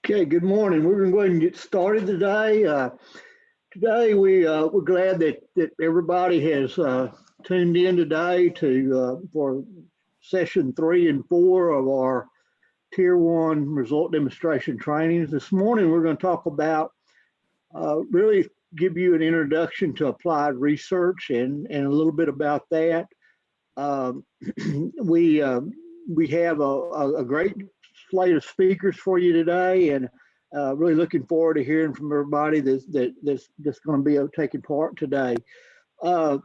Okay, good morning. We're going to go ahead and get started today. We're glad that everybody has tuned in today for session 3 and 4 of our Tier 1 result demonstration trainings. This morning, we're going to talk about really give you an introduction to applied research and a little bit about that. We have a great slate of speakers for you today, and really looking forward to hearing from everybody that's going to be taking part today. To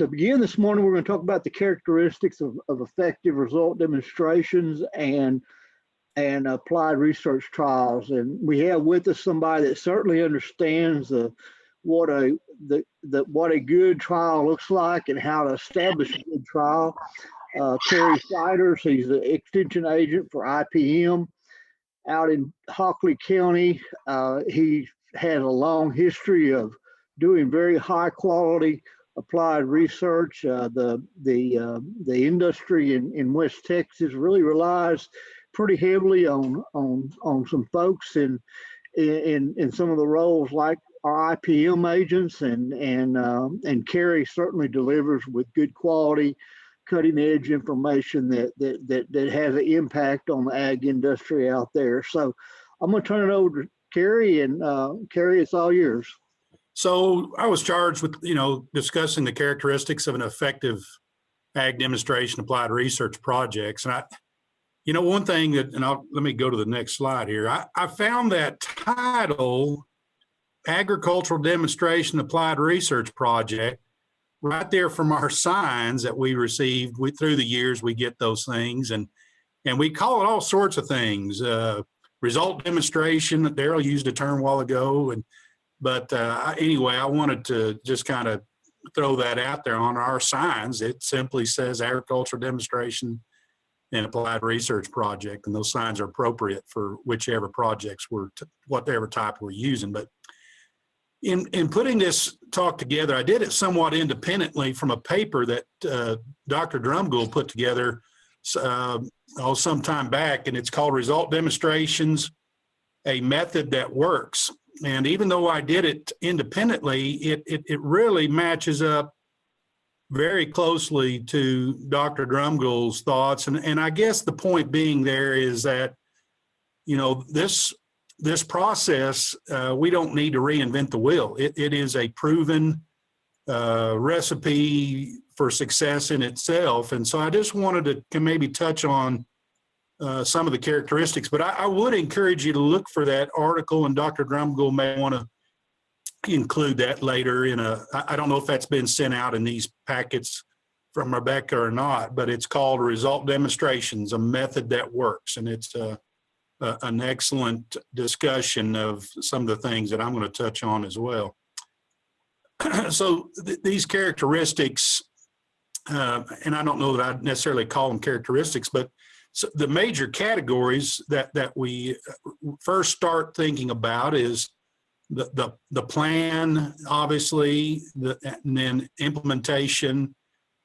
begin this morning, we're going to talk about the characteristics of effective result demonstrations and applied research trials. And we have with us somebody that certainly understands what a good trial looks like and how to establish a good trial. Kerry Siders, he's the extension agent for IPM out in Hockley County. He has a long history of doing very high quality applied research. The industry in West Texas really relies pretty heavily on some folks in some of the roles like our IPM agents, and Kerry certainly delivers with good quality, cutting edge information that has an impact on the ag industry out there. So I'm going to turn it over to Kerry, and Kerry, it's all yours. So I was charged with, discussing the characteristics of an effective ag demonstration applied research projects. And one thing that, let me go to the next slide here. I found that title, Agricultural Demonstration Applied Research Project, right there from our signs that we received. Through the years, we get those things, and we call it all sorts of things. Result demonstration, Darrell used a term a while ago, but anyway, I wanted to just kind of throw that out there on our signs. It simply says Agricultural Demonstration and Applied Research Project, and those signs are appropriate for whichever projects whatever type we're using. But in putting this talk together, I did it somewhat independently from a paper that Dr. Dromgoole put together some time back, and it's called Result Demonstrations, a Method That Works. And even though I did it independently, it really matches up very closely to Dr. Dromgoole's thoughts. And I guess the point being there is that, this process, we don't need to reinvent the wheel. It is a proven recipe for success in itself. And so I just wanted to maybe touch on some of the characteristics, but I would encourage you to look for that article, and Dr. Dromgoole may want to include that later I don't know if that's been sent out in these packets from Rebecca or not, but it's called Result Demonstrations, a Method That Works. And it's an excellent discussion of some of the things that I'm going to touch on as well. So these characteristics, and I don't know that I'd necessarily call them characteristics, but the major categories that we first start thinking about is the plan, obviously, and then implementation.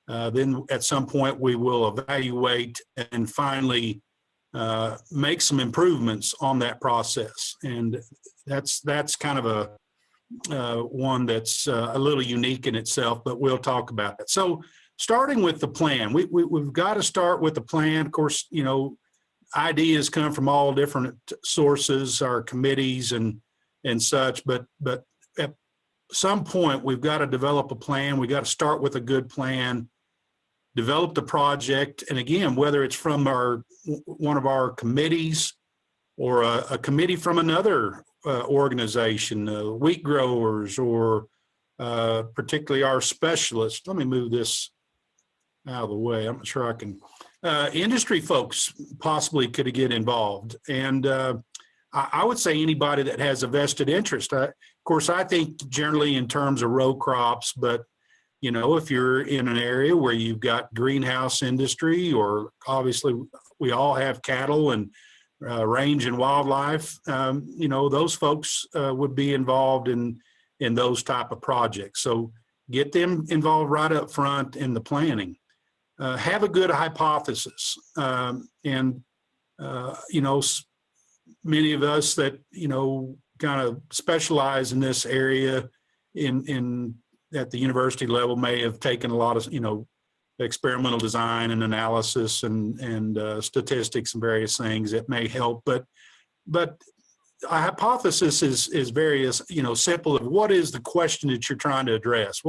Then at some point we will evaluate and finally make some improvements on that process. And that's kind of a one that's a little unique in itself, but we'll talk about it. So starting with the plan, we've got to start with the plan. Of course, ideas come from all different sources, our committees and such, but at some point we've got to develop a plan. We got to start with a good plan, develop the project, and again, whether it's from one of our committees or a committee from another organization, wheat growers, or particularly our specialists. Let me move this out of the way. I'm not sure I can. Industry folks possibly could get involved, and I would say anybody that has a vested interest. Of course, I think generally in terms of row crops, but if you're in an area where you've got greenhouse industry, or obviously we all have cattle and range and wildlife, those folks would be involved in those type of projects. So get them involved right up front in the planning. Have a good hypothesis, and many of us that, kind of specialize in this area in at the university level may have taken a lot of, experimental design and analysis and statistics and various things that may help. But a hypothesis is very, simple. Of what is the question that you're trying to address?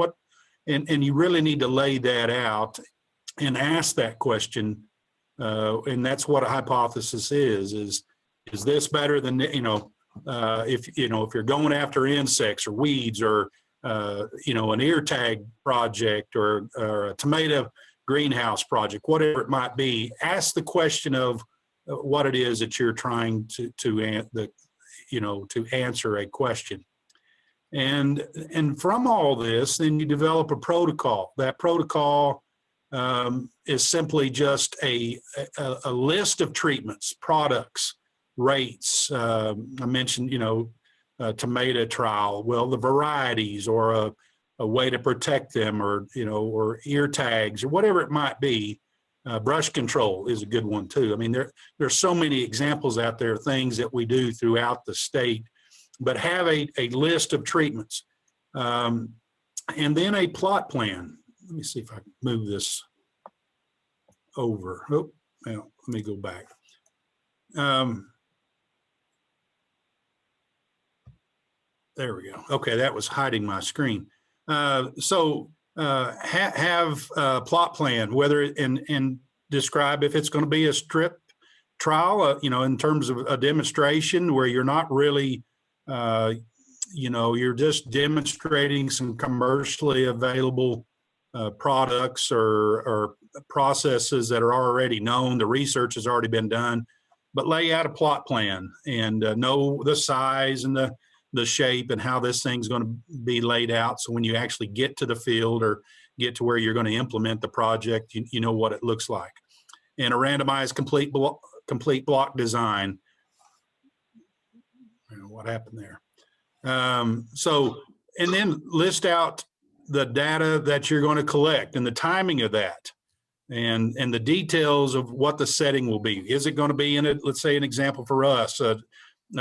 And you really need to lay that out and ask that question. And that's what a hypothesis is this better than, if you're going after insects or weeds or, an ear tag project or a tomato greenhouse project, whatever it might be, ask the question of what it is that you're trying to answer a question. And from all this, then you develop a protocol. That protocol is simply just a list of treatments, products, rates. I mentioned, tomato trial. Well, the varieties or a way to protect them, or or ear tags or whatever it might be. Brush control is a good one too. I mean, there's so many examples out there, things that we do throughout the state, but have a list of treatments, and then a plot plan. Let me see if I can move this over. Oh, well, let me go back. There we go. Okay, that was hiding my screen. So have a plot plan, whether and describe if it's going to be a strip trial, in terms of a demonstration where you're not really, you're just demonstrating some commercially available products or processes that are already known. The research has already been done, but lay out a plot plan and know the size and the shape and how this thing's going to be laid out. So when you actually get to the field or get to where you're going to implement the project, you know what it looks like. And a randomized complete block design. I don't know what happened there. And then list out the data that you're going to collect and the timing of that, and the details of what the setting will be. Is it going to be in let's say an example for us, a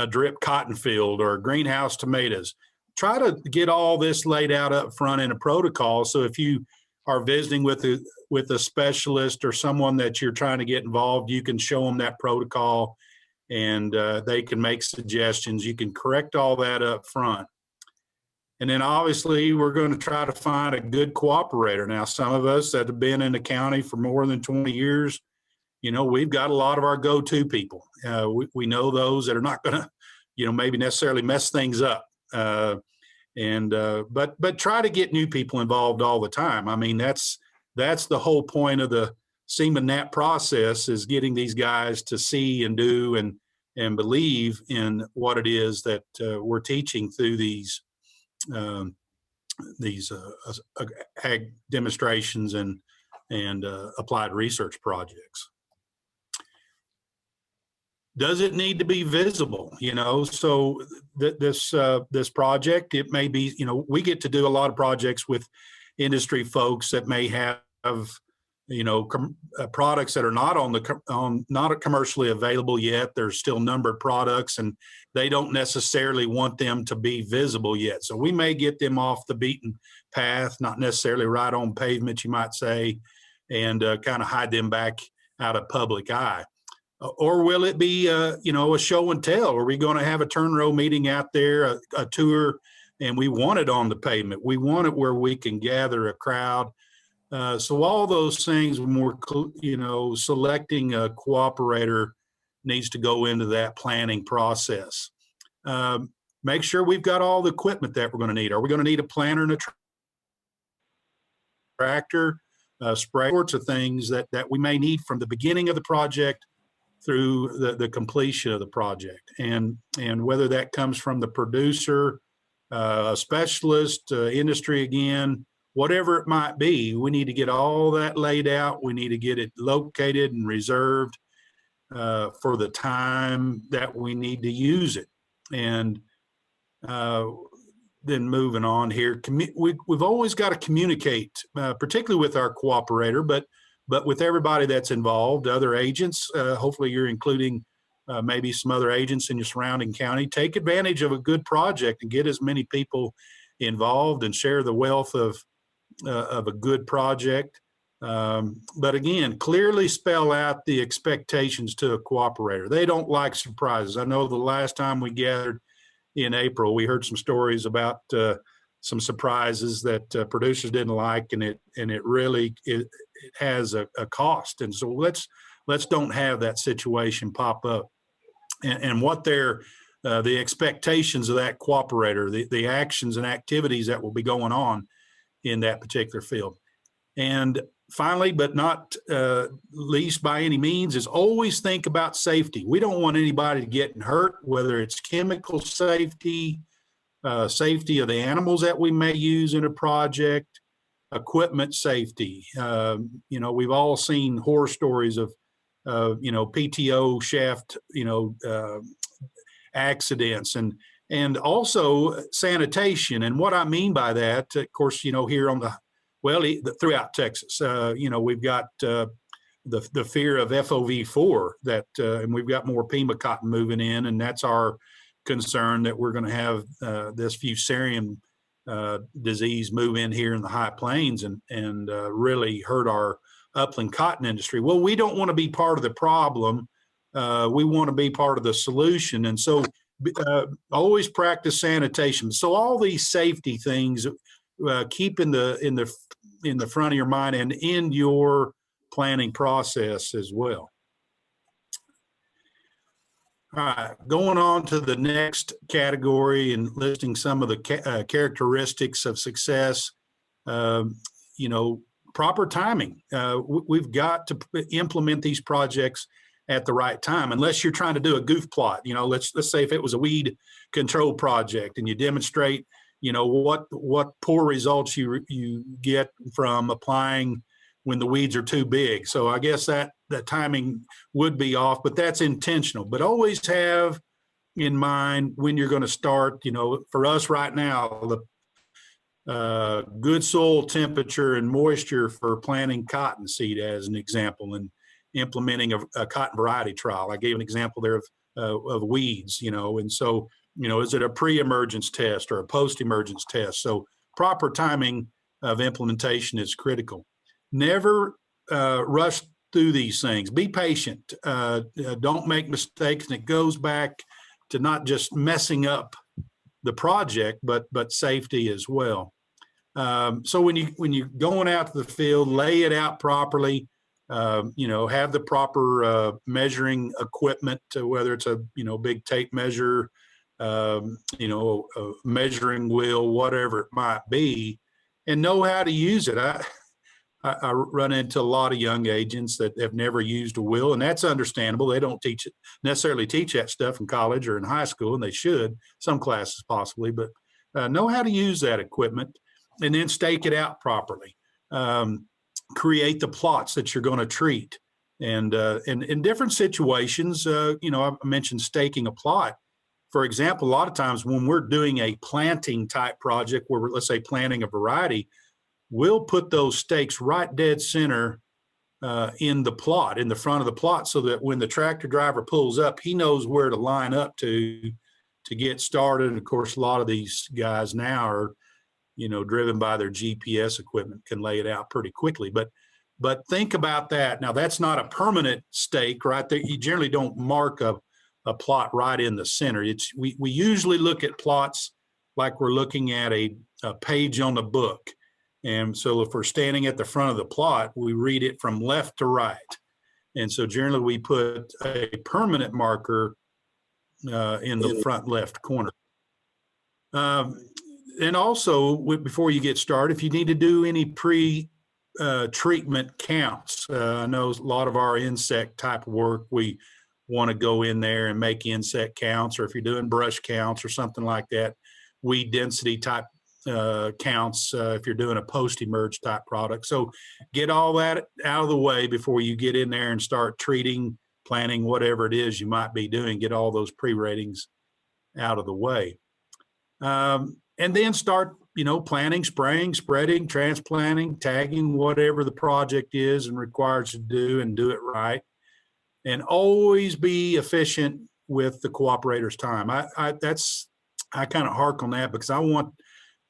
drip cotton field or greenhouse tomatoes? Try to get all this laid out up front in a protocol. So if you are visiting with a specialist or someone that you're trying to get involved, you can show them that protocol and they can make suggestions. You can correct all that up front. And then obviously we're going to try to find a good cooperator. Now, some of us that have been in the county for more than 20 years, we've got a lot of our go-to people. We know those that are not going to, maybe necessarily mess things up. But try to get new people involved all the time. I mean, that's the whole point of the SEMA-NAP process, is getting these guys to see and do and believe in what it is that we're teaching through these ag demonstrations and applied research projects. Does it need to be visible? So this project, it may be, we get to do a lot of projects with industry folks that may have, products that are not commercially available yet. They're still numbered products, and they don't necessarily want them to be visible yet. So we may get them off the beaten path, not necessarily right on pavement, you might say, and kind of hide them back out of public eye. Or will it be, a show and tell? Are we going to have a turn row meeting out there, a tour, and we want it on the pavement? We want it where we can gather a crowd. So all those things, when we're, selecting a cooperator, needs to go into that planning process. Make sure we've got all the equipment that we're going to need. Are we going to need a planter and a tractor, spray, sorts of things that we may need from the beginning of the project through the completion of the project, and whether that comes from the producer, a specialist, industry again, whatever it might be, we need to get all that laid out. We need to get it located and reserved for the time that we need to use it. And then moving on here, we've always got to communicate, particularly with our cooperator, but with everybody that's involved, other agents. Hopefully you're including maybe some other agents in your surrounding county. Take advantage of a good project and get as many people involved and share the wealth of a good project. But again, clearly spell out the expectations to a cooperator. They don't like surprises. I know the last time we gathered in April, we heard some stories about some surprises that producers didn't like, and it really has a cost. And so let's don't have that situation pop up. And what they're the expectations of that cooperator, the actions and activities that will be going on in that particular field. And finally, but not least by any means, is always think about safety. We don't want anybody getting hurt, whether it's chemical safety, safety of the animals that we may use in a project, equipment safety. We've all seen horror stories of PTO shaft, accidents, and also sanitation. And what I mean by that, of course, here on throughout Texas, we've got the fear of FOV4 that, and we've got more Pima cotton moving in, and that's our concern that we're going to have this fusarium disease move in here in the high plains and really hurt our upland cotton industry. Well, we don't want to be part of the problem. We want to be part of the solution. And so always practice sanitation. So all these safety things, keep in the front of your mind and in your planning process as well. All right, going on to the next category and listing some of the characteristics of success. Proper timing. We've got to implement these projects at the right time, unless you're trying to do a goof plot. Let's say if it was a weed control project and you demonstrate, what poor results you get from applying when the weeds are too big. So I guess that timing would be off, but that's intentional. But always have in mind when you're going to start. For us right now, the good soil temperature and moisture for planting cottonseed, as an example, and implementing a cotton variety trial. I gave an example there of weeds, and so, is it a pre-emergence test or a post-emergence test? So proper timing of implementation is critical. Never rush through these things. Be patient. Don't make mistakes. And it goes back to not just messing up the project, but safety as well. So when you're going out to the field, lay it out properly. Have the proper measuring equipment, whether it's a big tape measure, a measuring wheel, whatever it might be, and know how to use it. I run into a lot of young agents that have never used a wheel, and that's understandable. They don't necessarily teach that stuff in college or in high school, and they should, some classes possibly, but know how to use that equipment and then stake it out properly. Create the plots that you're going to treat. And in different situations, I mentioned staking a plot. For example, a lot of times when we're doing a planting type project where we're, let's say, planting a variety, we'll put those stakes right dead center in the plot, in the front of the plot, so that when the tractor driver pulls up, he knows where to line up to get started. And of course, a lot of these guys now are, driven by their GPS equipment, can lay it out pretty quickly. But think about that. Now, that's not a permanent stake right there. You generally don't mark a plot right in the center. We usually look at plots like we're looking at a page on a book. And so if we're standing at the front of the plot, we read it from left to right. And so generally we put a permanent marker in the front left corner. And also, before you get started, if you need to do any pre-treatment counts, I know a lot of our insect type work, we want to go in there and make insect counts, or if you're doing brush counts or something like that, weed density type counts, if you're doing a post-emerge type product. So get all that out of the way before you get in there and start treating, planting, whatever it is you might be doing. Get all those pre-ratings out of the way. And then start, planting, spraying, spreading, transplanting, tagging, whatever the project is and requires to do, and do it right. and always be efficient with the cooperator's time. I kind of hark on that because I want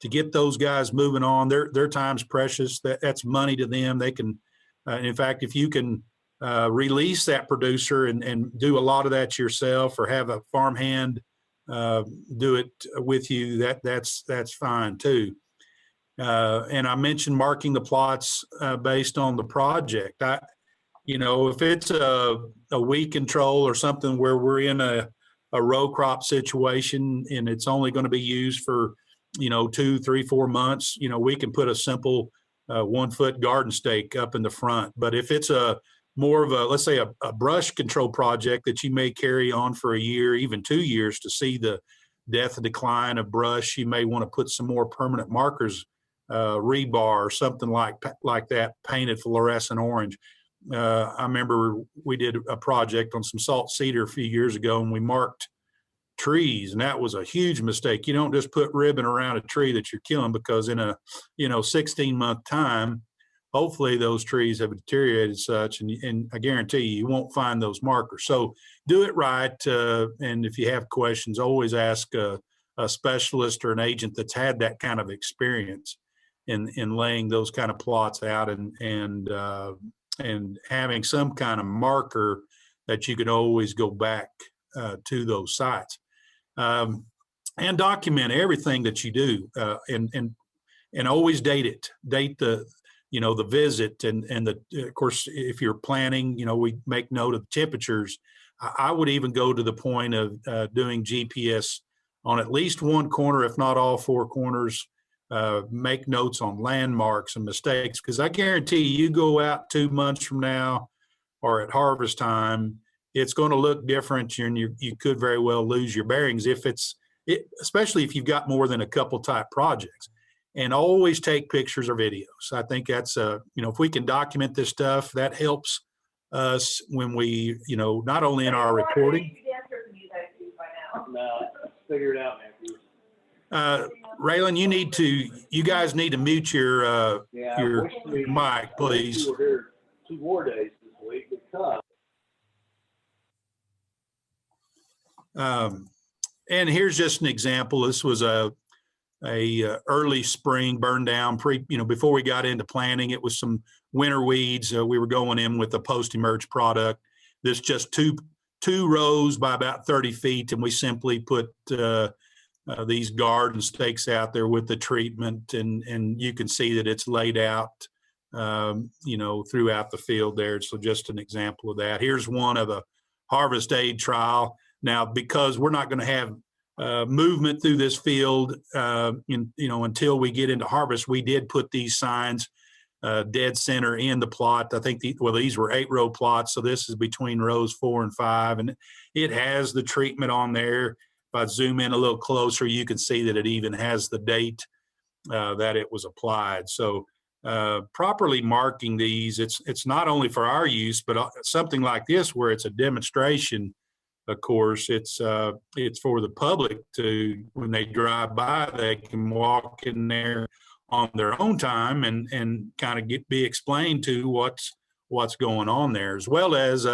to get those guys moving on. Their time's precious. That's money to them. They can, in fact, if you can release that producer and do a lot of that yourself, or have a farmhand do it with you, that's fine too. And I mentioned marking the plots based on the project. If it's a weed control or something where we're in a row crop situation and it's only going to be used for 2, 3, 4 months, we can put a simple 1-foot garden stake up in the front. But if it's a more of a, let's say, a brush control project that you may carry on for a year, even 2 years, to see the death and decline of brush, you may want to put some more permanent markers, rebar or something like that, painted fluorescent orange. I remember we did a project on some salt cedar a few years ago, and we marked trees, and that was a huge mistake. You don't just put ribbon around a tree that you're killing, because in a 16-month time, hopefully those trees have deteriorated such, and I guarantee you won't find those markers. So do it right, and if you have questions, always ask a specialist or an agent that's had that kind of experience in laying those kind of plots out, and having some kind of marker that you can always go back to those sites, and document everything that you do, and always date the visit, and of course, if you're planning, we make note of temperatures. I would even go to the point of doing GPS on at least one corner, if not all 4 corners. Make notes on landmarks and mistakes, because I guarantee you go out 2 months from now or at harvest time, it's going to look different, and you could very well lose your bearings especially if you've got more than a couple type projects. And always take pictures or videos. I think that's if we can document this stuff, that helps us when we, not only in our reporting. No, figure it out, man. Raylan, you guys need to mute your mic, please. We were here 2 more days this week because. And here's just an example. This was a early spring burn down before we got into planting. It was some winter weeds. We were going in with a post-emerge product. This just two rows by about 30 feet. And we simply put these garden stakes out there with the treatment. And you can see that it's laid out, throughout the field there. So just an example of that. Here's one of a harvest aid trial. Now, because we're not going to have movement through this field, until we get into harvest, we did put these signs dead center in the plot. I think these were 8-row plots, so this is between rows 4 and 5, and it has the treatment on there. If I zoom in a little closer, you can see that it even has the date that it was applied. So properly marking these, it's not only for our use, but something like this where it's a demonstration. Of course, it's for the public to, when they drive by, they can walk in there on their own time and kind of be explained to what's going on there, as well as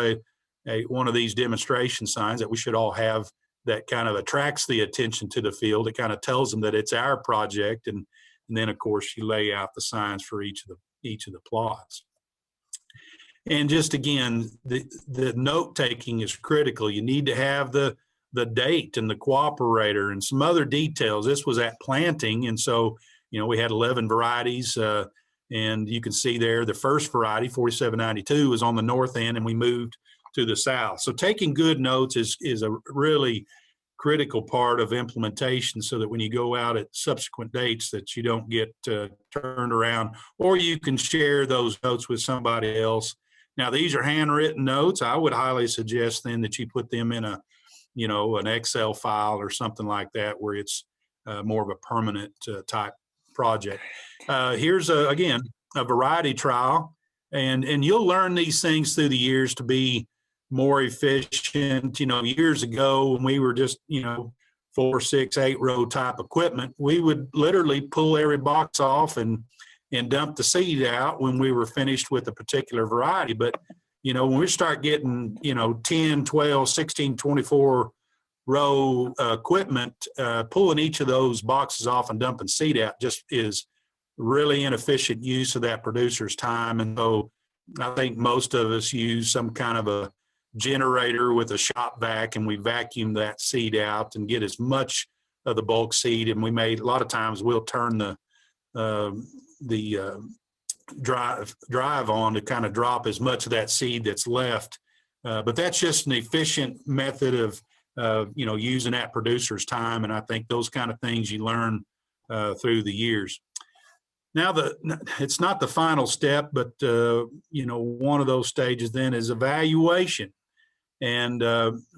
one of these demonstration signs that we should all have that kind of attracts the attention to the field. It kind of tells them that it's our project, and then of course you lay out the signs for each of the plots. And just again, the note taking is critical. You need to have the date and the cooperator and some other details. This was at planting, and so we had 11 varieties, and you can see there the first variety, 4792, was on the north end, and we moved to the south. So taking good notes is a really critical part of implementation, so that when you go out at subsequent dates that you don't get turned around, or you can share those notes with somebody else. Now, these are handwritten notes. I would highly suggest then that you put them in an Excel file or something like that, where it's more of a permanent type project. Here's again a variety trial, and you'll learn these things through the years to be more efficient. Years ago when we were just 4, 6, 8-row type equipment, we would literally pull every box off and dump the seed out when we were finished with a particular variety. But when we start getting, 10, 12, 16, 24 row equipment, pulling each of those boxes off and dumping seed out just is really inefficient use of that producer's time. And so I think most of us use some kind of a generator with a shop vac, and we vacuum that seed out and get as much of the bulk seed. And a lot of times we'll turn the drive on to kind of drop as much of that seed that's left. But that's just an efficient method of using that producer's time. And I think those kind of things you learn through the years. Now, it's not the final step, but, one of those stages then is evaluation. And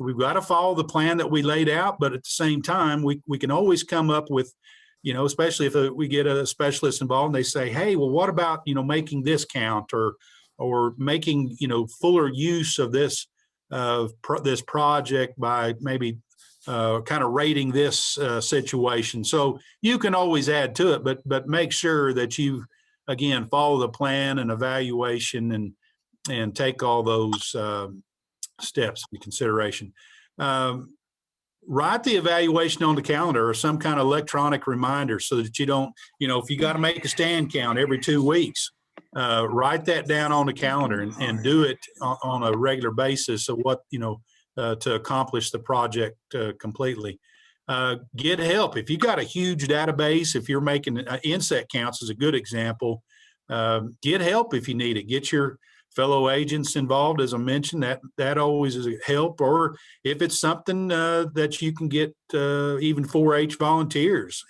we've got to follow the plan that we laid out, but at the same time, we can always come up with, especially if we get a specialist involved and they say, hey, well, what about, making this count or making, fuller use of this project by maybe kind of rating this situation. So you can always add to it, but make sure that you, again, follow the plan and evaluation and take all those steps into consideration. Write the evaluation on the calendar or some kind of electronic reminder so that you don't, if you got to make a stand count every 2 weeks, write that down on the calendar and do it on a regular basis of what, to accomplish the project completely. Get help. If you got a huge database, if you're making insect counts is a good example, get help if you need it. Get your fellow agents involved. As I mentioned, that always is a help. Or if it's something that you can get even 4-H volunteers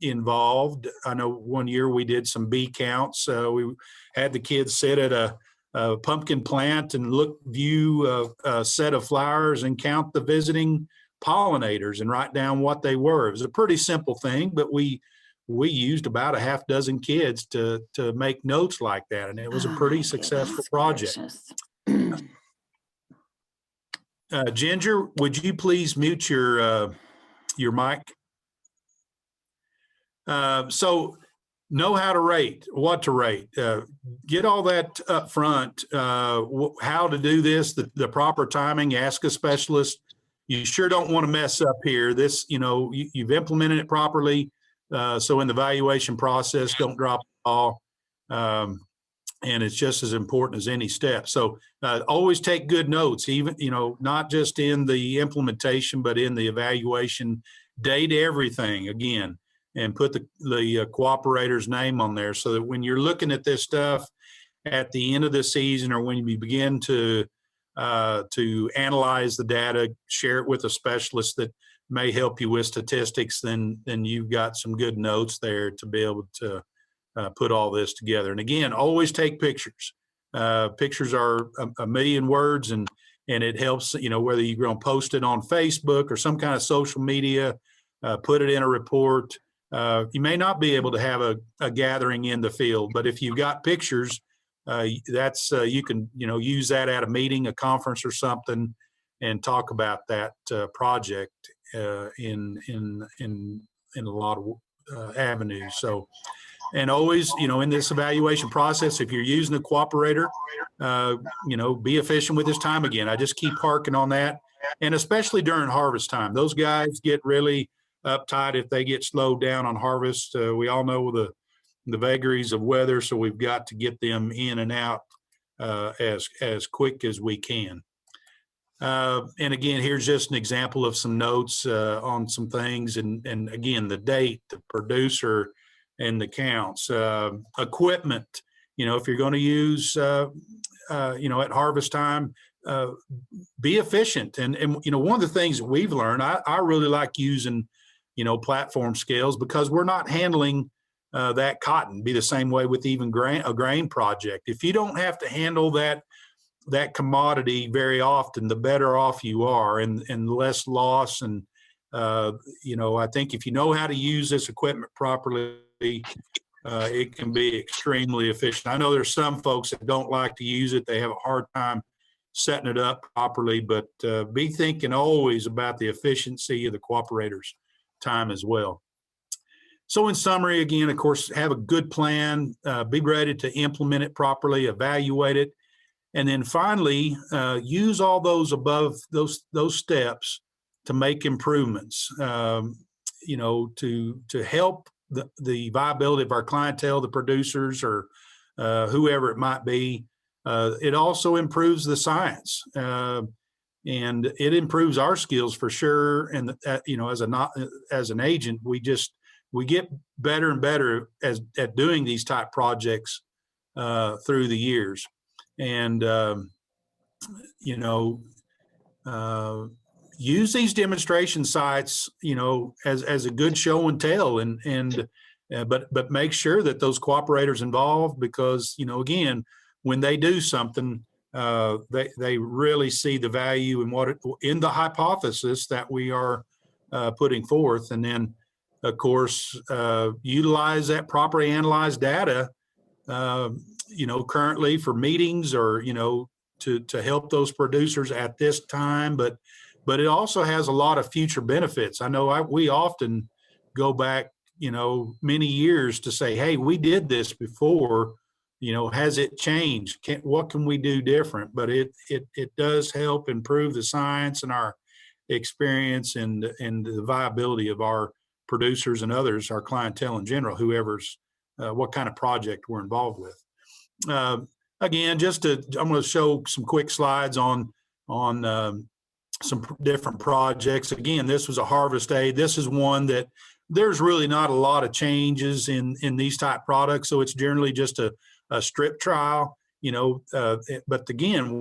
involved. I know one year we did some bee counts. We had the kids sit at a pumpkin plant and view a set of flowers and count the visiting pollinators and write down what they were. It was a pretty simple thing, but we used about a half dozen kids to make notes like that, and it was a pretty successful project. Ginger, would you please mute your mic? So know how to rate, what to rate, get all that up front, how to do this, the proper timing, ask a specialist. You sure don't want to mess up here. This, you've implemented it properly. So in the evaluation process, don't drop the ball. And it's just as important as any step. So always take good notes, even, not just in the implementation, but in the evaluation, date everything again, and put the cooperator's name on there so that when you're looking at this stuff at the end of the season or when you begin to analyze the data, share it with a specialist that may help you with statistics, then you've got some good notes there to be able to put all this together. And again, always take pictures. Pictures are a million words, and it helps, whether you're going to post it on Facebook or some kind of social media, put it in a report. You may not be able to have a gathering in the field, but if you've got pictures, that's you can use that at a meeting, a conference, or something, and talk about that project in a lot of avenues. So, and always, in this evaluation process, if you're using a cooperator, be efficient with his time again. I just keep harking on that, and especially during harvest time, those guys get really uptight if they get slowed down on harvest. We all know the vagaries of weather, so we've got to get them in and out as quick as we can. And again, here's just an example of some notes on some things, and again, the date, the producer, and the counts. Equipment, if you're going to use, at harvest time, be efficient. And one of the things that we've learned, I really like using, platform scales, because we're not handling that cotton. Be the same way with even a grain project. If you don't have to handle that commodity very often, the better off you are, and less loss. And I think if you know how to use this equipment properly, it can be extremely efficient. I know there's some folks that don't like to use it. They have a hard time setting it up properly, but be thinking always about the efficiency of the cooperator's time as well. So in summary, again, of course, have a good plan, be ready to implement it properly, evaluate it, And then finally, use all those above those steps to make improvements, you know, to help the viability of our clientele, the producers, or whoever it might be. It also improves the science, and it improves our skills for sure. And you know, as an agent, we get better and better at doing these type projects through the years. And you know, use these demonstration sites, you know, as a good show and tell, but make sure that those cooperators involved, because, you know, again, when they do something, they really see the value in the hypothesis that we are putting forth. And then, of course, utilize that properly analyzed data, you know, currently for meetings, or, you know, to help those producers at this time, but it also has a lot of future benefits. I know we often go back, you know, many years to say, hey, we did this before, you know, has it changed? What can we do different? But it does help improve the science and our experience and the viability of our producers and others, our clientele in general, whoever's what kind of project we're involved with. Again, I'm going to show some quick slides on some different projects. Again, this was a harvest aid. This is one that there's really not a lot of changes in these type products, so it's generally just a strip trial, you know. But again,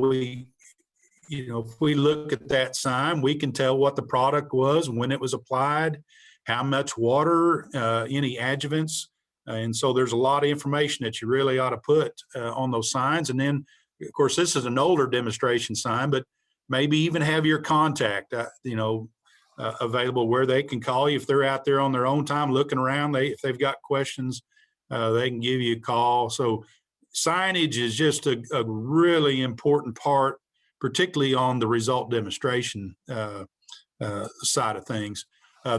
you know, if we look at that sign, we can tell what the product was, when it was applied, how much water, any adjuvants. And so there's a lot of information that you really ought to put on those signs. And then, of course, this is an older demonstration sign, but maybe even have your contact, you know, available where they can call you if they're out there on their own time looking around. If they've got questions, they can give you a call. So signage is just a really important part, particularly on the result demonstration side of things.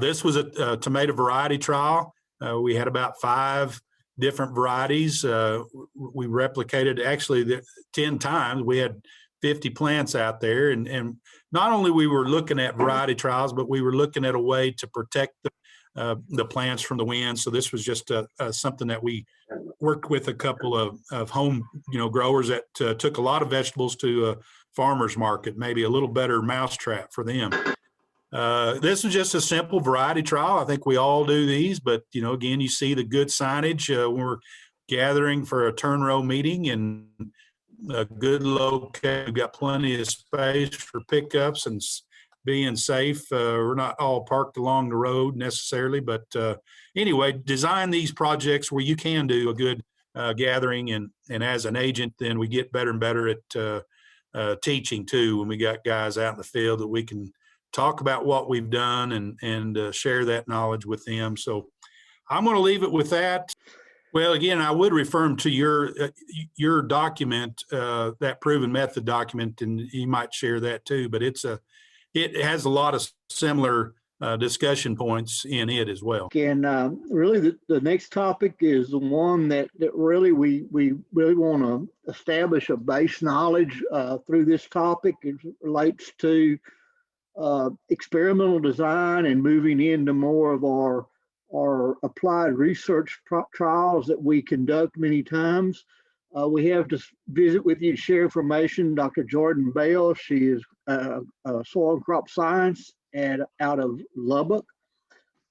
This was a tomato variety trial. We had about 5 different varieties. We replicated actually 10 times. We had 50 plants out there, and not only we were looking at variety trials, but we were looking at a way to protect the plants from the wind. So this was just something that we worked with a couple of home, you know, growers that took a lot of vegetables to a farmer's market, maybe a little better mousetrap for them. This is just a simple variety trial. I think we all do these, but, you know, again, you see the good signage. We're gathering for a turn row meeting and a good location. We've got plenty of space for pickups and being safe. We're not all parked along the road necessarily, but anyway, design these projects where you can do a good gathering, and as an agent, then we get better and better at teaching too, when we got guys out in the field that we can talk about what we've done and share that knowledge with them. So I'm going to leave it with that. Well, again, I would refer them to your document, that proven method document, and you might share that too. But it has a lot of similar discussion points in it as well. And really, the next topic is the one that really we really want to establish a base knowledge through this topic. It relates to experimental design and moving into more of our applied research trials that we conduct many times. We have to visit with you to share information. Dr. Jordan Bell, she is soil and crop science out of Lubbock.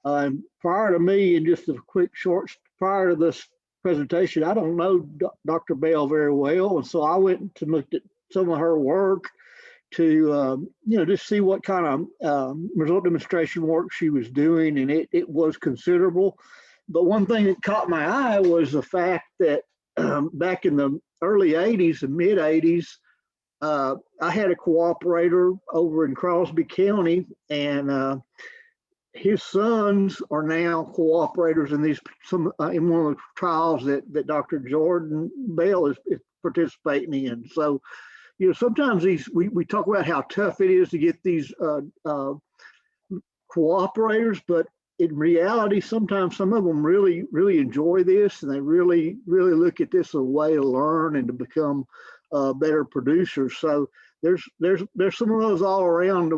Prior to me, and just a quick short, prior to this presentation, I don't know Dr. Bell very well, and so I went and looked at some of her work to just see what kind of result demonstration work she was doing, and it was considerable. But one thing that caught my eye was the fact that back in the early 80s and mid 80s, I had a cooperator over in Crosby County, and his sons are now cooperators in in one of the trials that Dr. Jordan Bell is participating in. So, sometimes we talk about how tough it is to get these cooperators, but in reality, sometimes some of them really, really enjoy this, and they really, really look at this as a way to learn and to become better producers. So there's some of those all around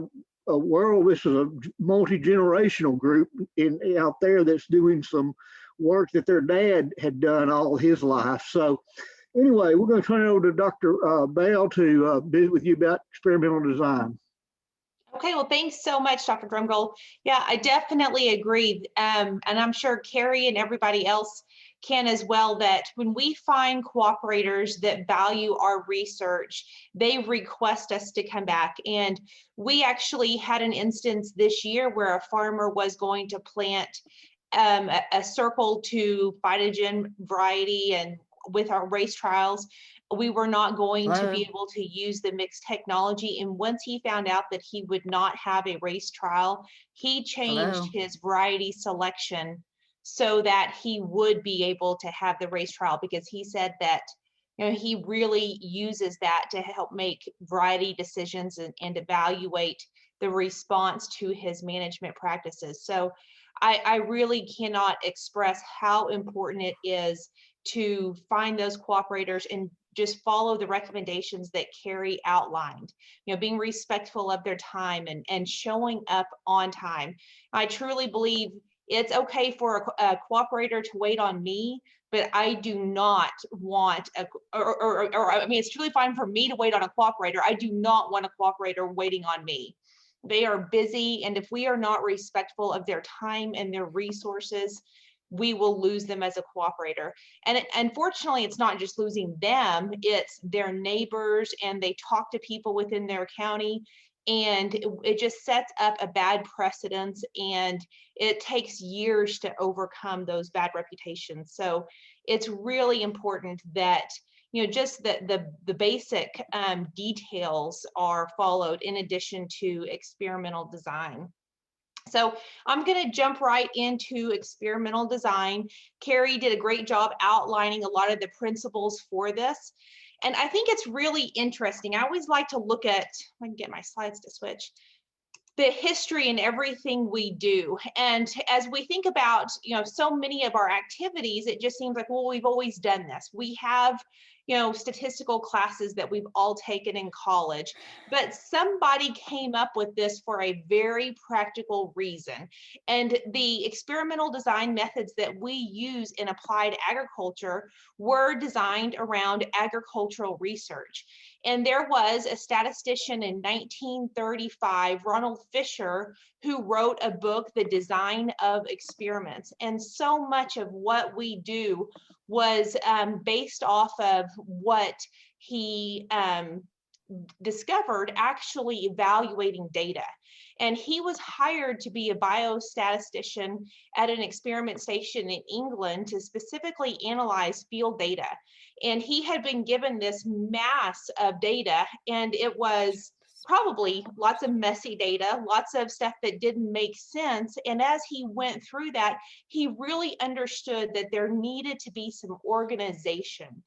the world. This is a multi-generational group out there that's doing some work that their dad had done all his life. So anyway, we're going to turn it over to Dr. Bell to visit with you about experimental design. Okay, well, thanks so much, Dr. Dromgoole. Yeah, I definitely agree. And I'm sure Carrie and everybody else can as well, that when we find cooperators that value our research, they request us to come back. And we actually had an instance this year where a farmer was going to plant a circle to phytogen variety, and with our race trials, we were not going to be able to use the mixed technology. And once he found out that he would not have a race trial, he changed his variety selection so that he would be able to have the race trial, because he said that, you know, he really uses that to help make variety decisions and evaluate the response to his management practices. So I really cannot express how important it is to find those cooperators and just follow the recommendations that Carrie outlined, you know, being respectful of their time and showing up on time. I truly believe it's okay for a cooperator to wait on me, but I do not want I mean, it's truly fine for me to wait on a cooperator. I do not want a cooperator waiting on me. They are busy, and if we are not respectful of their time and their resources, we will lose them as a cooperator. And unfortunately, it's not just losing them, it's their neighbors, and they talk to people within their county, and it just sets up a bad precedence, and it takes years to overcome those bad reputations. So it's really important that, you know, just the basic details are followed in addition to experimental design. So I'm going to jump right into experimental design. Carrie did a great job outlining a lot of the principles for this. And I think it's really interesting. I always like to look at, if I can get my slides to switch, the history in everything we do. And as we think about, you know, so many of our activities, it just seems like, well, we've always done this. We have, you know, statistical classes that we've all taken in college, but somebody came up with this for a very practical reason. And the experimental design methods that we use in applied agriculture were designed around agricultural research. And there was a statistician in 1935, Ronald Fisher, who wrote a book, The Design of Experiments. And so much of what we do was based off of what he discovered, actually evaluating data. And he was hired to be a biostatistician at an experiment station in England to specifically analyze field data. And he had been given this mass of data, and it was probably lots of messy data, lots of stuff that didn't make sense. And as he went through that, he really understood that there needed to be some organization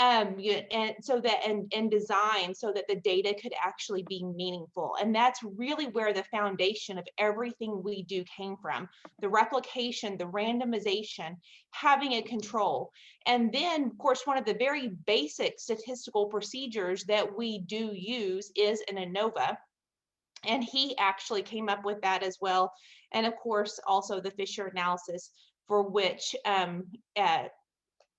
and so that and design so that the data could actually be meaningful. And that's really where the foundation of everything we do came from: the replication, the randomization, having a control. And then, of course, one of the very basic statistical procedures that we do use is an ANOVA. And he actually came up with that as well. And of course, also the Fisher analysis, for which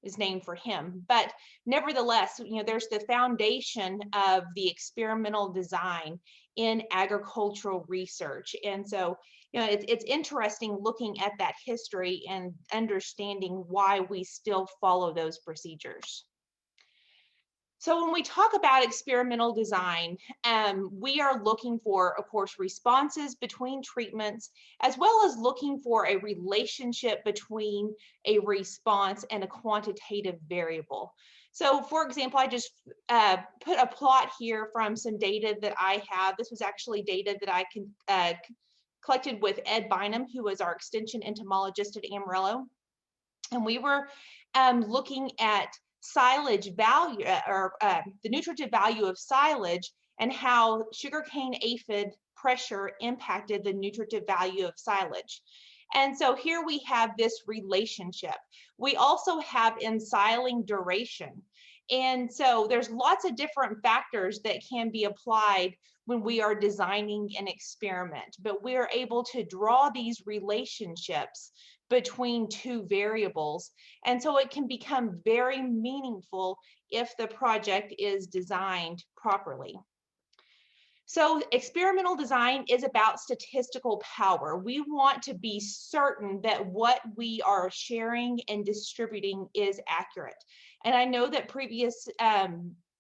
is named for him. But nevertheless, you know, there's the foundation of the experimental design in agricultural research. And so, you know, it's interesting looking at that history and understanding why we still follow those procedures. So when we talk about experimental design, we are looking for, of course, responses between treatments, as well as looking for a relationship between a response and a quantitative variable. So for example, I just put a plot here from some data that I have. This was actually data that I collected with Ed Bynum, who was our extension entomologist at Amarillo. And we were looking at silage value, the nutritive value of silage, and how sugarcane aphid pressure impacted the nutritive value of silage. And so here we have this relationship. We also have ensiling duration. And so there's lots of different factors that can be applied when we are designing an experiment, but we are able to draw these relationships between two variables. And so it can become very meaningful if the project is designed properly. So experimental design is about statistical power. We want to be certain that what we are sharing and distributing is accurate. And I know that previous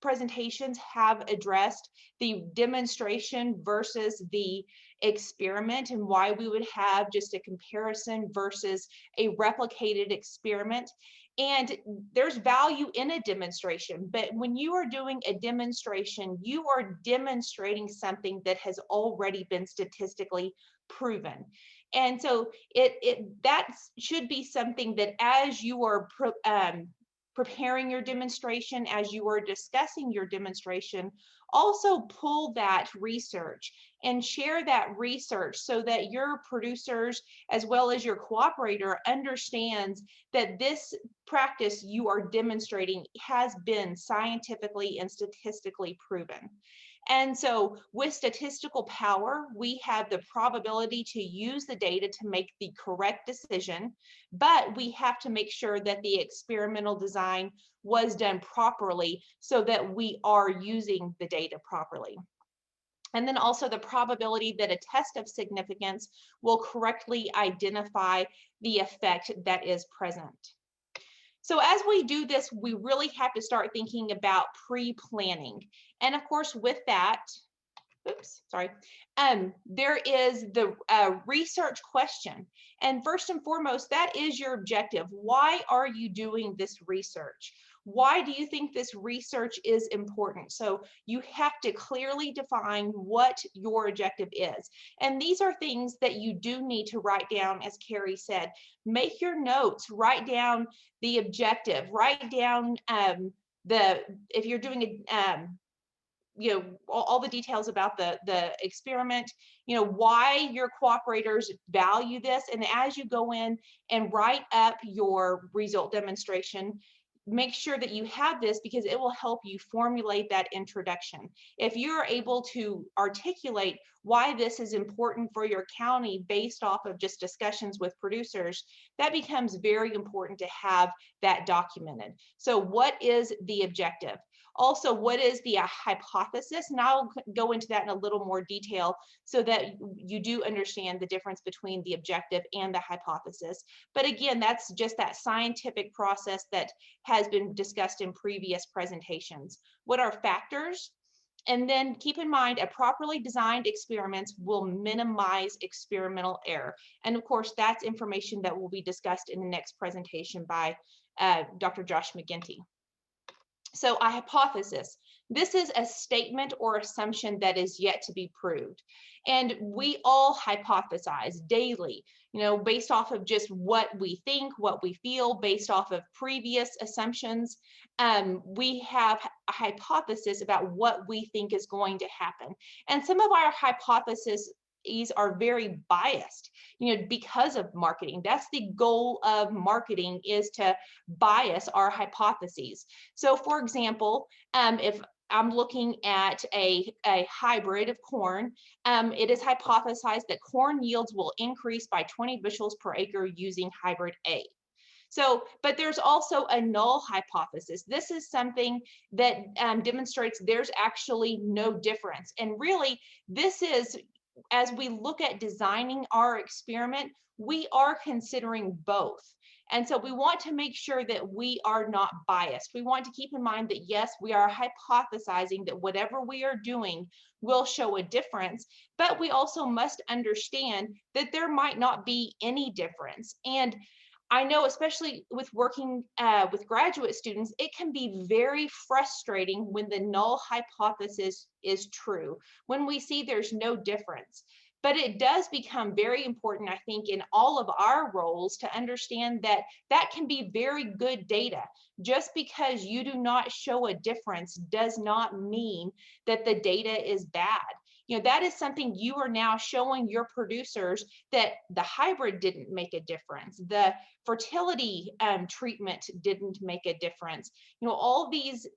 presentations have addressed the demonstration versus the experiment and why we would have just a comparison versus a replicated experiment. And there's value in a demonstration, but when you are doing a demonstration, you are demonstrating something that has already been statistically proven. And so that should be something that as you are preparing your demonstration, as you are discussing your demonstration, also pull that research and share that research so that your producers as well as your cooperator understands that this practice you are demonstrating has been scientifically and statistically proven. And so with statistical power, we have the probability to use the data to make the correct decision, but we have to make sure that the experimental design was done properly so that we are using the data properly. And then also the probability that a test of significance will correctly identify the effect that is present. So as we do this, we really have to start thinking about pre-planning. And of course, with that, there is the research question. And first and foremost, that is your objective. Why are you doing this research? Why do you think this research is important? So you have to clearly define what your objective is. And these are things that you do need to write down, as Carrie said. Make your notes, write down the objective, write down if you're doing all the details about the experiment, why your cooperators value this. And as you go in and write up your result demonstration, make sure that you have this because it will help you formulate that introduction. If you're able to articulate why this is important for your county based off of just discussions with producers, that becomes very important to have that documented. So what is the objective? Also, what is the hypothesis? And I'll go into that in a little more detail so that you do understand the difference between the objective and the hypothesis. But again, that's just that scientific process that has been discussed in previous presentations. What are factors? And then keep in mind, a properly designed experiment will minimize experimental error. And of course, that's information that will be discussed in the next presentation by Dr. Josh McGinty. So a hypothesis, this is a statement or assumption that is yet to be proved. And we all hypothesize daily, based off of just what we think, what we feel, based off of previous assumptions. We have a hypothesis about what we think is going to happen. And some of our hypotheses are very biased, because of marketing. That's the goal of marketing, is to bias our hypotheses. So for example, if I'm looking at a hybrid of corn, it is hypothesized that corn yields will increase by 20 bushels per acre using hybrid A. So, but there's also a null hypothesis. This is something that demonstrates there's actually no difference. And really, this is, as we look at designing our experiment, we are considering both. And so we want to make sure that we are not biased. We want to keep in mind that, yes, we are hypothesizing that whatever we are doing will show a difference, but we also must understand that there might not be any difference. And I know, especially with working with graduate students, it can be very frustrating when the null hypothesis is true, when we see there's no difference. But it does become very important, I think, in all of our roles to understand that that can be very good data. Just because you do not show a difference does not mean that the data is bad. That is something you are now showing your producers, that the hybrid didn't make a difference. The fertility treatment didn't make a difference. All these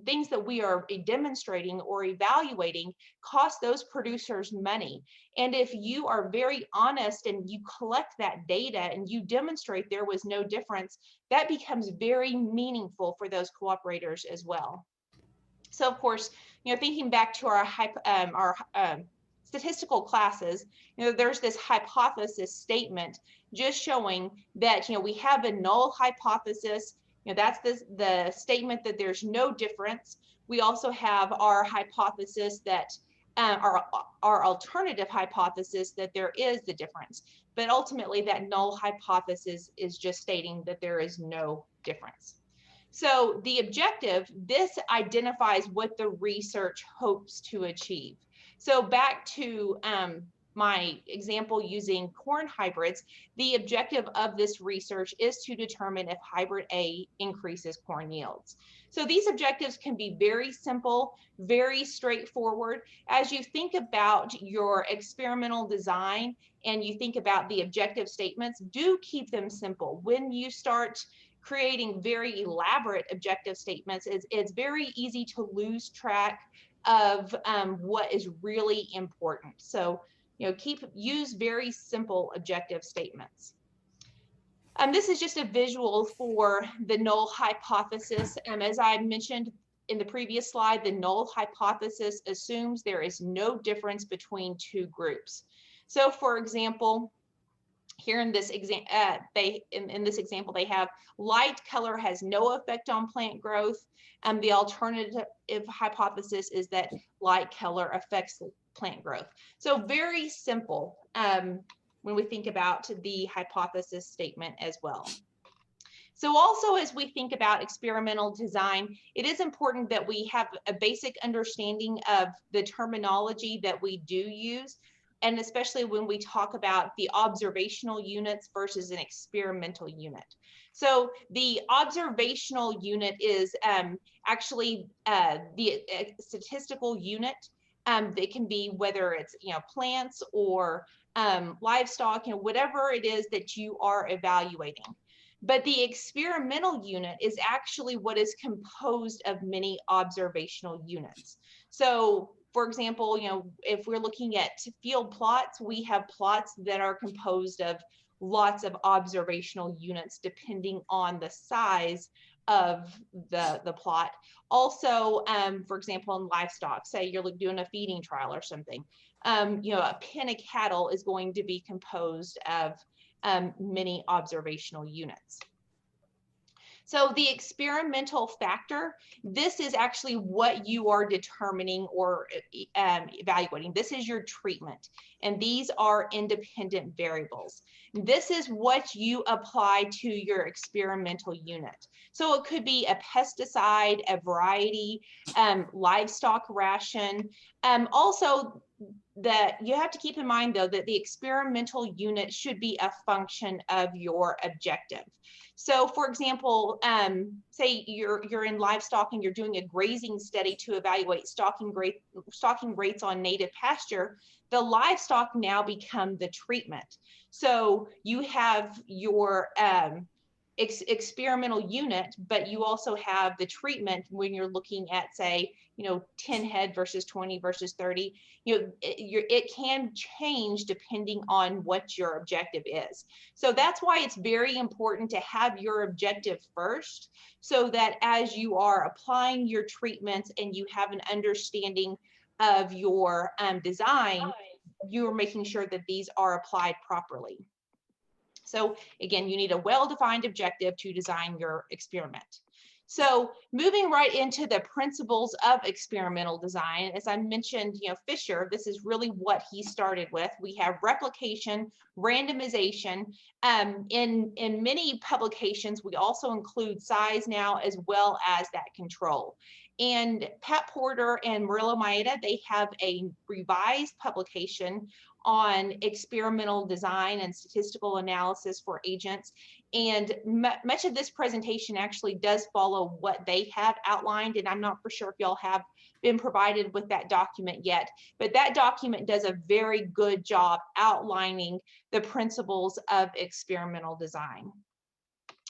things that we are demonstrating or evaluating cost those producers money. And if you are very honest and you collect that data and you demonstrate there was no difference, that becomes very meaningful for those cooperators as well. So of course, thinking back to our statistical classes, there's this hypothesis statement just showing that, we have a null hypothesis. That's the statement that there's no difference. We also have our hypothesis that our alternative hypothesis that there is the difference. But ultimately, that null hypothesis is just stating that there is no difference. So the objective, this identifies what the research hopes to achieve. So back to my example using corn hybrids, the objective of this research is to determine if hybrid A increases corn yields. So these objectives can be very simple, very straightforward. As you think about your experimental design and you think about the objective statements, do keep them simple. When you start creating very elaborate objective statements, it's very easy to lose track of what is really important. So, use very simple objective statements. This is just a visual for the null hypothesis. As I mentioned in the previous slide, the null hypothesis assumes there is no difference between two groups. So, for example, here in this example, they have light color has no effect on plant growth. The alternative hypothesis is that light color affects plant growth. So very simple when we think about the hypothesis statement as well. So also, as we think about experimental design, it is important that we have a basic understanding of the terminology that we do use, and especially when we talk about the observational units versus an experimental unit. So the observational unit is actually the statistical unit. It can be whether it's plants or livestock, whatever it is that you are evaluating. But the experimental unit is actually what is composed of many observational units. So for example, if we're looking at field plots, we have plots that are composed of lots of observational units depending on the size of the plot. Also, for example, in livestock, say you're doing a feeding trial or something, a pen of cattle is going to be composed of many observational units. So the experimental factor, this is actually what you are determining or evaluating. This is your treatment, and these are independent variables. This is what you apply to your experimental unit. So it could be a pesticide, a variety, livestock ration. Also, that you have to keep in mind, though, that the experimental unit should be a function of your objective. So, for example, say you're in livestock and you're doing a grazing study to evaluate stocking rates on native pasture. The livestock now become the treatment. So you have your experimental unit, but you also have the treatment when you're looking at, say, 10 head versus 20 versus 30. It can change depending on what your objective is. So that's why it's very important to have your objective first, so that as you are applying your treatments and you have an understanding of your design, you're making sure that these are applied properly. So again, you need a well-defined objective to design your experiment. So moving right into the principles of experimental design, as I mentioned, Fisher, this is really what he started with. We have replication, randomization. In many publications, we also include size now, as well as that control. And Pat Porter and Murillo Maeda, they have a revised publication on experimental design and statistical analysis for agents. And much of this presentation actually does follow what they have outlined. And I'm not for sure if y'all have been provided with that document yet, but that document does a very good job outlining the principles of experimental design.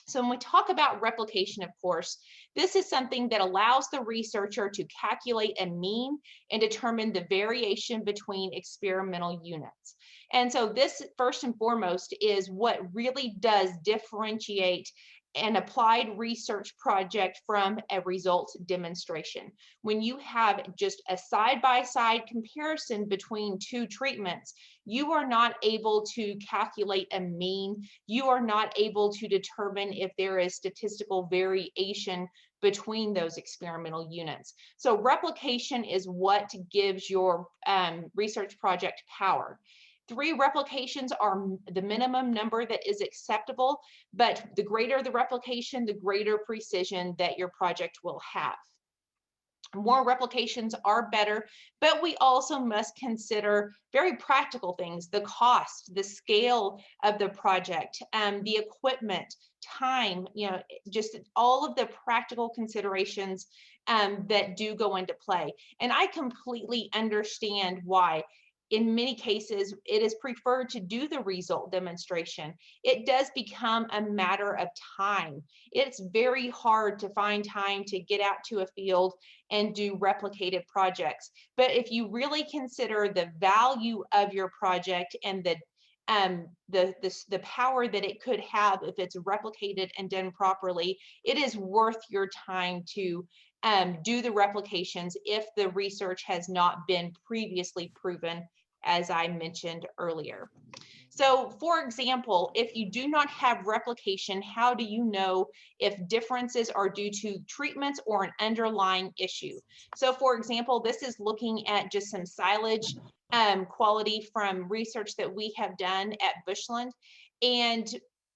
So when we talk about replication, of course, this is something that allows the researcher to calculate a mean and determine the variation between experimental units. And so this, first and foremost, is what really does differentiate an applied research project from a results demonstration. When you have just a side-by-side comparison between two treatments, you are not able to calculate a mean. You are not able to determine if there is statistical variation between those experimental units. So replication is what gives your research project power. 3 replications are the minimum number that is acceptable, but the greater the replication, the greater precision that your project will have. More replications are better, but we also must consider very practical things: the cost, the scale of the project, the equipment, time, just all of the practical considerations that do go into play. And I completely understand why. In many cases, it is preferred to do the result demonstration. It does become a matter of time. It's very hard to find time to get out to a field and do replicated projects. But if you really consider the value of your project and the power that it could have if it's replicated and done properly, it is worth your time to do the replications if the research has not been previously proven, as I mentioned earlier. So for example, if you do not have replication, how do you know if differences are due to treatments or an underlying issue? So for example, this is looking at just some silage quality from research that we have done at Bushland. And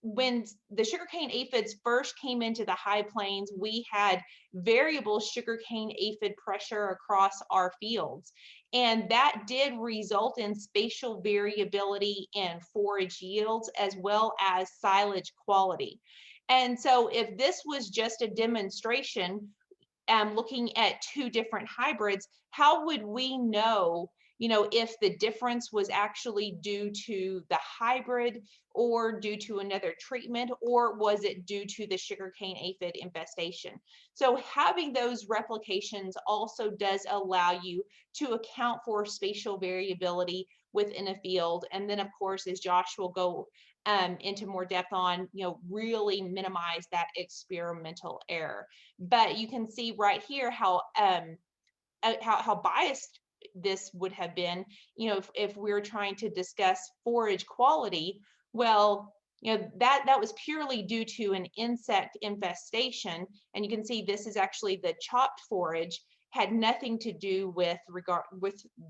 when the sugarcane aphids first came into the high plains, we had variable sugarcane aphid pressure across our fields. And that did result in spatial variability in forage yields as well as silage quality. And so if this was just a demonstration looking at 2 different hybrids, how would we know if the difference was actually due to the hybrid or due to another treatment, or was it due to the sugarcane aphid infestation? So having those replications also does allow you to account for spatial variability within a field. And then of course, as Josh will go into more depth on, really minimize that experimental error. But you can see right here how biased this would have been, if we're trying to discuss forage quality. Well, that was purely due to an insect infestation. And you can see this is actually the chopped forage, had nothing to do with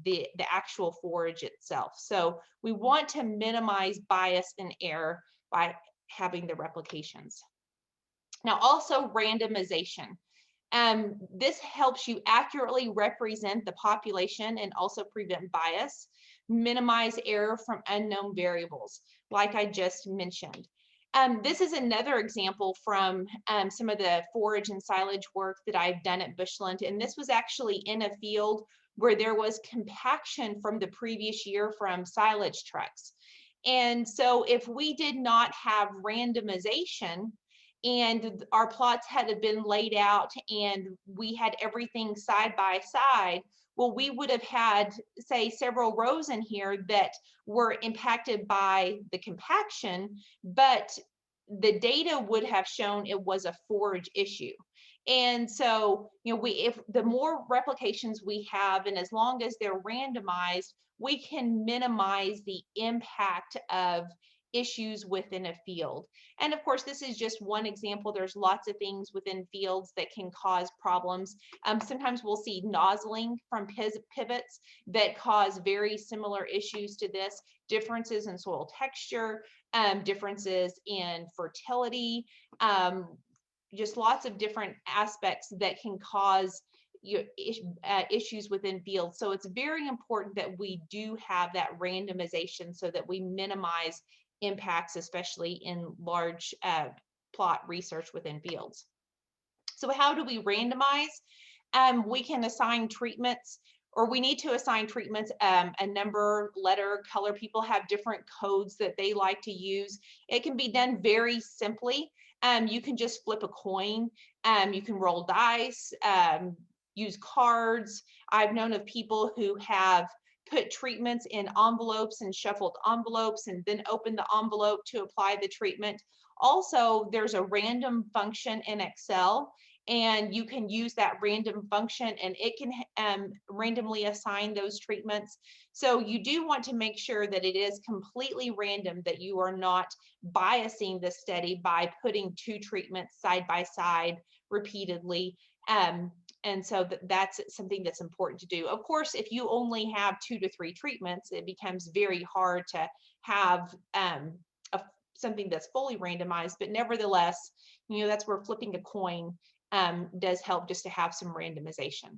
the actual forage itself. So we want to minimize bias and error by having the replications. Now also randomization. This helps you accurately represent the population and also prevent bias, minimize error from unknown variables, like I just mentioned. This is another example from some of the forage and silage work that I've done at Bushland, and this was actually in a field where there was compaction from the previous year from silage trucks. And so if we did not have randomization, and our plots had been laid out and we had everything side by side, well, we would have had, say, several rows in here that were impacted by the compaction, but the data would have shown it was a forage issue. And so, if the more replications we have, and as long as they're randomized, we can minimize the impact of issues within a field. And of course, this is just one example. There's lots of things within fields that can cause problems. Sometimes we'll see nozzling from pivots that cause very similar issues to this, differences in soil texture, differences in fertility, just lots of different aspects that can cause issues within fields. So it's very important that we do have that randomization so that we minimize impacts, especially in large plot research within fields. So how do we randomize? We can assign treatments or we need to assign treatments a number, letter, color. People have different codes that they like to use. It can be done very simply. You can just flip a coin. You can roll dice, use cards. I've known of people who have put treatments in envelopes and shuffled envelopes and then opened the envelope to apply the treatment. Also, there's a random function in Excel, and you can use that random function and it can randomly assign those treatments. So you do want to make sure that it is completely random, that you are not biasing the study by putting two treatments side by side repeatedly. And so that's something that's important to do. Of course, if you only have 2 to 3 treatments, it becomes very hard to have something that's fully randomized, but nevertheless, that's where flipping a coin does help, just to have some randomization.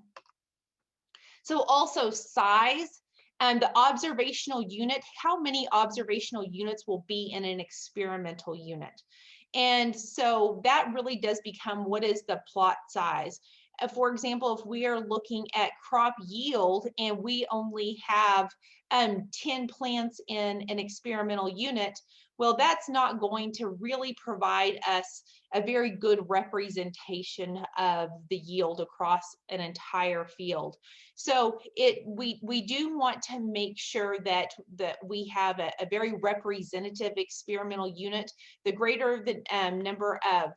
So also size and the observational unit, how many observational units will be in an experimental unit? And so that really does become, what is the plot size? For example, if we are looking at crop yield and we only have 10 plants in an experimental unit, well, that's not going to really provide us a very good representation of the yield across an entire field. So we do want to make sure that we have a very representative experimental unit. The greater the number of,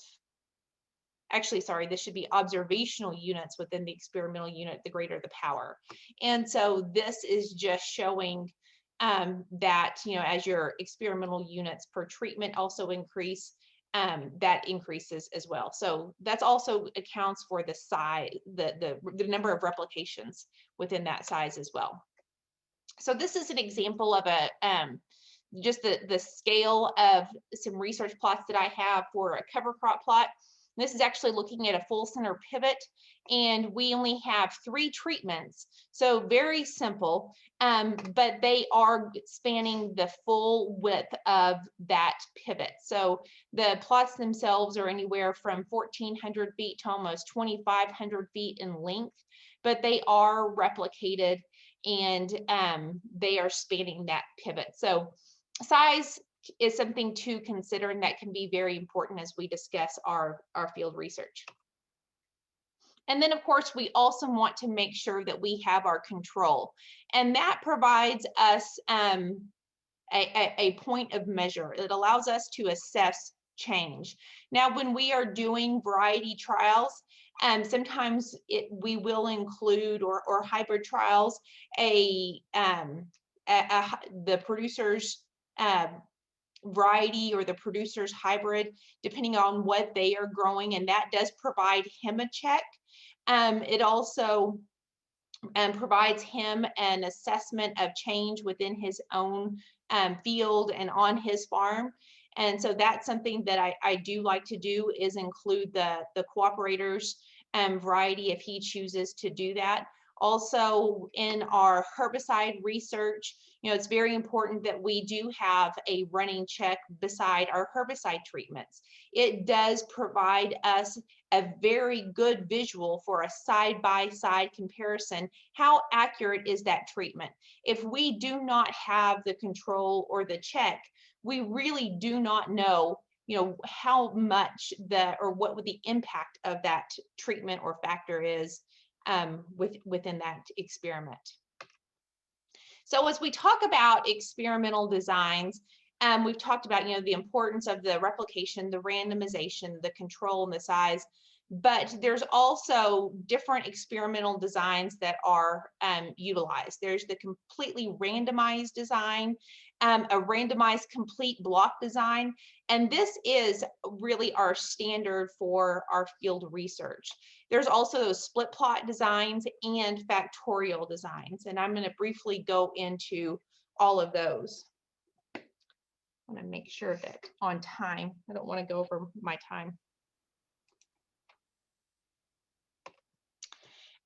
actually, sorry, this should be observational units within the experimental unit, the greater the power. And so this is just showing that, as your experimental units per treatment also increase, that increases as well. So that's also accounts for the size, the number of replications within that size as well. So this is an example of just the scale of some research plots that I have for a cover crop plot. This is actually looking at a full center pivot, and we only have 3 treatments. So very simple, but they are spanning the full width of that pivot. So the plots themselves are anywhere from 1,400 feet to almost 2,500 feet in length, but they are replicated and they are spanning that pivot. So size is something to consider, and that can be very important as we discuss our field research. And then, of course, we also want to make sure that we have our control, and that provides us a point of measure. It allows us to assess change. Now, when we are doing variety trials, sometimes we will include, or hybrid trials, the producer's variety or the producer's hybrid, depending on what they are growing, and that does provide him a check. It also provides him an assessment of change within his own field and on his farm. And so that's something that I do like to do, is include the cooperator's variety if he chooses to do that. Also, in our herbicide research, it's very important that we do have a running check beside our herbicide treatments. It does provide us a very good visual for a side-by-side comparison. How accurate is that treatment? If we do not have the control or the check, we really do not know how much or what the impact of that treatment or factor is within that experiment. So as we talk about experimental designs, we've talked about the importance of the replication, the randomization, the control, and the size. But there's also different experimental designs that are utilized. There's the completely randomized design, a randomized complete block design, and this is really our standard for our field research. There's also those split plot designs and factorial designs, and I'm going to briefly go into all of those. I want to make sure that on time, I don't want to go over my time.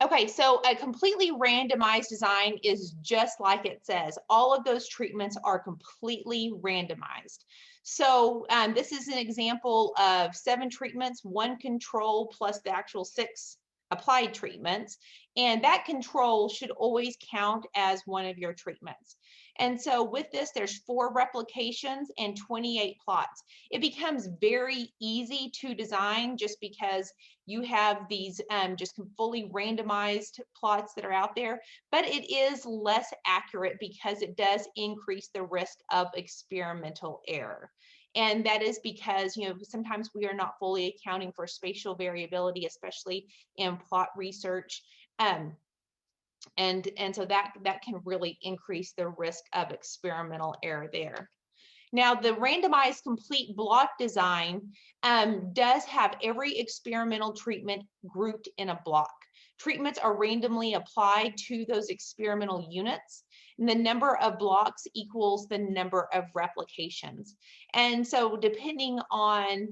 Okay, so a completely randomized design is just like it says. All of those treatments are completely randomized. So this is an example of 7 treatments, 1 control plus the actual 6 applied treatments, and that control should always count as one of your treatments. And so with this, there's 4 replications and 28 plots. It becomes very easy to design just because you have these just fully randomized plots that are out there, but it is less accurate because it does increase the risk of experimental error. And that is because, you know, sometimes we are not fully accounting for spatial variability, especially in plot research. And so that can really increase the risk of experimental error there. Now, the randomized complete block design does have every experimental treatment grouped in a block. Treatments are randomly applied to those experimental units, and the number of blocks equals the number of replications. And so depending on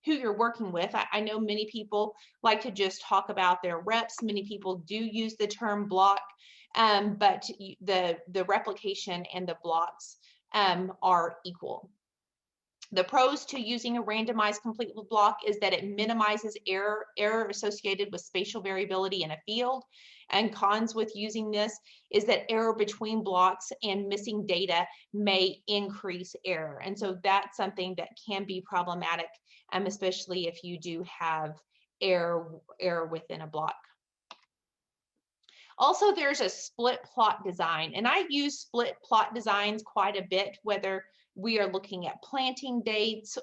who you're working with, I know many people like to just talk about their reps. Many people do use the term block, but the replication and the blocks are equal. The pros to using a randomized complete block is that it minimizes error associated with spatial variability in a field. And cons with using this is that error between blocks and missing data may increase error. And so that's something that can be problematic, especially if you do have error within a block. Also, there's a split plot design, and I use split plot designs quite a bit, whether we are looking at planting dates,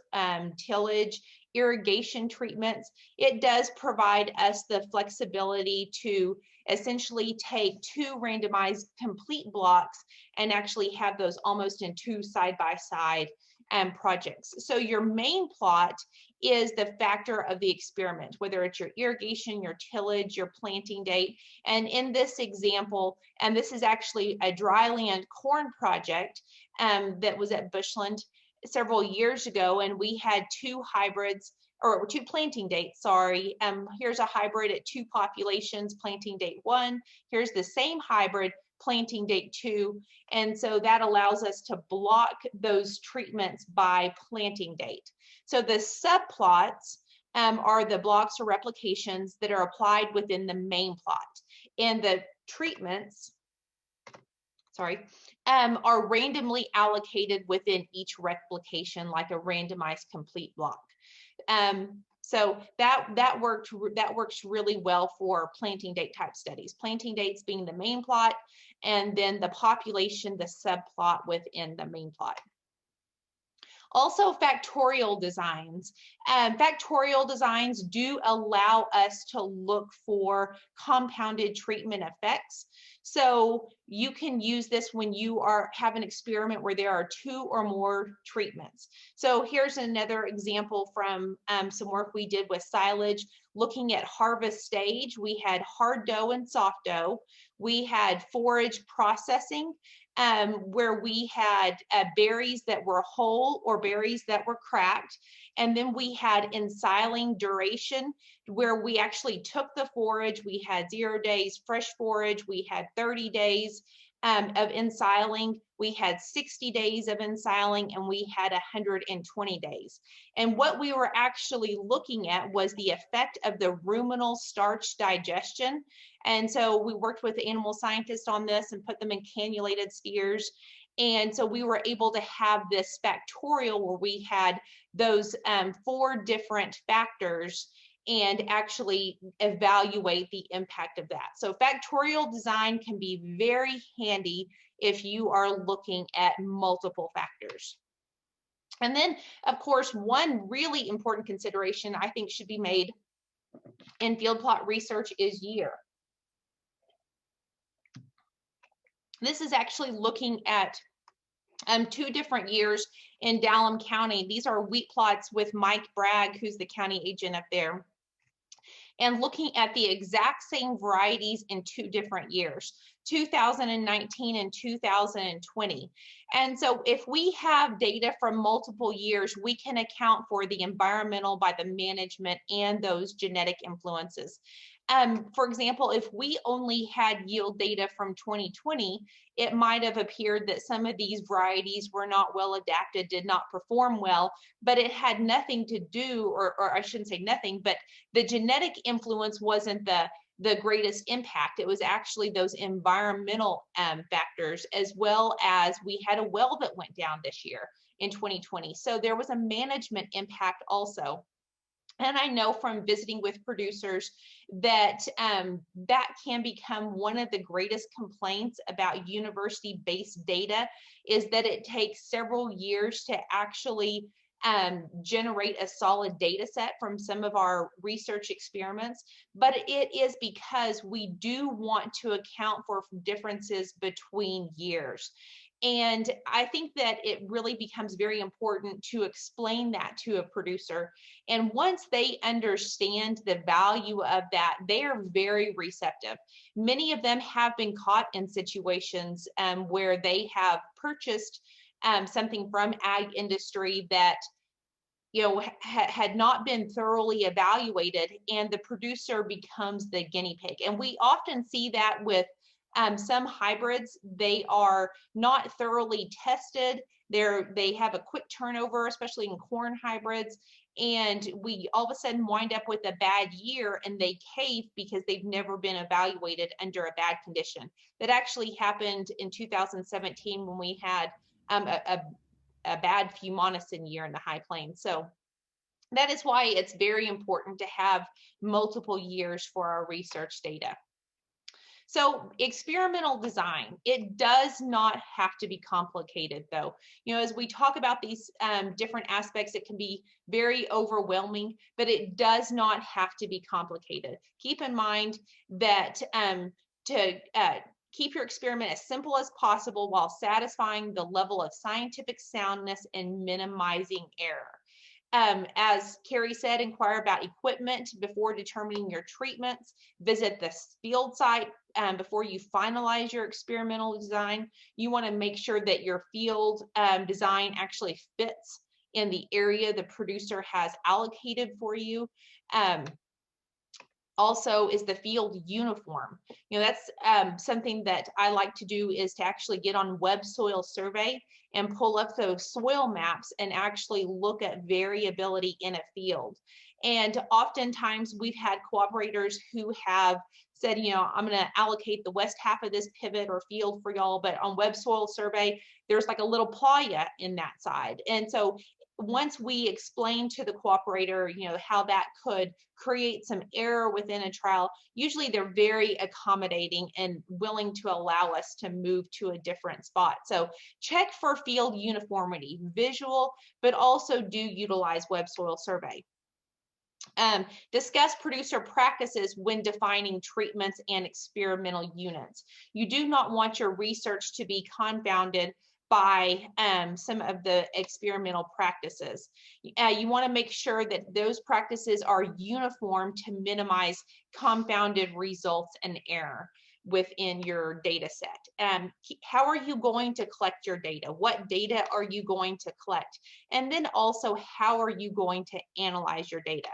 tillage, irrigation treatments. It does provide us the flexibility to essentially take 2 randomized complete blocks and actually have those almost in 2 side-by-side projects. So your main plot is the factor of the experiment, whether it's your irrigation, your tillage, your planting date. And in this example, and this is actually a dryland corn project that was at Bushland several years ago, and we had 2 hybrids, or 2 planting dates, sorry. Here's a hybrid at 2 populations, planting date 1. Here's the same hybrid, planting date 2. And so that allows us to block those treatments by planting date. So the subplots are the blocks or replications that are applied within the main plot. And the treatments, are randomly allocated within each replication, like a randomized complete block. So that works really well for planting date type studies. Planting dates being the main plot, and then the population, the subplot within the main plot. Also, factorial designs. Factorial designs do allow us to look for compounded treatment effects. So you can use this when you have an experiment where there are 2 or more treatments. So here's another example from some work we did with silage, looking at harvest stage. We had hard dough and soft dough. We had forage processing, where we had berries that were whole or berries that were cracked. And then we had ensiling duration, where we actually took the forage. We had 0 days fresh forage. We had 30 days of ensiling. We had 60 days of ensiling, and we had 120 days. And what we were actually looking at was the effect of the ruminal starch digestion. And so we worked with animal scientists on this and put them in cannulated steers. And so we were able to have this factorial where we had those 4 different factors and actually evaluate the impact of that. So factorial design can be very handy if you are looking at multiple factors. And then, of course, one really important consideration I think should be made in field plot research is year. This is actually looking at 2 different years in Dallam County. These are wheat plots with Mike Bragg, who's the county agent up there, and looking at the exact same varieties in 2 different years, 2019 and 2020. And so if we have data from multiple years, we can account for the environmental by the management and those genetic influences. For example, if we only had yield data from 2020, it might have appeared that some of these varieties were not well adapted, did not perform well, but it had nothing to do, or I shouldn't say nothing, but the genetic influence wasn't the greatest impact. It was actually those environmental factors, as well as we had a well that went down this year in 2020. So there was a management impact also. And I know from visiting with producers that that can become one of the greatest complaints about university-based data, is that it takes several years to actually generate a solid data set from some of our research experiments. But it is because we do want to account for differences between years. And I think that it really becomes very important to explain that to a producer. And once they understand the value of that, they are very receptive. Many of them have been caught in situations where they have purchased something from ag industry that had not been thoroughly evaluated, and the producer becomes the guinea pig. And we often see that with some hybrids. They are not thoroughly tested. They have a quick turnover, especially in corn hybrids. And we all of a sudden wind up with a bad year, and they cave because they've never been evaluated under a bad condition. That actually happened in 2017 when we had a bad fumonisin year in the high plains. So that is why it's very important to have multiple years for our research data. So experimental design, it does not have to be complicated though. As we talk about these different aspects, it can be very overwhelming, but it does not have to be complicated. Keep in mind that to keep your experiment as simple as possible while satisfying the level of scientific soundness and minimizing error. As Carrie said, inquire about equipment before determining your treatments. Visit the field site before you finalize your experimental design. You want to make sure that your field design actually fits in the area the producer has allocated for you. Also, is the field uniform? That's something that I like to do, is to actually get on Web Soil Survey and pull up those soil maps and actually look at variability in a field. And oftentimes we've had cooperators who have said, I'm going to allocate the west half of this pivot or field for y'all, but on Web Soil Survey, there's like a little playa in that side. And so once we explain to the cooperator, how that could create some error within a trial, usually they're very accommodating and willing to allow us to move to a different spot. So check for field uniformity, visual, but also do utilize Web Soil Survey. Discuss producer practices when defining treatments and experimental units. You do not want your research to be confounded by some of the experimental practices. You want to make sure that those practices are uniform to minimize confounded results and error within your data set. How are you going to collect your data? What data are you going to collect? And then also, how are you going to analyze your data?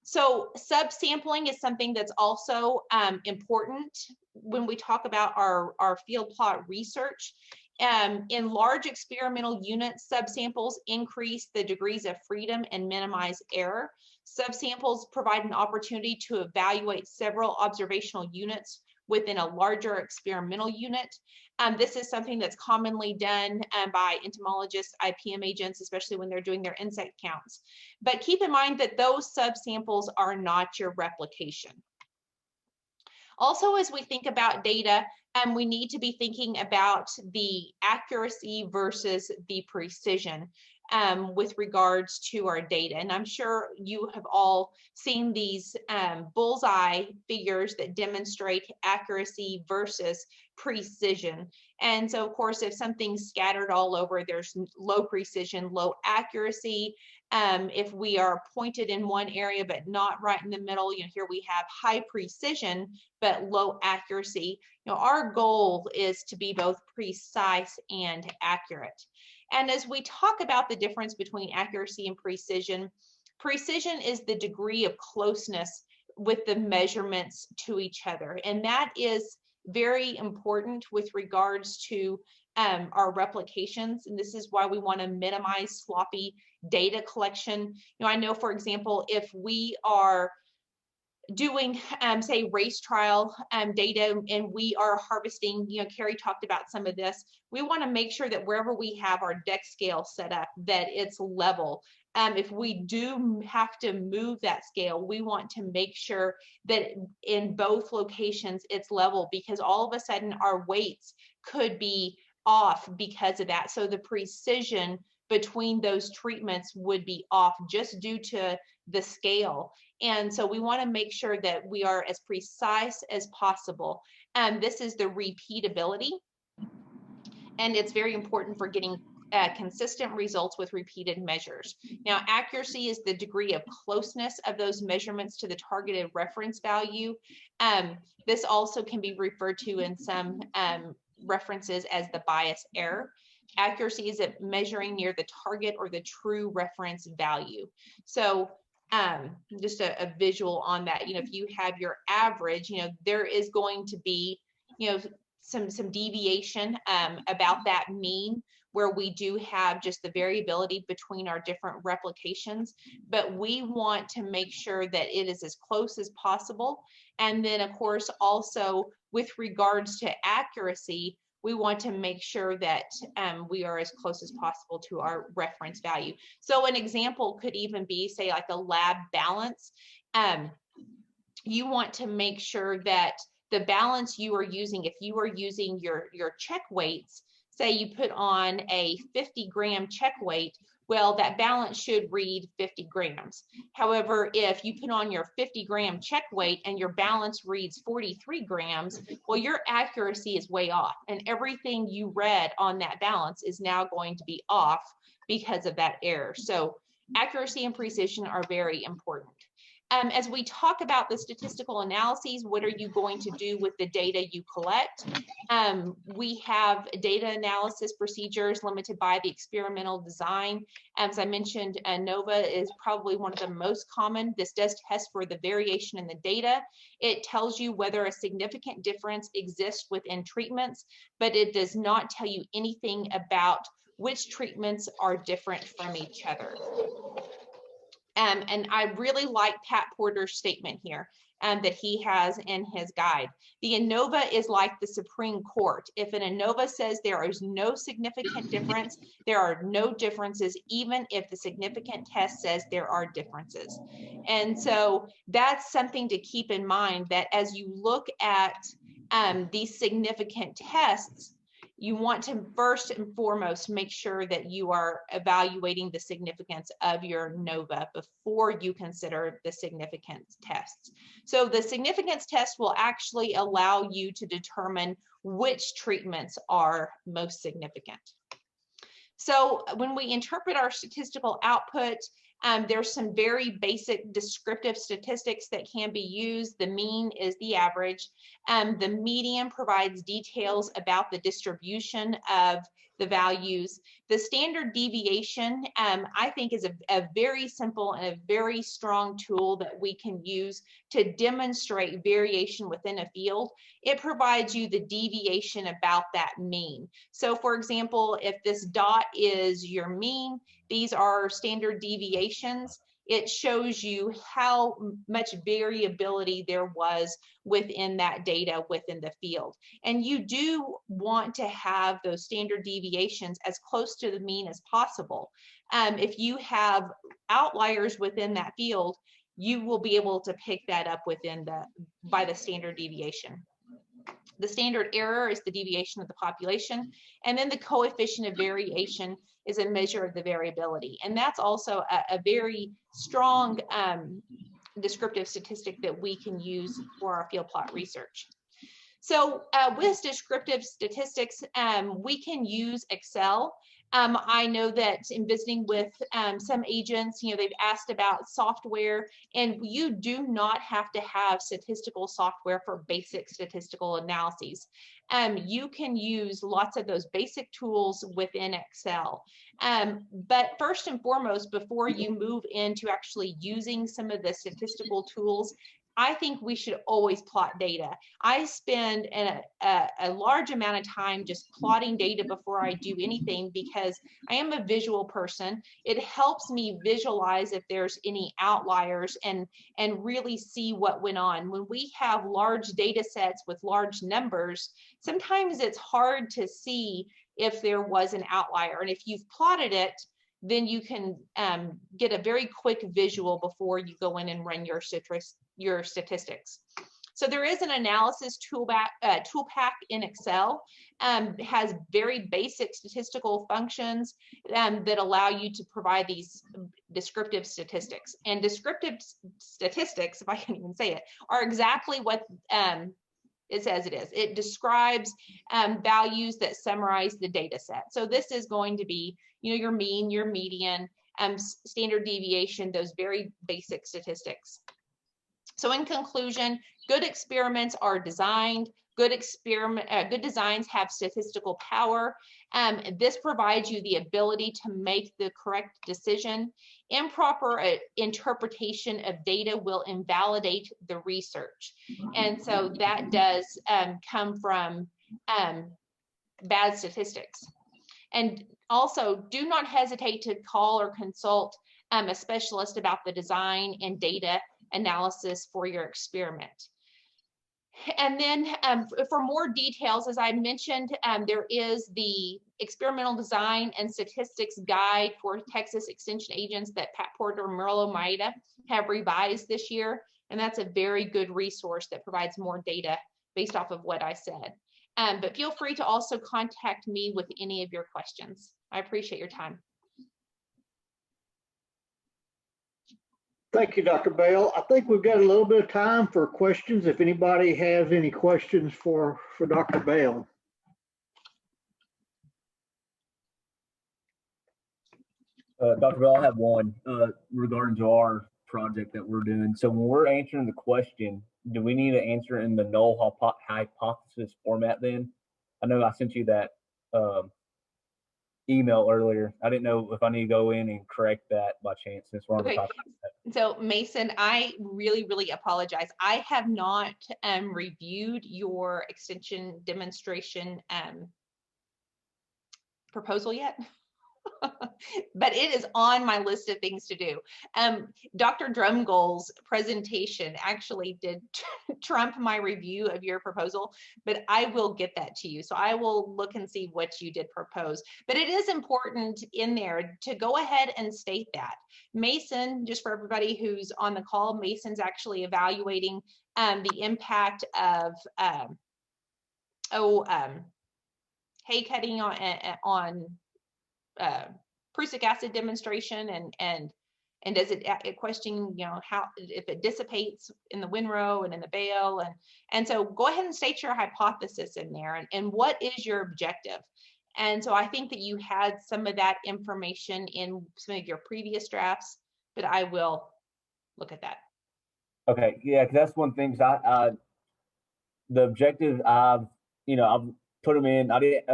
So subsampling is something that's also important when we talk about our field plot research. In large experimental units, subsamples increase the degrees of freedom and minimize error. Subsamples provide an opportunity to evaluate several observational units within a larger experimental unit. This is something that's commonly done by entomologists, IPM agents, especially when they're doing their insect counts. But keep in mind that those subsamples are not your replication. Also, as we think about data, we need to be thinking about the accuracy versus the precision with regards to our data. And I'm sure you have all seen these bullseye figures that demonstrate accuracy versus precision. And so, of course, if something's scattered all over, there's low precision, low accuracy. If we are pointed in one area but not right in the middle, here we have high precision but low accuracy. Our goal is to be both precise and accurate. And as we talk about the difference between accuracy and precision, precision is the degree of closeness with the measurements to each other. And that is very important with regards to our replications. And this is why we want to minimize sloppy data collection. You know, I know, for example, if we are doing say race trial data and we are harvesting, you know, Carrie talked about some of this, we want to make sure that wherever we have our deck scale set up, that it's level. If we do have to move that scale, we want to make sure that in both locations it's level, because all of a sudden our weights could be off because of that. So the precision between those treatments would be off just due to the scale. And so we want to make sure that we are as precise as possible. And this is the repeatability. And it's very important for getting consistent results with repeated measures. Now, accuracy is the degree of closeness of those measurements to the targeted reference value. This also can be referred to in some references as the bias error. Accuracy is at measuring near the target or the true reference value. So just a visual on that, you know, if you have your average, you know, there is going to be, you know, some deviation about that mean, where we do have just the variability between our different replications, but we want to make sure that it is as close as possible. And then of course, also with regards to accuracy, we want to make sure that we are as close as possible to our reference value. So an example could even be, say, like a lab balance. You want to make sure that the balance you are using, if you are using your check weights, say you put on a 50-gram check weight, well, that balance should read 50 grams. However, if you put on your 50-gram check weight and your balance reads 43 grams, well, your accuracy is way off. And everything you read on that balance is now going to be off because of that error. So accuracy and precision are very important. As we talk about the statistical analyses, what are you going to do with the data you collect? We have data analysis procedures limited by the experimental design. As I mentioned, ANOVA is probably one of the most common. This does test for the variation in the data. It tells you whether a significant difference exists within treatments, but it does not tell you anything about which treatments are different from each other. And I really like Pat Porter's statement here that he has in his guide. The ANOVA is like the Supreme Court. If an ANOVA says there is no significant difference, there are no differences, even if the significant test says there are differences. And so that's something to keep in mind, that as you look at these significant tests, you want to first and foremost make sure that you are evaluating the significance of your ANOVA before you consider the significance tests. So the significance test will actually allow you to determine which treatments are most significant. So when we interpret our statistical output, there's some very basic descriptive statistics that can be used. The mean is the average. The median provides details about the distribution of the values. The standard deviation, I think, is a very simple and a very strong tool that we can use to demonstrate variation within a field. It provides you the deviation about that mean. So for example, if this dot is your mean, these are standard deviations. It shows you how much variability there was within that data within the field. And you do want to have those standard deviations as close to the mean as possible. If you have outliers within that field, you will be able to pick that up within by the standard deviation. The standard error is the deviation of the population, and then the coefficient of variation is a measure of the variability. And that's also a very strong descriptive statistic that we can use for our field plot research. So with descriptive statistics, we can use Excel. I know that in visiting with some agents, you know, they've asked about software, and you do not have to have statistical software for basic statistical analyses. You can use lots of those basic tools within Excel. But first and foremost, before you move into actually using some of the statistical tools, I think we should always plot data. I spend a large amount of time just plotting data before I do anything because I am a visual person. It helps me visualize if there's any outliers and really see what went on. When we have large data sets with large numbers, sometimes it's hard to see if there was an outlier. And if you've plotted it, then you can get a very quick visual before you go in and run your statistics. So there is an analysis tool pack in Excel. It has very basic statistical functions that allow you to provide these descriptive statistics. And descriptive statistics, if I can even say it, are exactly what it says it is. It describes values that summarize the data set. So this is going to be, your mean, your median, standard deviation, those very basic statistics. So in conclusion, good experiments are designed. Good designs have statistical power. This provides you the ability to make the correct decision. Improper interpretation of data will invalidate the research. And so that does come from bad statistics. And also, do not hesitate to call or consult a specialist about the design and data analysis for your experiment. And then for more details, as I mentioned, there is the experimental design and statistics guide for Texas extension agents that Pat Porter and Merlo Maeda have revised this year. And that's a very good resource that provides more data based off of what I said. But feel free to also contact me with any of your questions. I appreciate your time. Thank you, Dr. Bell. I think we've got a little bit of time for questions. If anybody has any questions for Dr. Bell. Dr. Bell, I have one regarding to our project that we're doing. So when we're answering the question, do we need to answer in the null hypothesis format then? I know I sent you that email earlier. I didn't know if I need to go in and correct that by chance since we're on the topic. So Mason, I really, really apologize. I have not reviewed your extension demonstration proposal yet. But it is on my list of things to do. Dr. Dromgoole's presentation actually did trump my review of your proposal, but I will get that to you. So I will look and see what you did propose. But it is important in there to go ahead and state that. Mason, just for everybody who's on the call, Mason's actually evaluating the impact of hay cutting on prussic acid demonstration and does it question how if it dissipates in the windrow and in the bale and so go ahead and state your hypothesis in there and what is your objective. And so I think that you had some of that information in some of your previous drafts, but I will look at that. Okay, yeah, because that's one thing. The objective I've put them in.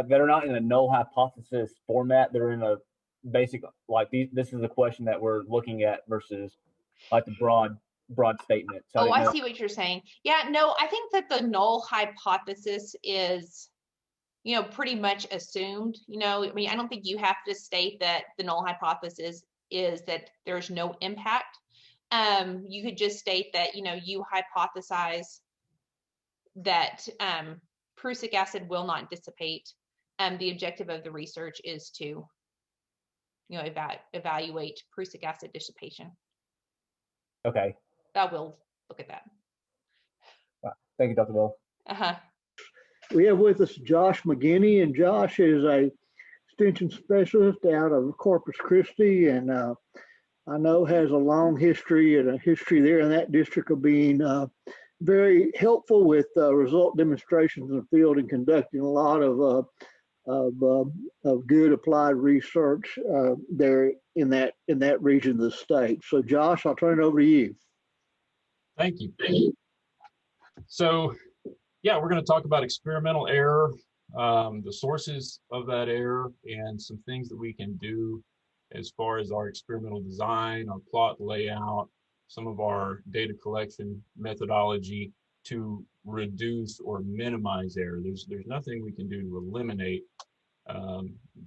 They're not in a null hypothesis format. They're in a basic, like this is a question that we're looking at versus like the broad statement. So I see what you're saying. Yeah, no, I think that the null hypothesis is, pretty much assumed. I mean, I don't think you have to state that the null hypothesis is that there's no impact. You could just state that, you hypothesize that prussic acid will not dissipate. The objective of the research is to, evaluate prussic acid dissipation. Okay. I will look at that. Thank you, Dr. Bell. We have with us Josh McGinney, and Josh is a extension specialist out of Corpus Christi, and I know has a long history and a history there in that district of being very helpful with result demonstrations in the field and conducting a lot of good applied research there in that region of the state. So Josh, I'll turn it over to you. Thank you. So yeah, we're going to talk about experimental error, the sources of that error, and some things that we can do as far as our experimental design, our plot layout, some of our data collection methodology to reduce or minimize error. There's nothing we can do to eliminate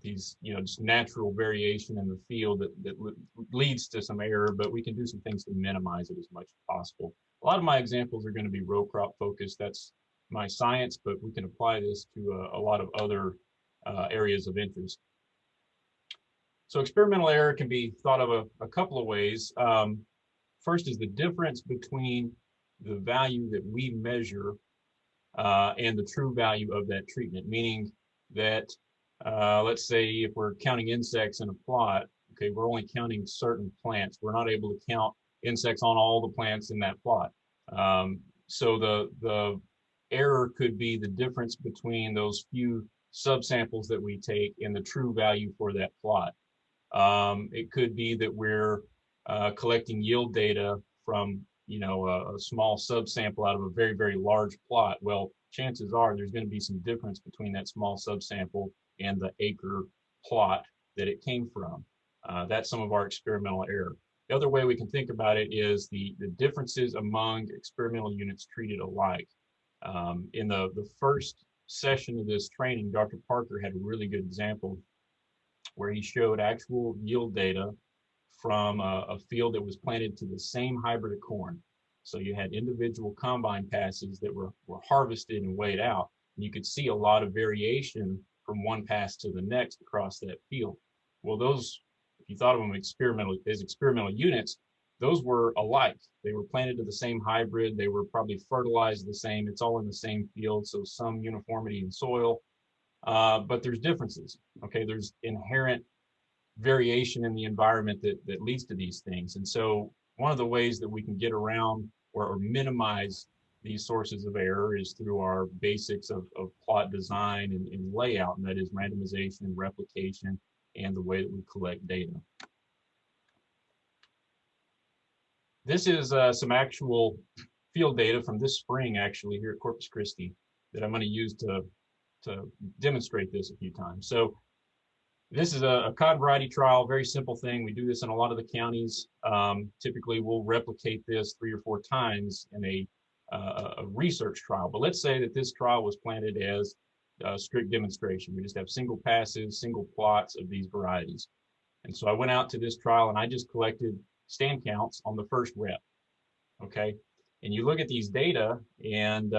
these, just natural variation in the field that leads to some error, but we can do some things to minimize it as much as possible. A lot of my examples are going to be row crop focused. That's my science, but we can apply this to a lot of other areas of interest. So experimental error can be thought of a couple of ways. First is the difference between the value that we measure and the true value of that treatment, meaning that let's say if we're counting insects in a plot, okay, we're only counting certain plants. We're not able to count insects on all the plants in that plot. So the error could be the difference between those few subsamples that we take and the true value for that plot. It could be that we're collecting yield data from a small subsample out of a very, very large plot. Well, chances are there's going to be some difference between that small subsample and the acre plot that it came from. That's some of our experimental error. The other way we can think about it is the differences among experimental units treated alike. In the first session of this training, Dr. Parker had a really good example where he showed actual yield data from a field that was planted to the same hybrid of corn. So you had individual combine passes that were harvested and weighed out. And you could see a lot of variation from one pass to the next across that field. Well, those, if you thought of them as experimental units, those were alike. They were planted to the same hybrid. They were probably fertilized the same. It's all in the same field, so some uniformity in soil. But there's differences, okay? There's inherent variation in the environment that leads to these things. And so one of the ways that we can get around or minimize these sources of error is through our basics of plot design and layout, and that is randomization and replication and the way that we collect data. This is some actual field data from this spring, actually, here at Corpus Christi, that I'm going to use to demonstrate this a few times. So this is a cotton variety trial, very simple thing. We do this in a lot of the counties. Typically, we'll replicate this 3 or 4 times in a research trial. But let's say that this trial was planted as a strict demonstration. We just have single passes, single plots of these varieties. And so I went out to this trial and I just collected stand counts on the first rep, okay? And you look at these data and,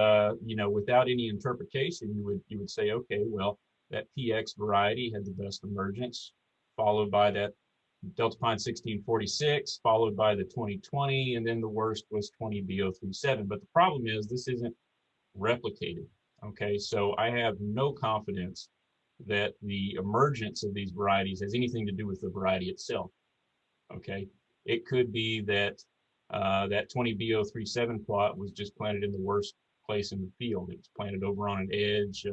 without any interpretation, you would say, okay, well, that PX variety had the best emergence, followed by that Delta Pine 1646, followed by the 2020, and then the worst was 20B037. But the problem is this isn't replicated, okay? So I have no confidence that the emergence of these varieties has anything to do with the variety itself, okay? It could be that that 20B037 plot was just planted in the worst place in the field. It was planted over on an edge.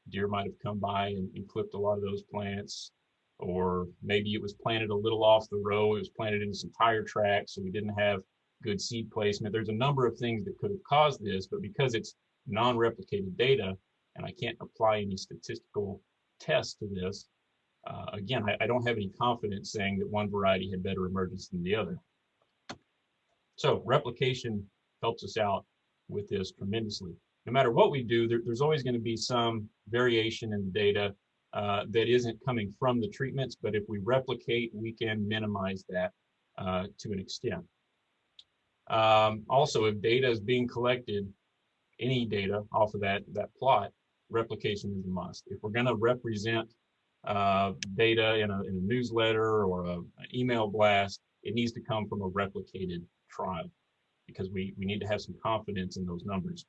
Deer might have come by and clipped a lot of those plants, or maybe it was planted a little off the row. It was planted into some tire tracks, so we didn't have good seed placement. There's a number of things that could have caused this, but because it's non-replicated data and I can't apply any statistical tests to this, again, I don't have any confidence saying that one variety had better emergence than the other. So replication helps us out with this tremendously. No matter what we do, there's always going to be some variation in the data that isn't coming from the treatments, but if we replicate, we can minimize that to an extent. Also, if data is being collected, any data off of that plot, replication is a must. If we're going to represent data in a newsletter or an email blast, it needs to come from a replicated trial because we need to have some confidence in those numbers.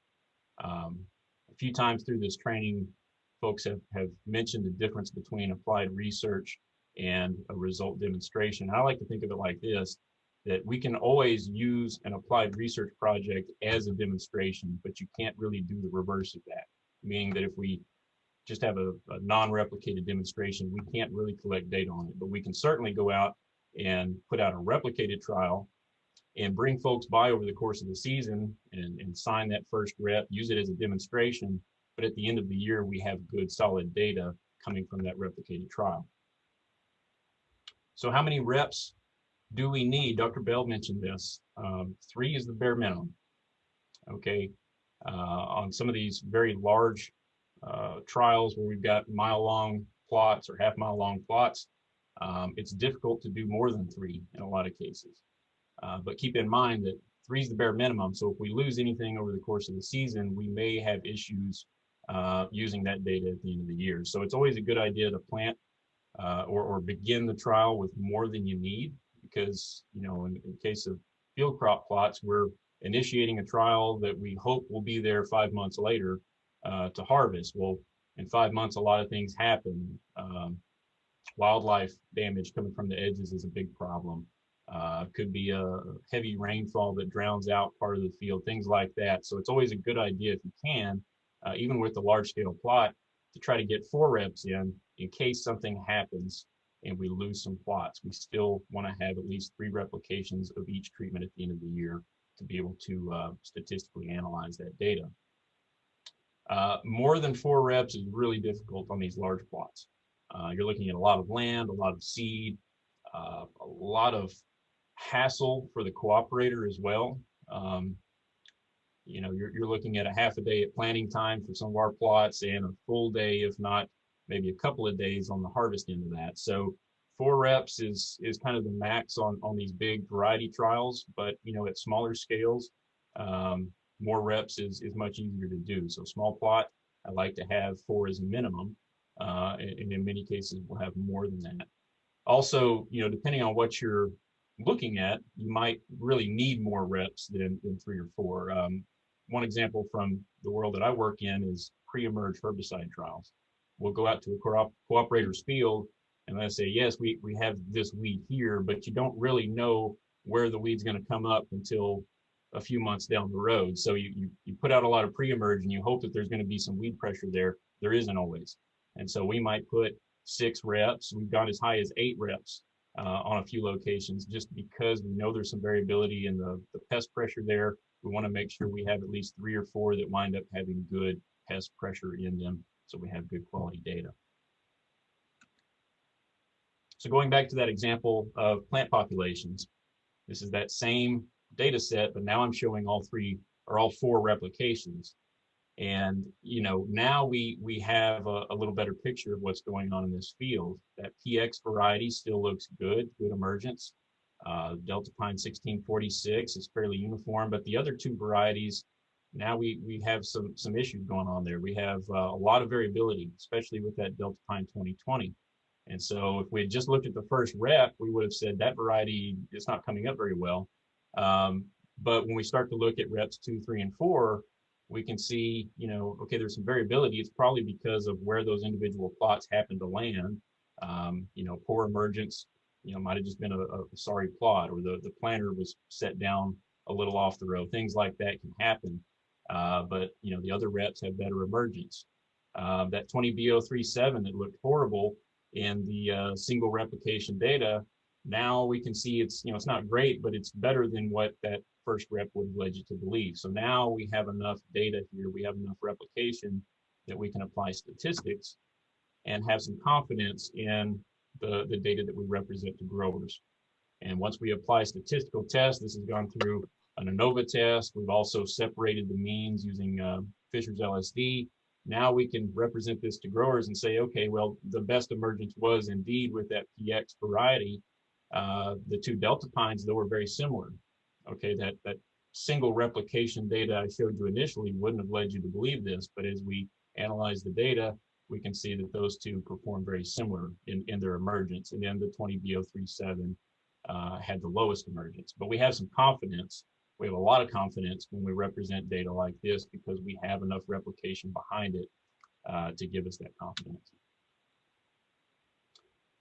A few times through this training, folks have mentioned the difference between applied research and a result demonstration. I like to think of it like this, that we can always use an applied research project as a demonstration, but you can't really do the reverse of that, meaning that if we just have a non-replicated demonstration, we can't really collect data on it, but we can certainly go out and put out a replicated trial and bring folks by over the course of the season and sign that first rep, use it as a demonstration, but at the end of the year, we have good solid data coming from that replicated trial. So how many reps Do we need, Dr. Bell mentioned this, 3 is the bare minimum, okay? On some of these very large trials where we've got mile-long plots or half-mile-long plots, it's difficult to do more than 3 in a lot of cases. But keep in mind that 3 is the bare minimum, so if we lose anything over the course of the season, we may have issues using that data at the end of the year. So it's always a good idea to plant or begin the trial with more than you need, because, you know, in case of field crop plots, we're initiating a trial that we hope will be there 5 months later to harvest. Well, in 5 months, a lot of things happen. Wildlife damage coming from the edges is a big problem. Could be a heavy rainfall that drowns out part of the field, things like that. So it's always a good idea, if you can, even with the large scale plot, to try to get 4 reps in case something happens and we lose some plots. We still want to have at least 3 replications of each treatment at the end of the year to be able to statistically analyze that data. More than 4 reps is really difficult on these large plots. You're looking at a lot of land, a lot of seed, a lot of hassle for the cooperator as well. You know, you're looking at a half a day at planting time for some of our plots and a full day, if not maybe a couple of days on the harvest end of that. So 4 reps is kind of the max on these big variety trials, but, you know, at smaller scales, more reps is much easier to do. So small plot, I like to have 4 as a minimum, and in many cases we'll have more than that. Also, you know, depending on what you're looking at, you might really need more reps than 3 or 4. One example from the world that I work in is pre-emerge herbicide trials. We'll go out to a cooperator's field and let's say, yes, we have this weed here, but you don't really know where the weed's going to come up until a few months down the road. So you put out a lot of pre-emerge and you hope that there's going to be some weed pressure there. There isn't always. And so we might put 6 reps. We've gone as high as 8 reps on a few locations, just because we know there's some variability in the pest pressure there. We want to make sure we have at least 3 or 4 that wind up having good pest pressure in them, so we have good quality data. So going back to that example of plant populations, this is that same data set, but now I'm showing all 3 or all 4 replications. And, you know, now we have a little better picture of what's going on in this field. That PX variety still looks good emergence. Delta Pine 1646 is fairly uniform, but the other 2 varieties, now we have some issues going on there. We have a lot of variability, especially with that Delta Pine 2020. And so if we had just looked at the first rep, we would have said that variety is not coming up very well. But when we start to look at reps 2, 3, and 4, we can see, you know, okay, there's some variability. It's probably because of where those individual plots happen to land. You know, poor emergence, you know, might have just been a sorry plot, or the planter was set down a little off the row. Things like that can happen. But, you know, the other reps have better emergence. That 20B037 that looked horrible in the single replication data, now we can see it's, you know, it's not great, but it's better than what that first rep would have led you to believe. So now we have enough data here, we have enough replication that we can apply statistics and have some confidence in the data that we represent to growers. And once we apply statistical tests, this has gone through an ANOVA test. We've also separated the means using Fisher's LSD. Now we can represent this to growers and say, okay, well, the best emergence was indeed with that PX variety. The 2 Delta Pines, though, were very similar. Okay, that single replication data I showed you initially wouldn't have led you to believe this, but as we analyze the data, we can see that those 2 perform very similar in their emergence. And then the 20B037 had the lowest emergence. But we have some confidence. We have a lot of confidence when we represent data like this, because we have enough replication behind it to give us that confidence.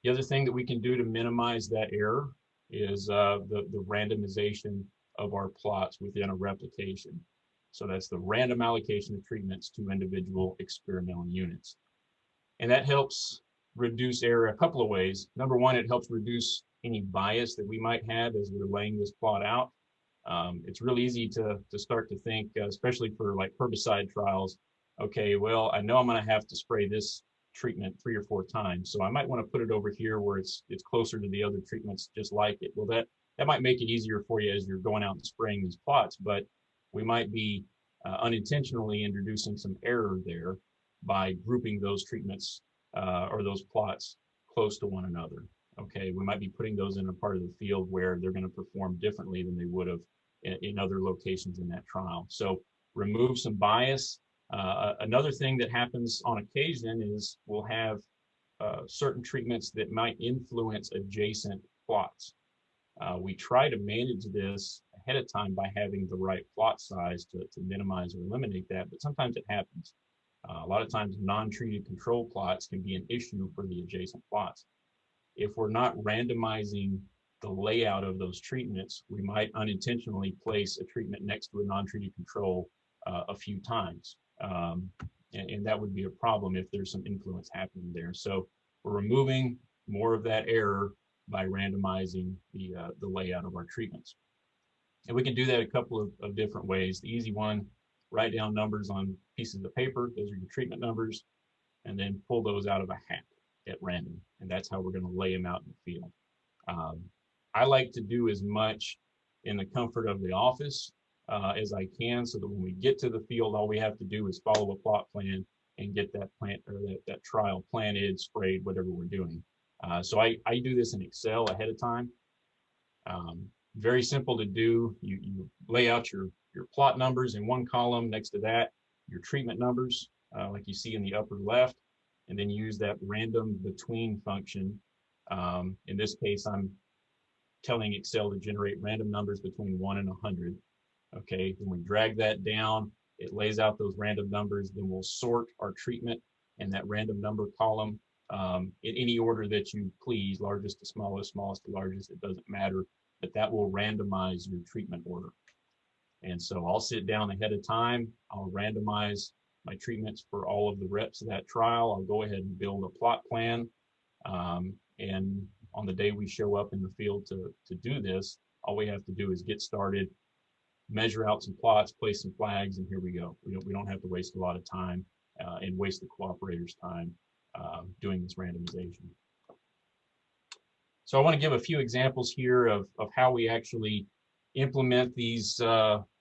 The other thing that we can do to minimize that error is the randomization of our plots within a replication. So that's the random allocation of treatments to individual experimental units. And that helps reduce error a couple of ways. Number one, it helps reduce any bias that we might have as we're laying this plot out. It's really easy to start to think, especially for like herbicide trials, okay, well, I know I'm going to have to spray this treatment 3 or 4 times, so I might want to put it over here where it's closer to the other treatments just like it. Well, that might make it easier for you as you're going out and spraying these plots, but we might be unintentionally introducing some error there by grouping those treatments or those plots close to one another. Okay, we might be putting those in a part of the field where they're going to perform differently than they would have in other locations in that trial. So remove some bias. Another thing that happens on occasion is we'll have certain treatments that might influence adjacent plots. We try to manage this ahead of time by having the right plot size to minimize or eliminate that, but sometimes it happens. A lot of times non-treated control plots can be an issue for the adjacent plots. If we're not randomizing the layout of those treatments, we might unintentionally place a treatment next to a non-treated control a few times. And that would be a problem if there's some influence happening there. So we're removing more of that error by randomizing the layout of our treatments. And we can do that a couple of different ways. The easy one, write down numbers on pieces of paper. Those are your treatment numbers, and then pull those out of a hat at random. And that's how we're going to lay them out in the field. I like to do as much in the comfort of the office as I can, so that when we get to the field, all we have to do is follow a plot plan and get that plant or that trial planted, sprayed, whatever we're doing. So I do this in Excel ahead of time. Very simple to do. You lay out your plot numbers in one column. Next to that, your treatment numbers, like you see in the upper left, and then use that random between function. In this case, I'm telling Excel to generate random numbers between 1 and 100. Okay, when we drag that down, it lays out those random numbers. Then we'll sort our treatment in that random number column in any order that you please, largest to smallest, smallest to largest, it doesn't matter, but that will randomize your treatment order. And so I'll sit down ahead of time, I'll randomize my treatments for all of the reps of that trial. I'll go ahead and build a plot plan. And on the day we show up in the field to do this, all we have to do is get started, measure out some plots, place some flags, and here we go. We don't have to waste a lot of time and waste the cooperator's time doing this randomization. So I want to give a few examples here of how we actually implement these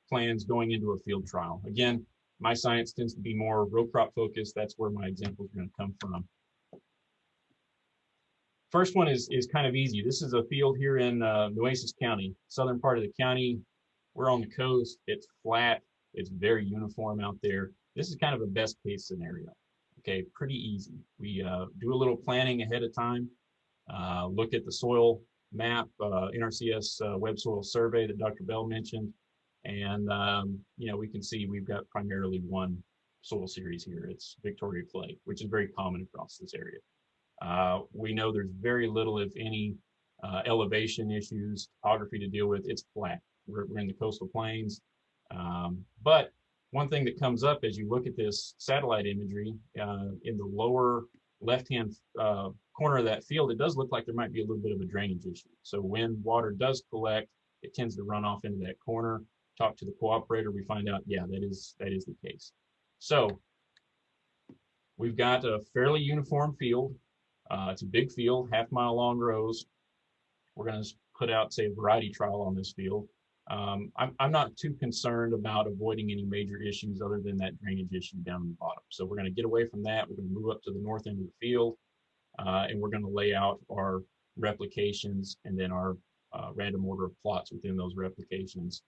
plans going into a field trial. Again, my science tends to be more row crop focused. That's where my examples are going to come from. First one is kind of easy. This is a field here in Nueces County, southern part of the county. We're on the coast. It's flat. It's very uniform out there. This is kind of a best case scenario. Okay, pretty easy. We do a little planning ahead of time. Look at the soil map, NRCS web soil survey that Dr. Bell mentioned. And, we can see we've got primarily one soil series here. It's Victoria clay, which is very common across this area. We know there's very little, if any, elevation issues, topography to deal with. It's flat. We're in the coastal plains. But one thing that comes up as you look at this satellite imagery, in the lower left-hand corner of that field, it does look like there might be a little bit of a drainage issue. So when water does collect, it tends to run off into that corner. Talk to the cooperator, we find out, yeah, that is the case. So we've got a fairly uniform field. It's a big field, half-mile long rows. We're going to put out, say, a variety trial on this field. I'm not too concerned about avoiding any major issues other than that drainage issue down in the bottom. So we're going to get away from that. We're going to move up to the north end of the field, and we're going to lay out our replications and then our random order of plots within those replications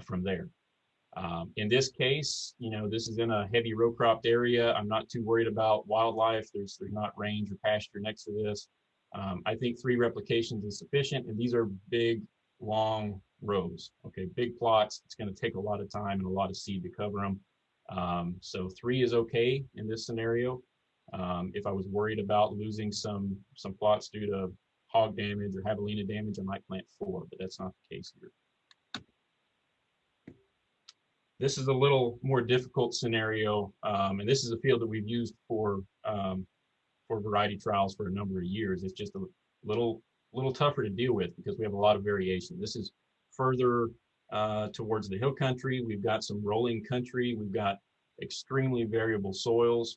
from there. In this case, this is in a heavy row cropped area. I'm not too worried about wildlife. There's not range or pasture next to this. I think 3 replications is sufficient, and these are big, long rows. Okay, big plots. It's going to take a lot of time and a lot of seed to cover them. So 3 is okay in this scenario. If I was worried about losing some plots due to hog damage or javelina damage, I might plant 4, but that's not the case here. This is a little more difficult scenario, and this is a field that we've used for variety trials for a number of years. It's just a little tougher to deal with because we have a lot of variation. This is further towards the hill country. We've got some rolling country. We've got extremely variable soils,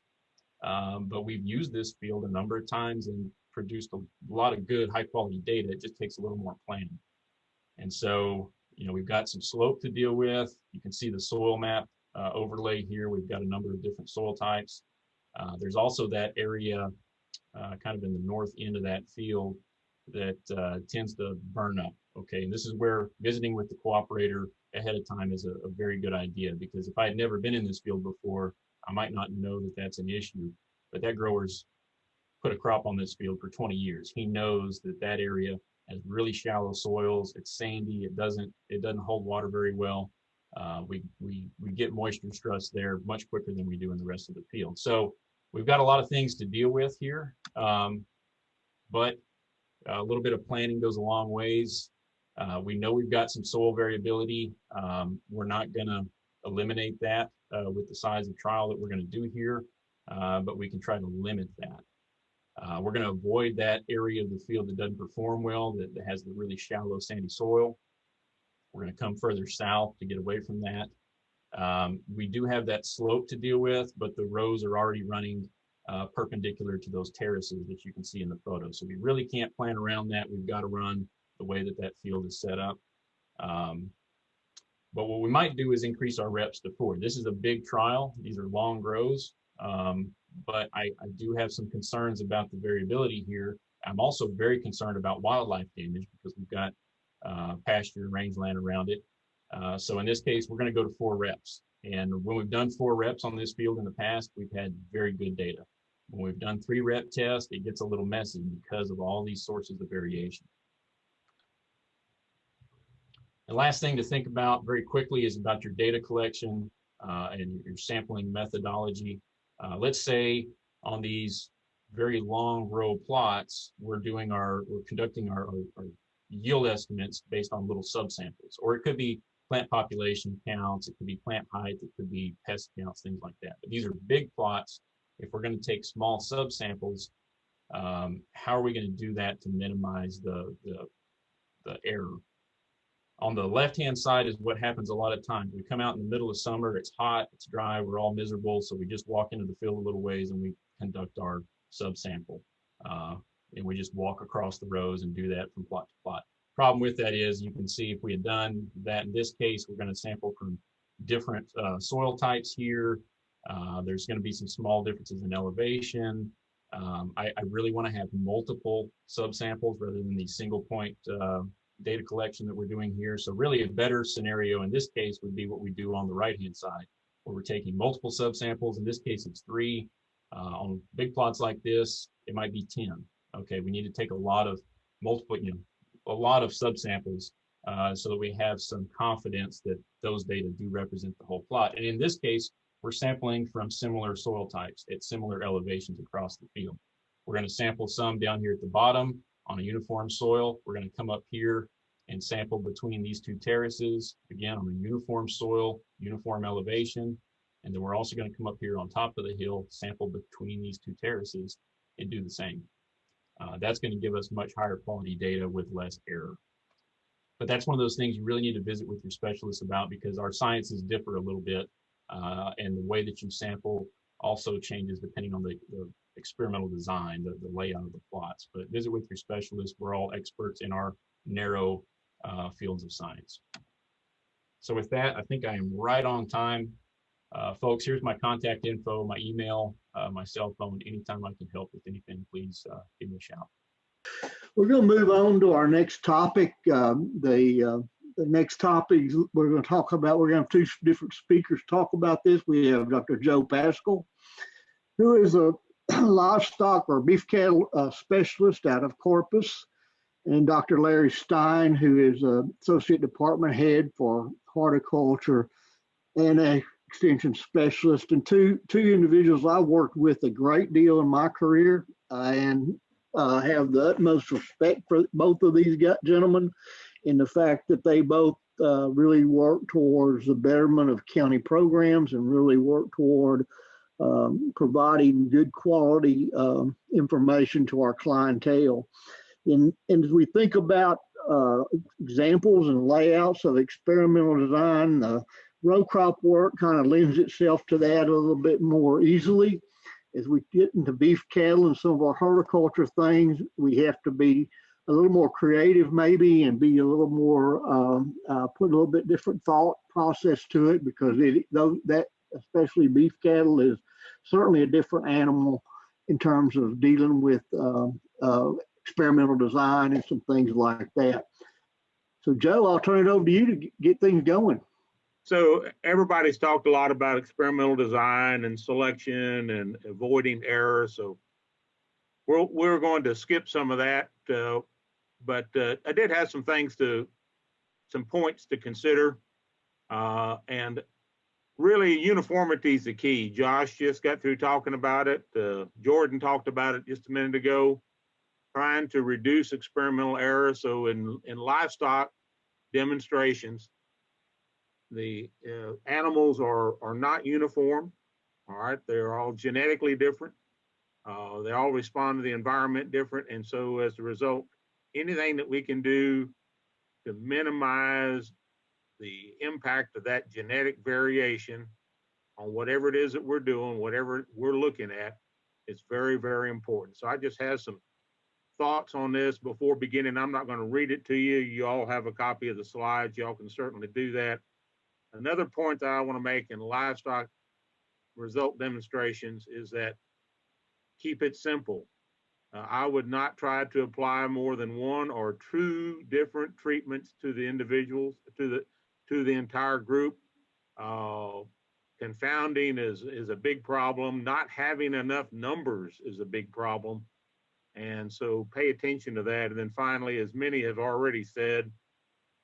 but we've used this field a number of times and produced a lot of good high quality data. It just takes a little more planning. And so, you know, we've got some slope to deal with. You can see the soil map overlay here. We've got a number of different soil types. There's also that area kind of in the north end of that field that tends to burn up. Okay, and this is where visiting with the cooperator ahead of time is a very good idea, because if I had never been in this field before, I might not know that that's an issue. But that grower's put a crop on this field for 20 years. He knows that that area has really shallow soils. It's sandy. It doesn't hold water very well. We get moisture stress there much quicker than we do in the rest of the field. So we've got a lot of things to deal with here, but a little bit of planning goes a long ways. We know we've got some soil variability. We're not going to eliminate that with the size of trial that we're going to do here, but we can try to limit that. We're going to avoid that area of the field that doesn't perform well, that has the really shallow sandy soil. We're going to come further south to get away from that. We do have that slope to deal with, but the rows are already running perpendicular to those terraces that you can see in the photo. So we really can't plan around that. We've got to run the way that that field is set up. But what we might do is increase our reps to 4. This is a big trial. These are long grows, but I do have some concerns about the variability here. I'm also very concerned about wildlife damage because we've got pasture and rangeland around it. So in this case, we're going to go to 4 reps. And when we've done 4 reps on this field in the past, we've had very good data. When we've done 3 rep tests, it gets a little messy because of all these sources of variation. The last thing to think about very quickly is about your data collection and your sampling methodology. Let's say on these very long row plots, we're conducting our yield estimates based on little subsamples, or it could be plant population counts, it could be plant height, it could be pest counts, things like that. But these are big plots. If we're going to take small subsamples, how are we going to do that to minimize the error? On the left-hand side is what happens a lot of times. We come out in the middle of summer, it's hot, it's dry, we're all miserable, so we just walk into the field a little ways and we conduct our subsample. And we just walk across the rows and do that from plot to plot. Problem with that is, you can see if we had done that in this case, we're going to sample from different soil types here. There's going to be some small differences in elevation. I really want to have multiple subsamples rather than the single point data collection that we're doing here. So really a better scenario in this case would be what we do on the right-hand side, where we're taking multiple subsamples. In this case, it's 3. On big plots like this, it might be 10. Okay, we need to take a lot of subsamples so that we have some confidence that those data do represent the whole plot. And in this case, we're sampling from similar soil types at similar elevations across the field. We're going to sample some down here at the bottom on a uniform soil. We're going to come up here and sample between these 2 terraces, again on a uniform soil, uniform elevation. And then we're also going to come up here on top of the hill, sample between these 2 terraces and do the same. That's going to give us much higher quality data with less error. But that's one of those things you really need to visit with your specialists about, because our sciences differ a little bit, and the way that you sample also changes depending on the experimental design, the layout of the plots. But visit with your specialists. We're all experts in our narrow fields of science. So with that, I think I am right on time. Folks, here's my contact info, my email, my cell phone. Anytime I can help with anything, please give me a shout. We're going to move on to our next topic. The next topic we're going to talk about, we're going to have 2 different speakers talk about this. We have Dr. Joe Pascal, who is a livestock or beef cattle specialist out of Corpus, and Dr. Larry Stein, who is an associate department head for horticulture and a extension specialist, and two individuals I've worked with a great deal in my career, and have the utmost respect for both of these gentlemen in the fact that they both really work towards the betterment of county programs and really work toward providing good quality information to our clientele. And as we think about examples and layouts of experimental design, the row crop work kind of lends itself to that a little bit more easily. As we get into beef cattle and some of our horticulture things, we have to be a little more creative maybe, and be a little more, put a little bit different thought process to it, because that, especially beef cattle, is certainly a different animal in terms of dealing with experimental design and some things like that. So Joe, I'll turn it over to you to get things going. So everybody's talked a lot about experimental design and selection and avoiding error. So we're going to skip some of that, but I did have some points to consider, and really uniformity is the key. Josh just got through talking about it. Jordan talked about it just a minute ago, trying to reduce experimental error. So in livestock demonstrations, the animals are not uniform. All right, they're all genetically different. They all respond to the environment different, and so as a result, anything that we can do to minimize the impact of that genetic variation on whatever it is that we're doing, whatever we're looking at, is very, very important. So I just have some thoughts on this before beginning. I'm not going to read it to you. You all have a copy of the slides. Y'all can certainly do that. Another point that I want to make in livestock result demonstrations is that keep it simple. I would not try to apply more than one or two different treatments to the individuals, to the entire group. Confounding is a big problem. Not having enough numbers is a big problem. And so pay attention to that. And then finally, as many have already said,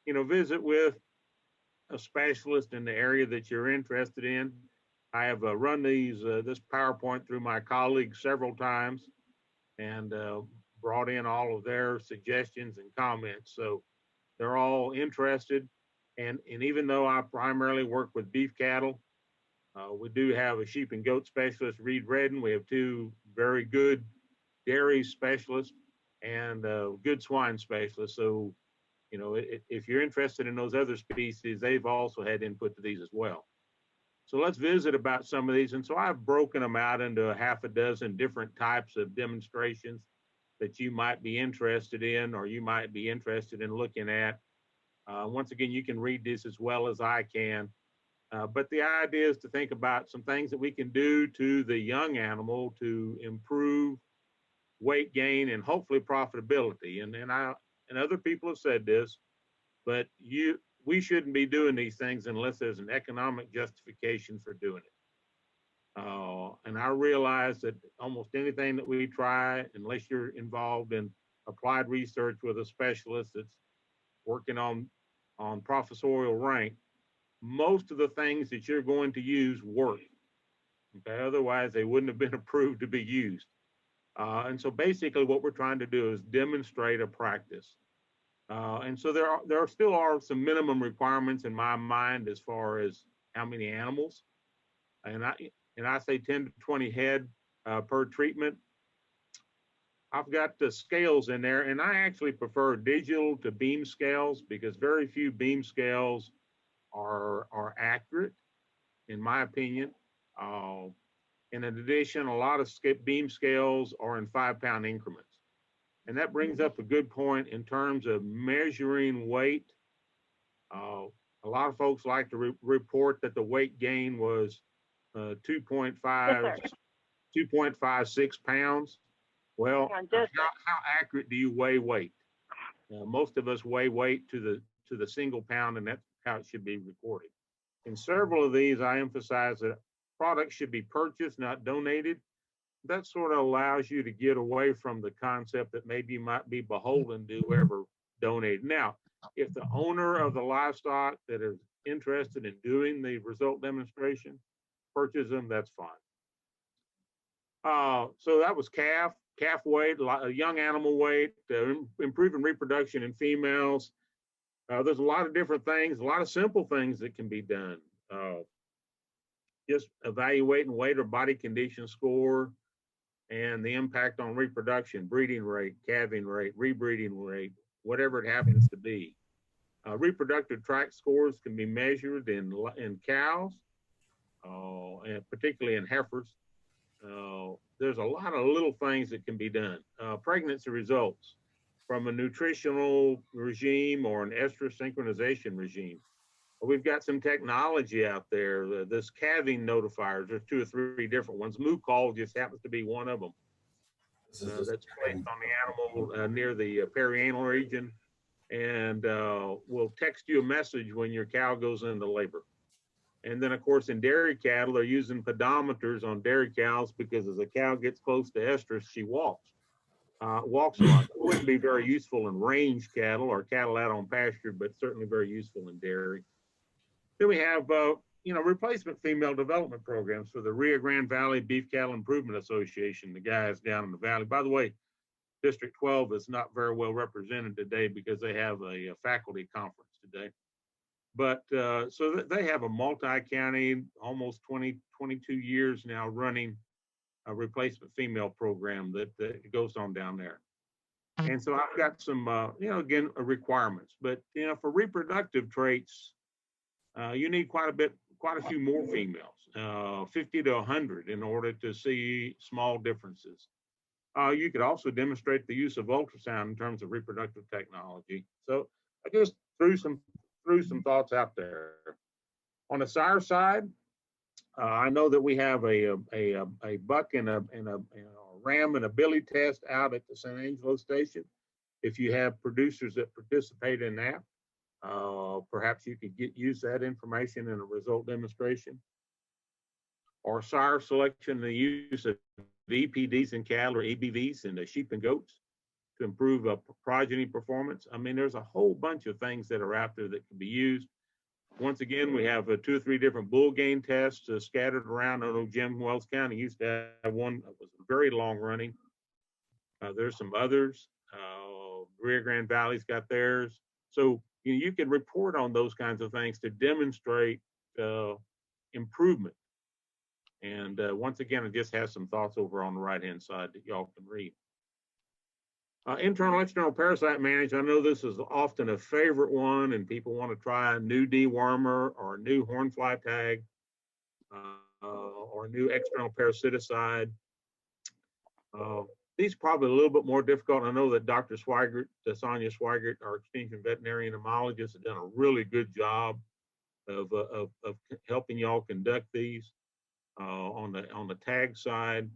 visit with a specialist in the area that you're interested in. I have run this PowerPoint through my colleagues several times, and brought in all of their suggestions and comments. So they're all interested. And even though I primarily work with beef cattle, we do have a sheep and goat specialist, Reed Redden. We have two very good dairy specialists and good swine specialists. So, if you're interested in those other species, they've also had input to these as well. So let's visit about some of these. And so I've broken them out into a half a dozen different types of demonstrations that you might be interested in, or you might be interested in looking at. Once again, you can read this as well as I can. But the idea is to think about some things that we can do to the young animal to improve weight gain and hopefully profitability. And other people have said this, but we shouldn't be doing these things unless there's an economic justification for doing it. And I realize that almost anything that we try, unless you're involved in applied research with a specialist that's working on professorial rank, most of the things that you're going to use work. Okay, otherwise they wouldn't have been approved to be used. And so basically what we're trying to do is demonstrate a practice. And so there still are some minimum requirements in my mind as far as how many animals. And I say 10 to 20 head per treatment. I've got the scales in there, and I actually prefer digital to beam scales because very few beam scales are accurate, in my opinion. And in addition, a lot of beam scales are in 5-pound increments. And that brings up a good point in terms of measuring weight. A lot of folks like to report that the weight gain was 2.56 pounds. Well, how accurate do you weigh weight? Most of us weigh weight to the single pound, and that's how it should be recorded. In several of these, I emphasize that products should be purchased, not donated. That sort of allows you to get away from the concept that maybe you might be beholden to whoever donated. Now, if the owner of the livestock that is interested in doing the result demonstration purchase them, that's fine. So that was calf weight, a young animal weight, improving reproduction in females. There's a lot of different things, a lot of simple things that can be done. Just evaluating weight or body condition score and the impact on reproduction, breeding rate, calving rate, rebreeding rate, whatever it happens to be. Reproductive tract scores can be measured in cows, and particularly in heifers. There's a lot of little things that can be done. Pregnancy results. from a nutritional regime or an estrus synchronization regime. We've got some technology out there. This calving notifiers, there's 2 or 3 different ones. Moo call just happens to be one of them. That's placed on the animal near the perianal region, and will text you a message when your cow goes into labor. And then, of course, in dairy cattle, they're using pedometers on dairy cows because as a cow gets close to estrus, she walks a lot. It wouldn't be very useful in range cattle or cattle out on pasture, but certainly very useful in dairy. Then we have, replacement female development programs for the Rio Grande Valley Beef Cattle Improvement Association, the guys down in the valley. By the way, District 12 is not very well represented today because they have a faculty conference today. But so they have a multi-county, almost 22 years now running a replacement female program that goes on down there. And so I've got some, again, requirements. But, for reproductive traits, you need quite a few more females, 50 to 100 in order to see small differences. You could also demonstrate the use of ultrasound in terms of reproductive technology. So I just threw some thoughts out there. On the sire side, I know that we have a buck and a ram and a billy test out at the San Angelo station. If you have producers that participate in that, perhaps you could use that information in a result demonstration. Or sire selection, the use of EPDs in cattle or EBVs in the sheep and goats to improve progeny performance. I mean, there's a whole bunch of things that are out there that can be used. Once again, we have 2 or 3 different bull gain tests scattered around. I know Jim Wells County used to have one that was very long running. There's some others. Rio Grande Valley's got theirs. So you can report on those kinds of things to demonstrate improvement. And once again, it just has some thoughts over on the right-hand side that y'all can read. Internal, external parasite management. I know this is often a favorite one, and people want to try a new dewormer or a new hornfly tag or a new external parasiticide. These are probably a little bit more difficult. I know that Dr. Swigert, Sonia Swigert, our extension veterinary entomologist, has done a really good job of helping y'all conduct these on the tag side.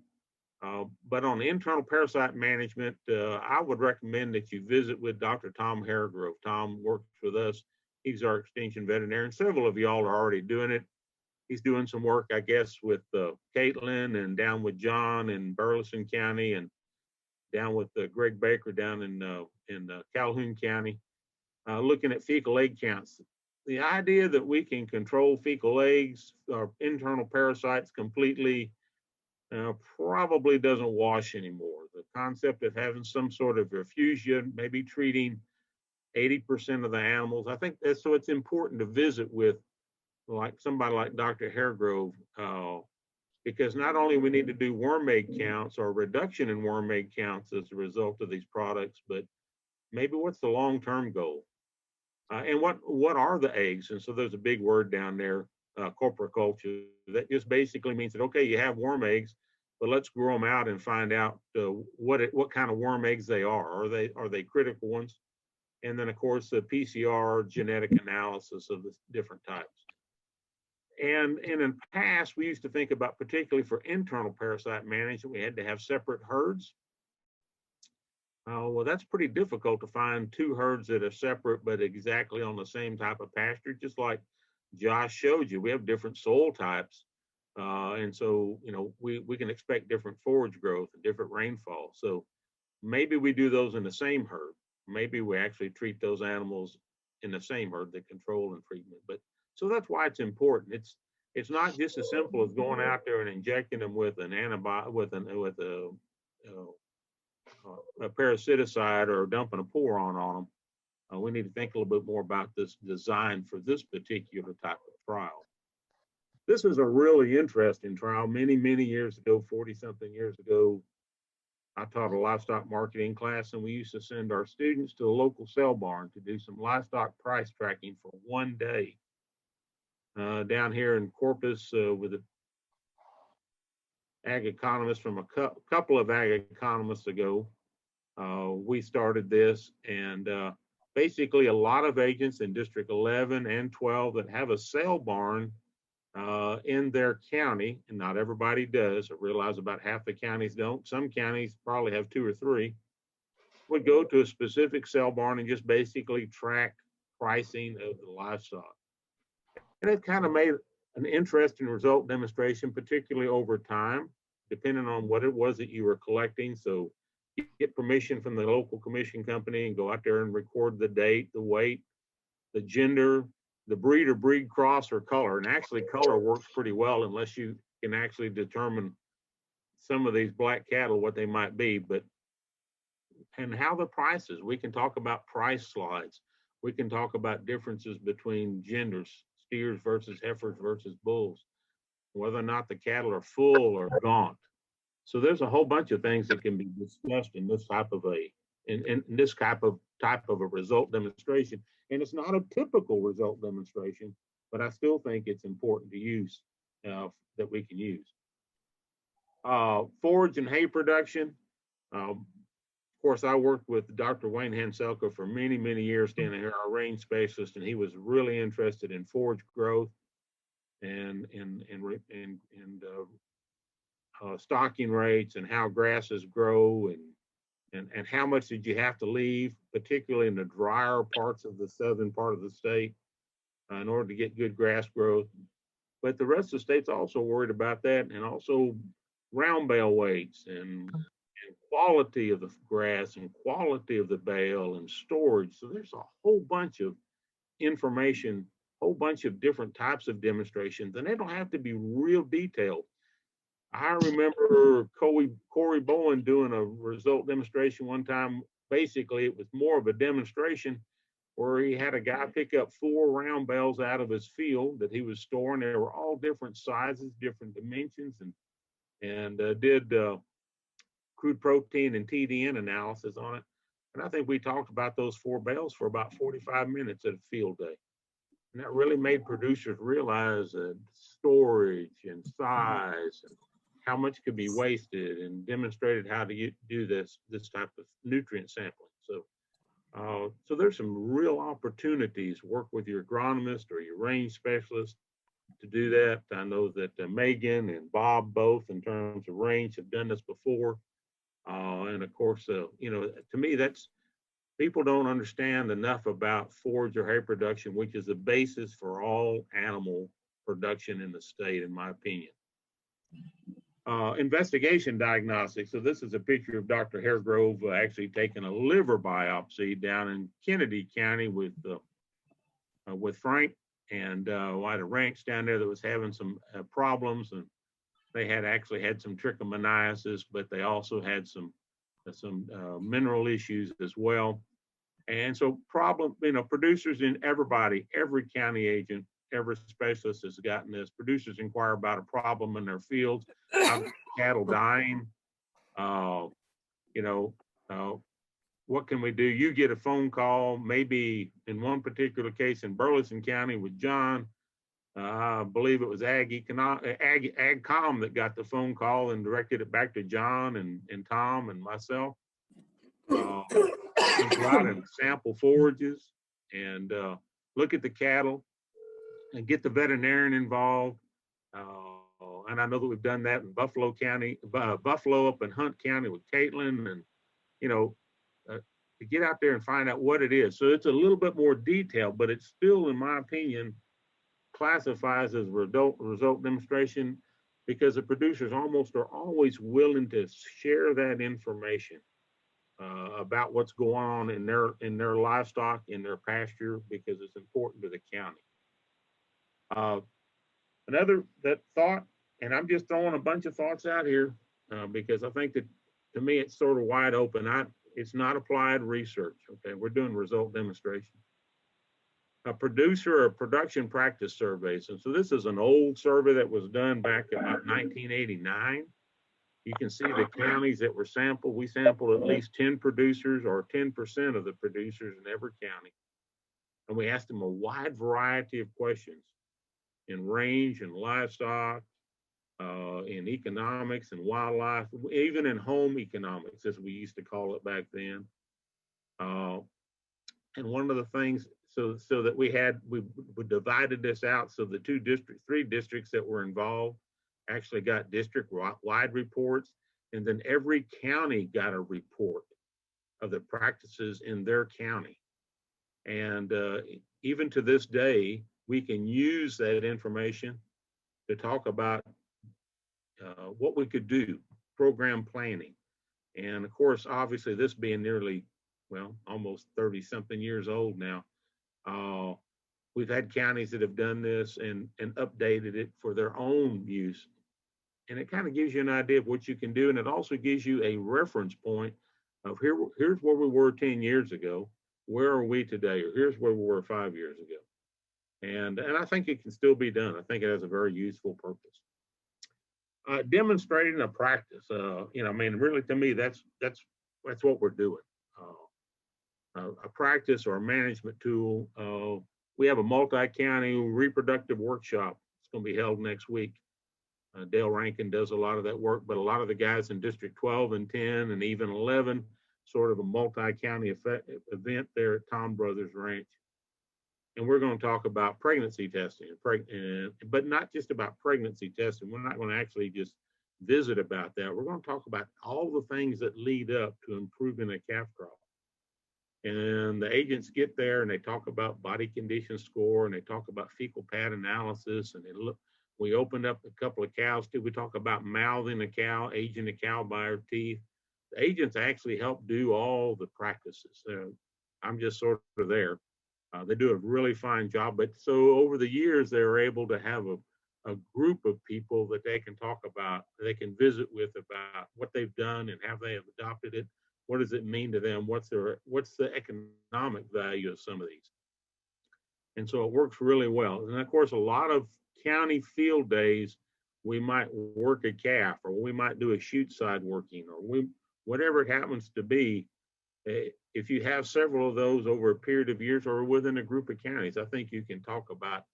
But on the internal parasite management, I would recommend that you visit with Dr. Tom Haregrove. Tom works with us. He's our extension veterinarian. Several of y'all are already doing it. He's doing some work, I guess, with Caitlin and down with John in Burleson County and down with Greg Baker down in Calhoun County, looking at fecal egg counts. The idea that we can control fecal eggs or internal parasites completely probably doesn't wash anymore. The concept of having some sort of refugia, maybe treating 80% of the animals, I think that's, so it's important to visit with like somebody like Dr. Haregrove, because not only we need to do worm egg counts or reduction in worm egg counts as a result of these products, but maybe what's the long-term goal? And what are the eggs? And so there's a big word down there, corporiculture, that just basically means that, okay, you have worm eggs, but let's grow them out and find out what kind of worm eggs they are. Are they critical ones? And then, of course, the PCR genetic analysis of the different types. And in the past, we used to think about, particularly for internal parasite management, we had to have separate herds. Well, that's pretty difficult to find 2 herds that are separate, but exactly on the same type of pasture, just like Josh showed you. We have different soil types. And so, we can expect different forage growth and different rainfall. So maybe we do those in the same herd. Maybe we actually treat those animals in the same herd, the control and treatment. But so that's why it's important. It's not just as simple as going out there and injecting them with an antibiotic, with a parasiticide or dumping a poron on them. We need to think a little bit more about this design for this particular type of trial. This is a really interesting trial. Many, many years ago, 40-something years ago, I taught a livestock marketing class, and we used to send our students to a local sale barn to do some livestock price tracking for one day. Down here in Corpus with an ag economist from a couple of ag economists ago. we started this, and basically a lot of agents in District 11 and 12 that have a sale barn in their county, and not everybody does. I realize about half the counties don't. Some counties probably have 2 or 3. Would go to a specific sale barn and just basically track pricing of the livestock. And it kind of made an interesting result demonstration, particularly over time, depending on what it was that you were collecting. So you get permission from the local commission company and go out there and record the date, the weight, the gender, the breed or breed cross, or color. And actually color works pretty well unless you can actually determine some of these black cattle, what they might be. But and how the prices, we can talk about price slides. We can talk about differences between genders, steers versus heifers versus bulls, whether or not the cattle are full or gaunt. So there's a whole bunch of things that can be discussed in this type of in this type of a result demonstration. And it's not a typical result demonstration, but I still think it's important to use that we can use. Forage and hay production. Of course, I worked with Dr. Wayne Hanselka for many, many years, standing here, our range specialist, and he was really interested in forage growth and stocking rates and how grasses grow and how much did you have to leave, particularly in the drier parts of the southern part of the state, in order to get good grass growth. But the rest of the state's also worried about that, and also round bale weights and quality of the grass and quality of the bale and storage. So there's a whole bunch of information, whole bunch of different types of demonstrations, and they don't have to be real detailed. I remember Corey Bowen doing a result demonstration one time. Basically, it was more of a demonstration where he had a guy pick up 4 round bales out of his field that he was storing. They were all different sizes, different dimensions, and did crude protein and TDN analysis on it. And I think we talked about those 4 bales for about 45 minutes at a field day. And that really made producers realize storage and size and how much could be wasted, and demonstrated how to do this type of nutrient sampling. So there's some real opportunities. Work with your agronomist or your range specialist to do that. I know that Megan and Bob both, in terms of range, have done this before. And of course, to me, that's, people don't understand enough about forage or hay production, which is the basis for all animal production in the state, in my opinion. Investigation diagnostics. So this is a picture of Dr. Haregrove actually taking a liver biopsy down in Kennedy County with Frank, and I had a ranch down there that was having some problems, and they had actually had some trichomoniasis, but they also had some mineral issues as well. And so producers in every county agent, every specialist has gotten this. Producers inquire about a problem in their fields, cattle dying, what can we do? You get a phone call, maybe in one particular case in Burleson County with John, I believe it was AgCom that got the phone call and directed it back to John and Tom and myself. Go out and sample forages and look at the cattle and get the veterinarian involved. And I know that we've done that in Buffalo County, Buffalo up in Hunt County with Caitlin, and to get out there and find out what it is. So it's a little bit more detailed, but it's still, in my opinion, classifies as result demonstration, because the producers almost are always willing to share that information about what's going on in their livestock, in their pasture, because it's important to the county. Another thought, and I'm just throwing a bunch of thoughts out here because I think that, to me, it's sort of wide open. It's not applied research. Okay, we're doing result demonstration. A producer or production practice surveys. And so this is an old survey that was done back in about 1989. You can see the counties that were sampled. We sampled at least 10 producers, or 10% of the producers in every county. And we asked them a wide variety of questions in range and livestock, in economics and wildlife, even in home economics, as we used to call it back then. And one of the things, so that we divided this out, so the three districts that were involved actually got district-wide reports, and then every county got a report of the practices in their county. And even to this day, we can use that information to talk about what we could do, program planning. And of course, obviously, this being nearly, well, almost 30 something years old now, we've had counties that have done this and updated it for their own use. And it kind of gives you an idea of what you can do. And it also gives you a reference point of here's where we were 10 years ago. Where are we today? Or here's where we were 5 years ago. And I think it can still be done. I think it has a very useful purpose. Demonstrating a practice, you know, I mean, really, to me, that's what we're doing. A practice or a management tool. We have a multi-county reproductive workshop. It's going to be held next week. Dale Rankin does a lot of that work, but a lot of the guys in District 12 and 10 and even 11, sort of a multi-county event there at Tom Brothers Ranch. And we're going to talk about pregnancy testing, but not just about pregnancy testing. We're not going to actually just visit about that. We're going to talk about all the things that lead up to improving a calf crop. And the agents get there and they talk about body condition score, and they talk about fecal pad analysis, and we opened up a couple of cows too. We talk about mouthing a cow, aging a cow by her teeth. The agents actually help do all the practices. I'm just sort of there. They do a really fine job. But so over the years, they're able to have a group of people that they can talk about, they can visit with about what they've done and how they have adopted it. What does it mean to them? What's the economic value of some of these? And so it works really well. And of course, a lot of county field days, we might work a calf, or we might do a chute side working, or whatever it happens to be. If you have several of those over a period of years or within a group of counties, I think you can talk about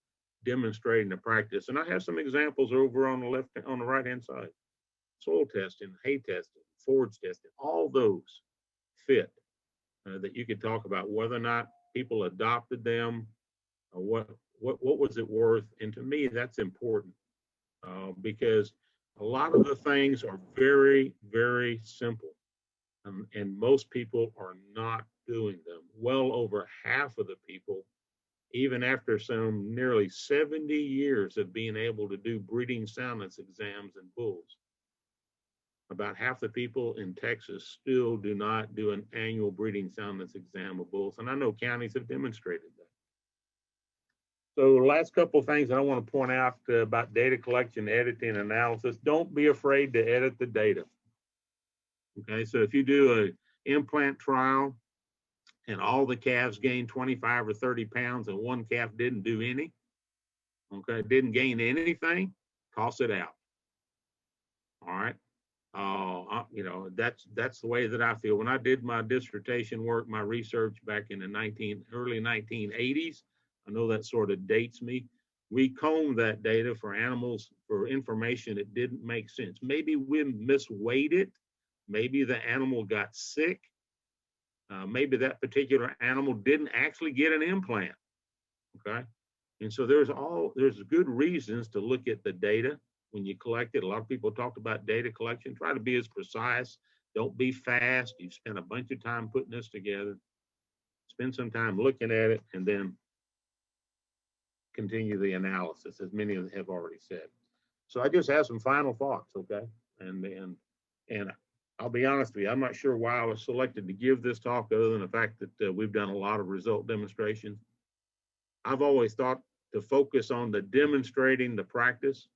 demonstrating the practice. And I have some examples over on the right-hand side. Soil testing, hay testing, forage testing, all those fit that you could talk about whether or not people adopted them, or what was it worth. And to me, that's important because a lot of the things are very, very simple. And most people are not doing them. Well over half of the people, even after some nearly 70 years of being able to do breeding soundness exams in bulls, about half the people in Texas still do not do an annual breeding soundness exam of bulls. And I know counties have demonstrated that. So the last couple of things I want to point out about data collection, editing, analysis. Don't be afraid to edit the data. Okay, so if you do an implant trial and all the calves gained 25 or 30 pounds and one calf didn't do any, okay, didn't gain anything, toss it out. All right. You know, that's the way that I feel. When I did my dissertation work, my research back in the early 1980s, I know that sort of dates me. We combed that data for animals for information that didn't make sense. Maybe we misweighed it. Maybe the animal got sick. Maybe that particular animal didn't actually get an implant. Okay. And so there's good reasons to look at the data when you collect it. A lot of people talked about data collection. Try to be as precise. Don't be fast. You spend a bunch of time putting this together. Spend some time looking at it and then continue the analysis, as many have already said. So I just have some final thoughts, okay? And I'll be honest with you, I'm not sure why I was selected to give this talk, other than the fact that we've done a lot of result demonstrations. I've always thought to focus on the demonstrating the practice,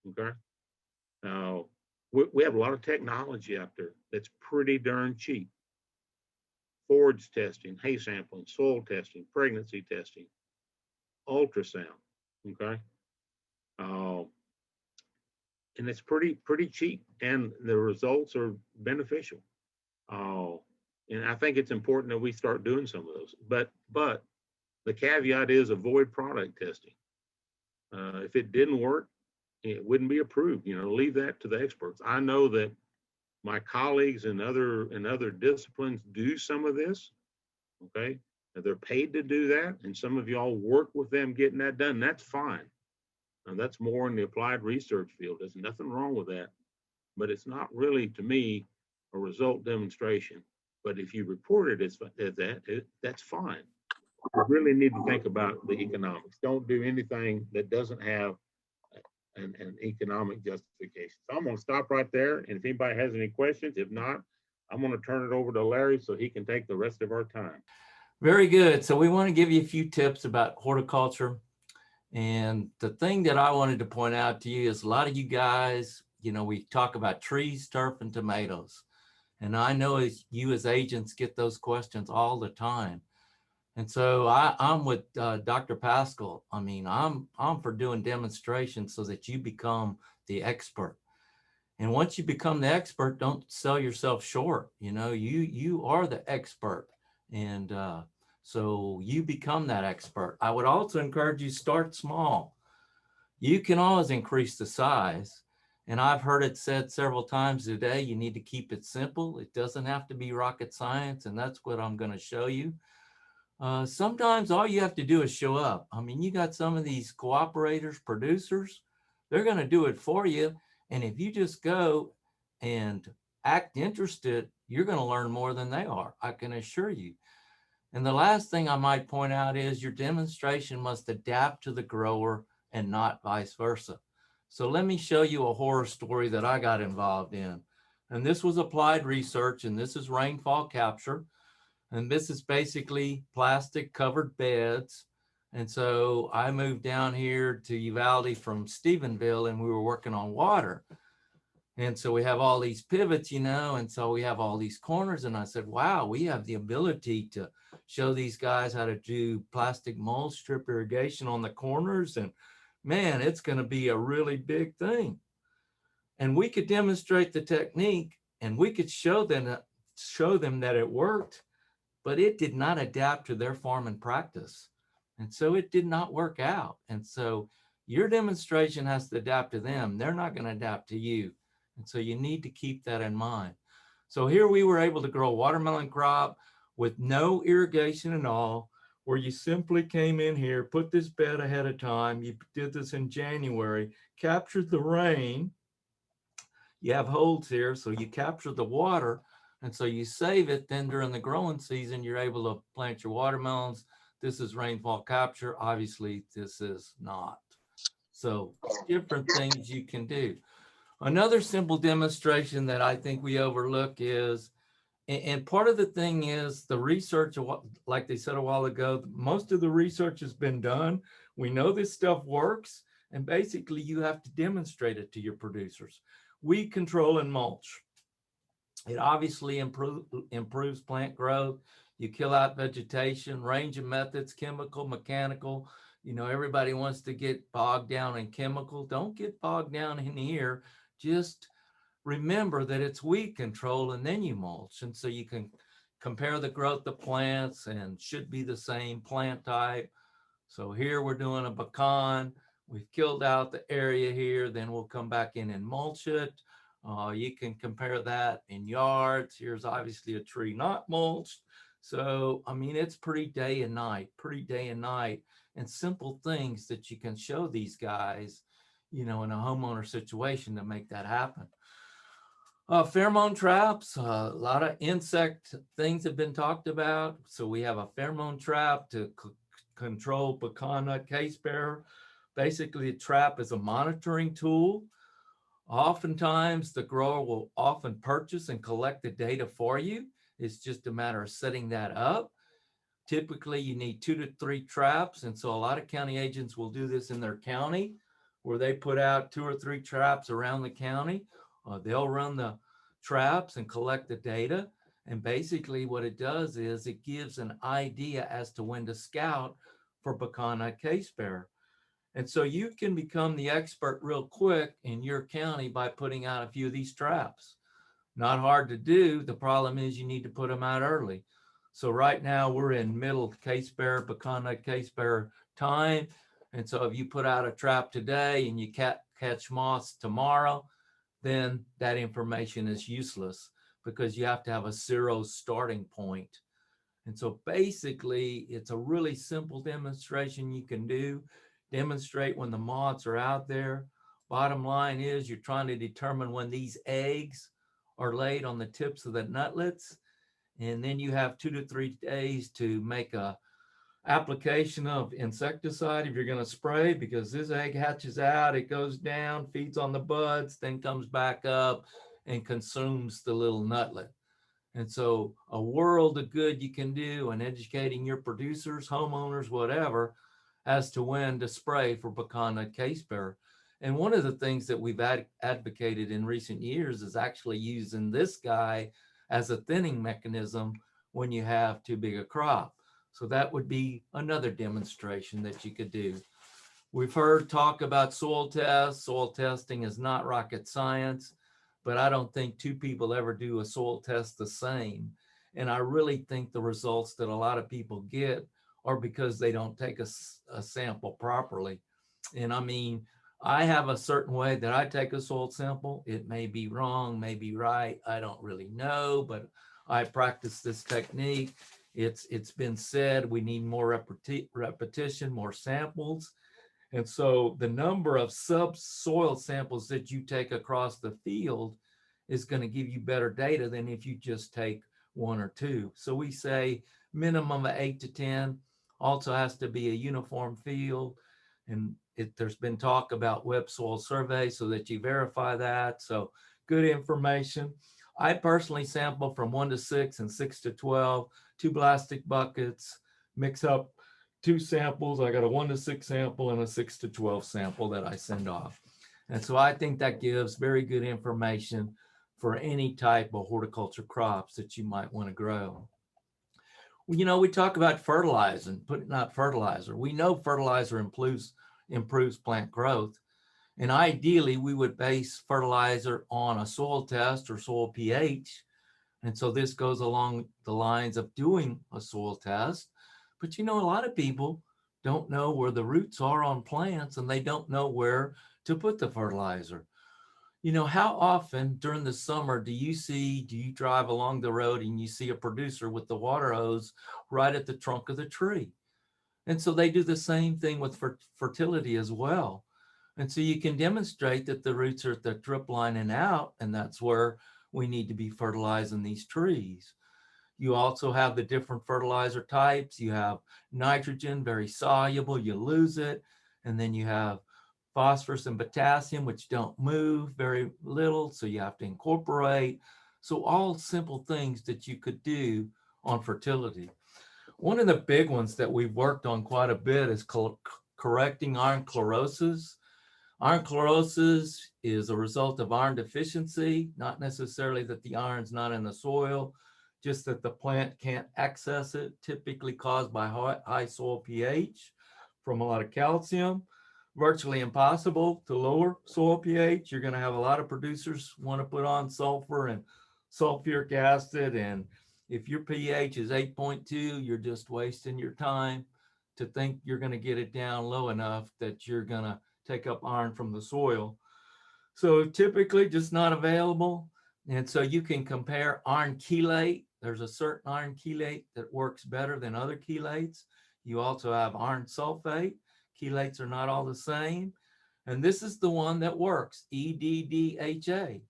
okay? We have a lot of technology out there that's pretty darn cheap. Forage testing, hay sampling, soil testing, pregnancy testing, ultrasound, okay? And it's pretty cheap, and the results are beneficial. And I think it's important that we start doing some of those. But the caveat is avoid product testing. If it didn't work, it wouldn't be approved. Leave that to the experts. I know that my colleagues in other disciplines do some of this. Okay, and they're paid to do that, and some of y'all work with them getting that done. That's fine. And that's more in the applied research field. There's nothing wrong with that, but it's not really, to me, a result demonstration. But if you report it as that, that's fine. You really need to think about the economics. Don't do anything that doesn't have an economic justification. So I'm going to stop right there. And if anybody has any questions, if not, I'm going to turn it over to Larry so he can take the rest of our time. Very good. So we want to give you a few tips about horticulture. And the thing that I wanted to point out to you is a lot of you guys, we talk about trees, turf, and tomatoes. And I know you as agents get those questions all the time. And so I'm with Dr. Pascal. I mean, I'm for doing demonstrations so that you become the expert. And once you become the expert, don't sell yourself short. You are the expert. And so you become that expert. I would also encourage you start small. You can always increase the size. And I've heard it said several times today, you need to keep it simple. It doesn't have to be rocket science. And that's what I'm going to show you. Sometimes all you have to do is show up. I mean, you got some of these cooperators, producers, they're going to do it for you. And if you just go and act interested, you're going to learn more than they are, I can assure you. And the last thing I might point out is your demonstration must adapt to the grower and not vice versa. So let me show you a horror story that I got involved in. And this was applied research, and this is rainfall capture. And this is basically plastic covered beds. And so I moved down here to Uvalde from Stephenville, and we were working on water. And so we have all these pivots, and so we have all these corners. And I said, wow, we have the ability to show these guys how to do plastic mulch strip irrigation on the corners. And man, it's going to be a really big thing. And we could demonstrate the technique, and we could show them that it worked, but it did not adapt to their farming practice. And so it did not work out. And so your demonstration has to adapt to them. They're not going to adapt to you. And so you need to keep that in mind. So here we were able to grow a watermelon crop with no irrigation at all, where you simply came in here, put this bed ahead of time. You did this in January, captured the rain. You have holes here, so you capture the water. And so you save it. Then during the growing season, you're able to plant your watermelons. This is rainfall capture. Obviously, this is not. So different things you can do. Another simple demonstration that I think we overlook is, and part of the thing is the research, like they said a while ago, most of the research has been done. We know this stuff works, and basically you have to demonstrate it to your producers. Weed control and mulch. It obviously improves plant growth. You kill out vegetation, range of methods, chemical, mechanical. Everybody wants to get bogged down in chemical. Don't get bogged down in here. Just remember that it's weed control, and then you mulch. And so you can compare the growth of plants and should be the same plant type. So here we're doing a pecan. We've killed out the area here. Then we'll come back in and mulch it. You can compare that in yards. Here's obviously a tree not mulched. So, I mean, it's pretty day and night, and simple things that you can show these guys, in a homeowner situation to make that happen. Pheromone traps, a lot of insect things have been talked about. So we have a pheromone trap to control pecan nut case bearer. Basically, a trap is a monitoring tool. Oftentimes, the grower will often purchase and collect the data for you. It's just a matter of setting that up. Typically, you need 2 to 3 traps. And so a lot of county agents will do this in their county, where they put out 2 or 3 traps around the county. They'll run the traps and collect the data. And basically what it does is it gives an idea as to when to scout for pecan nut case bearer. And so you can become the expert real quick in your county by putting out a few of these traps. Not hard to do. The problem is you need to put them out early. So right now we're in middle case bearer, pecan nut case bearer time. And so if you put out a trap today and you catch moths tomorrow, then that information is useless because you have to have a zero starting point. And so basically, it's a really simple demonstration you can do. Demonstrate when the moths are out there. Bottom line is you're trying to determine when these eggs are laid on the tips of the nutlets. And then you have 2 to 3 days to make a application of insecticide if you're going to spray, because this egg hatches out, it goes down, feeds on the buds, then comes back up and consumes the little nutlet. And so a world of good you can do in educating your producers, homeowners, whatever, as to when to spray for pecan nut case bearer. And one of the things that we've advocated in recent years is actually using this guy as a thinning mechanism when you have too big a crop. So that would be another demonstration that you could do. We've heard talk about soil tests. Soil testing is not rocket science, but I don't think two people ever do a soil test the same. And I really think the results that a lot of people get are because they don't take a sample properly. And I mean, I have a certain way that I take a soil sample. It may be wrong, may be right. I don't really know, but I practice this technique. It's been said we need more repetition, more samples. And so the number of subsoil samples that you take across the field is going to give you better data than if you just take 1 or 2. So we say minimum of 8 to 10, also has to be a uniform field. And there's been talk about web soil survey so that you verify that. So good information. I personally sample from 1 to 6 and 6 to 12, 2 plastic buckets, mix up 2 samples. I got a 1 to 6 sample and a 6 to 12 sample that I send off. And so I think that gives very good information for any type of horticulture crops that you might want to grow. You know, we talk about fertilizing, putting out fertilizer. We know fertilizer improves plant growth. And ideally, we would base fertilizer on a soil test or soil pH. And so this goes along the lines of doing a soil test. But you know, a lot of people don't know where the roots are on plants and they don't know where to put the fertilizer. You know, how often during the summer do you drive along the road and you see a producer with the water hose right at the trunk of the tree? And so they do the same thing with fertility as well. And so you can demonstrate that the roots are at the drip line and out, and that's where we need to be fertilizing these trees. You also have the different fertilizer types. You have nitrogen, very soluble, you lose it. And then you have phosphorus and potassium, which don't move very little, so you have to incorporate. So all simple things that you could do on fertility. One of the big ones that we've worked on quite a bit is correcting iron chlorosis. Iron chlorosis is a result of iron deficiency, not necessarily that the iron's not in the soil, just that the plant can't access it, typically caused by high soil pH from a lot of calcium. Virtually impossible to lower soil pH. You're going to have a lot of producers want to put on sulfur and sulfuric acid. And if your pH is 8.2, you're just wasting your time to think you're going to get it down low enough that you're going to take up iron from the soil. So typically just not available. And so you can compare iron chelate. There's a certain iron chelate that works better than other chelates. You also have iron sulfate. Chelates are not all the same. And this is the one that works, EDDHA.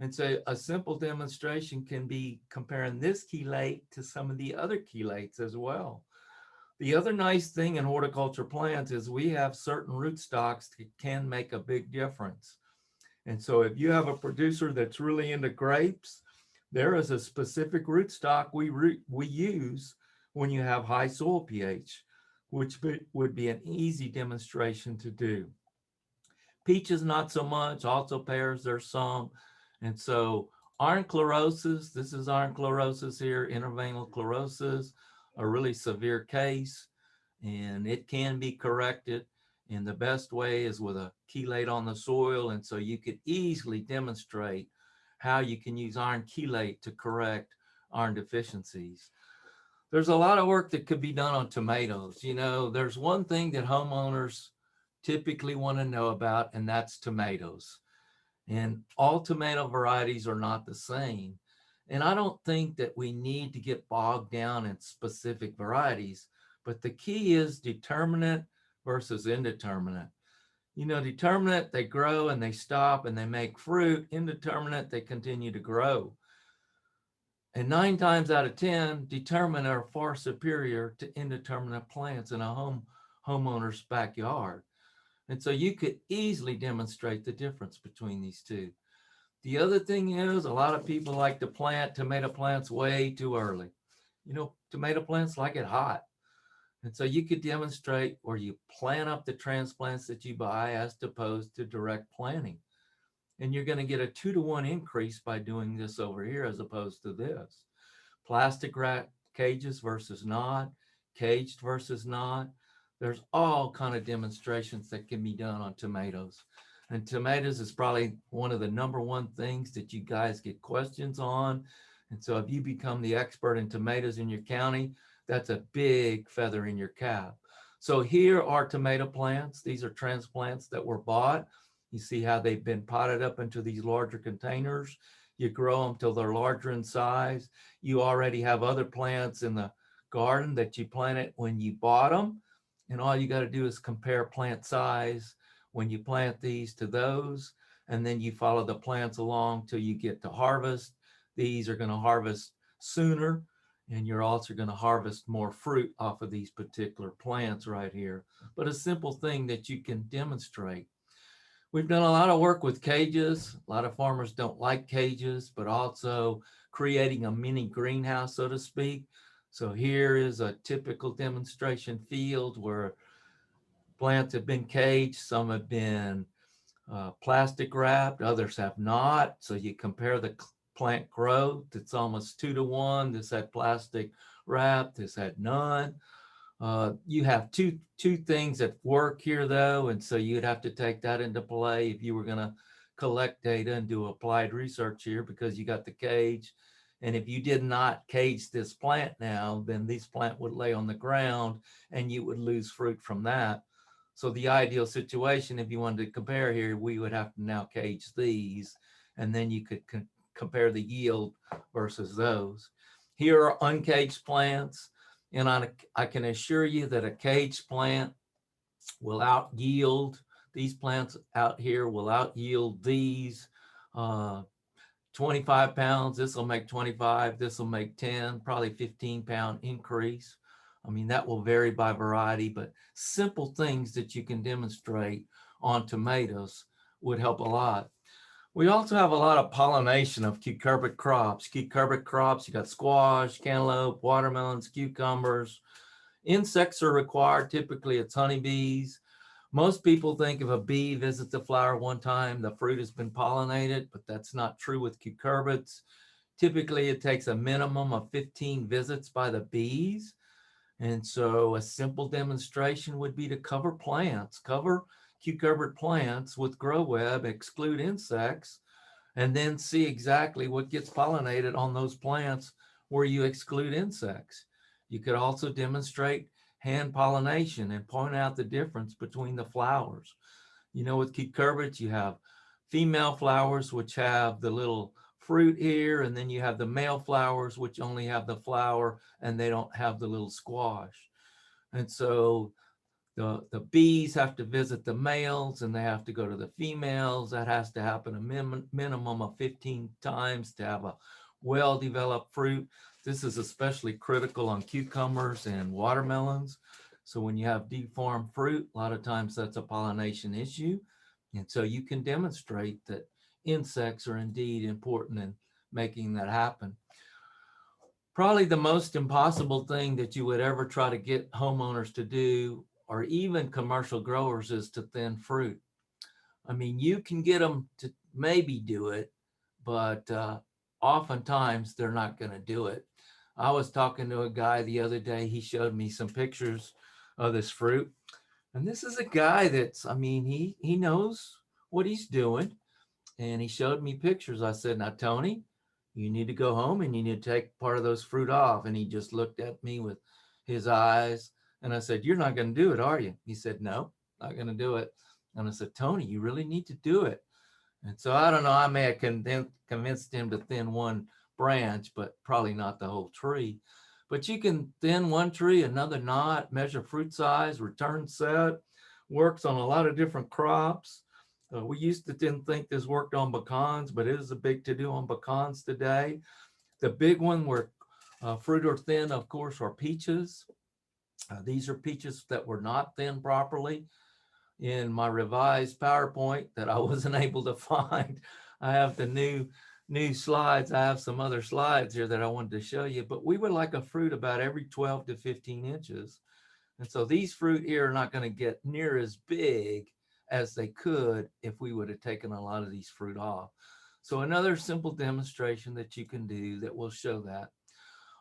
And so a simple demonstration can be comparing this chelate to some of the other chelates as well. The other nice thing in horticulture plants is we have certain rootstocks that can make a big difference. And so if you have a producer that's really into grapes, there is a specific rootstock we use when you have high soil pH, which would be an easy demonstration to do. Peaches, not so much, also pears, there's some. And so iron chlorosis, this is iron chlorosis here, interveinal chlorosis, a really severe case, and it can be corrected. And the best way is with a chelate on the soil. And so you could easily demonstrate how you can use iron chelate to correct iron deficiencies. There's a lot of work that could be done on tomatoes. You know, there's one thing that homeowners typically want to know about, and that's tomatoes. And all tomato varieties are not the same. And I don't think that we need to get bogged down in specific varieties, but the key is determinate versus indeterminate. You know, determinate, they grow and they stop and they make fruit. Indeterminate, they continue to grow. And 9 times out of 10, determinate are far superior to indeterminate plants in a homeowner's backyard. And so you could easily demonstrate the difference between these two. The other thing is, a lot of people like to plant tomato plants way too early. You know, tomato plants like it hot. And so you could demonstrate where you plant up the transplants that you buy as opposed to direct planting. And you're going to get a 2-to-1 increase by doing this over here as opposed to this. Plastic wrap cages versus not, caged versus not. There's all kind of demonstrations that can be done on tomatoes. And tomatoes is probably one of the #1 things that you guys get questions on. And so if you become the expert in tomatoes in your county, that's a big feather in your cap. So here are tomato plants. These are transplants that were bought. You see how they've been potted up into these larger containers. You grow them till they're larger in size. You already have other plants in the garden that you planted when you bought them. And all you got to do is compare plant size when you plant these to those. And then you follow the plants along till you get to harvest. These are going to harvest sooner. And you're also going to harvest more fruit off of these particular plants right here. But a simple thing that you can demonstrate. We've done a lot of work with cages. A lot of farmers don't like cages, but also creating a mini greenhouse, so to speak. So here is a typical demonstration field where plants have been caged. Some have been plastic wrapped, others have not. So you compare the plant growth. It's almost 2-to-1. This had plastic wrap, this had none. You have two things that work here though, and so you'd have to take that into play if you were going to collect data and do applied research here, because you got the cage. And if you did not cage this plant now, then this plant would lay on the ground and you would lose fruit from that. So the ideal situation, if you wanted to compare here, we would have to now cage these, and then you could compare the yield versus those. Here are uncaged plants. And I can assure you that a caged plant will out yield, these plants out here will out yield these 25 pounds. This will make 25, this will make 10, probably 15-pound increase. I mean, that will vary by variety, but simple things that you can demonstrate on tomatoes would help a lot. We also have a lot of pollination of cucurbit crops. Cucurbit crops, you got squash, cantaloupe, watermelons, cucumbers. Insects are required. Typically it's honeybees. Most people think if a bee visits the flower one time, the fruit has been pollinated, but that's not true with cucurbits. Typically it takes a minimum of 15 visits by the bees. And so a simple demonstration would be to cover plants, cover cucurbit plants with grow web, exclude insects, and then see exactly what gets pollinated on those plants where you exclude insects. You could also demonstrate hand pollination and point out the difference between the flowers. You know, with cucurbits, you have female flowers, which have the little fruit here, and then you have the male flowers, which only have the flower and they don't have the little squash. And so the bees have to visit the males and they have to go to the females. That has to happen a minimum of 15 times to have a well-developed fruit. This is especially critical on cucumbers and watermelons. So when you have deformed fruit, a lot of times that's a pollination issue. And so you can demonstrate that insects are indeed important in making that happen. Probably the most impossible thing that you would ever try to get homeowners to do, or even commercial growers, is to thin fruit. I mean, you can get them to maybe do it, but oftentimes they're not going to do it. I was talking to a guy the other day. He showed me some pictures of this fruit. And this is a guy that's, I mean, he knows what he's doing. And he showed me pictures. I said, now, Tony, you need to go home and you need to take part of those fruit off. And he just looked at me with his eyes. And I said, you're not going to do it, are you? He said, no. not going to do it. And I said, Tony, you really need to do it. And so I don't know, I may have convinced him to thin one branch, but probably not the whole tree. But you can thin one tree, another not, measure fruit size, return set, works on a lot of different crops. We used to didn't think this worked on pecans, but it is a big to-do on pecans today. The big one where fruit or thin, of course, are peaches. These are peaches that were not thinned properly. In my revised PowerPoint that I wasn't able to find, I have the new slides. I have some other slides here that I wanted to show you, but we would like a fruit about every 12 to 15 inches. And so these fruit here are not going to get near as big as they could if we would have taken a lot of these fruit off. So another simple demonstration that you can do that will show that.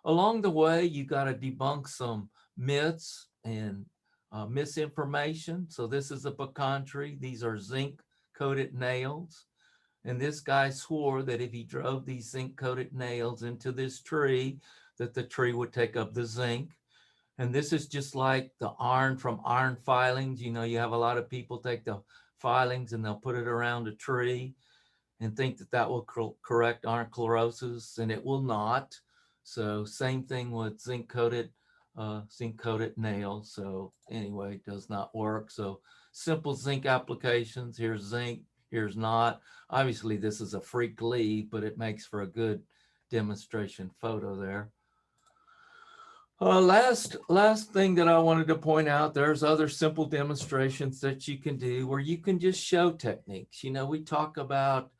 Along the way, you got to debunk some myths and misinformation. So this is a pecan tree. These are zinc coated nails. And this guy swore that if he drove these zinc coated nails into this tree, that the tree would take up the zinc. And this is just like the iron from iron filings. You know, you have a lot of people take the filings and they'll put it around a tree and think that that will correct iron chlorosis, and it will not. So same thing with zinc coated nails. So anyway, it does not work. So simple zinc applications. Here's zinc, here's not. Obviously this is a freak leaf, but it makes for a good demonstration photo there. Last thing that I wanted to point out, there's other simple demonstrations that you can do where you can just show techniques. You know, we talk about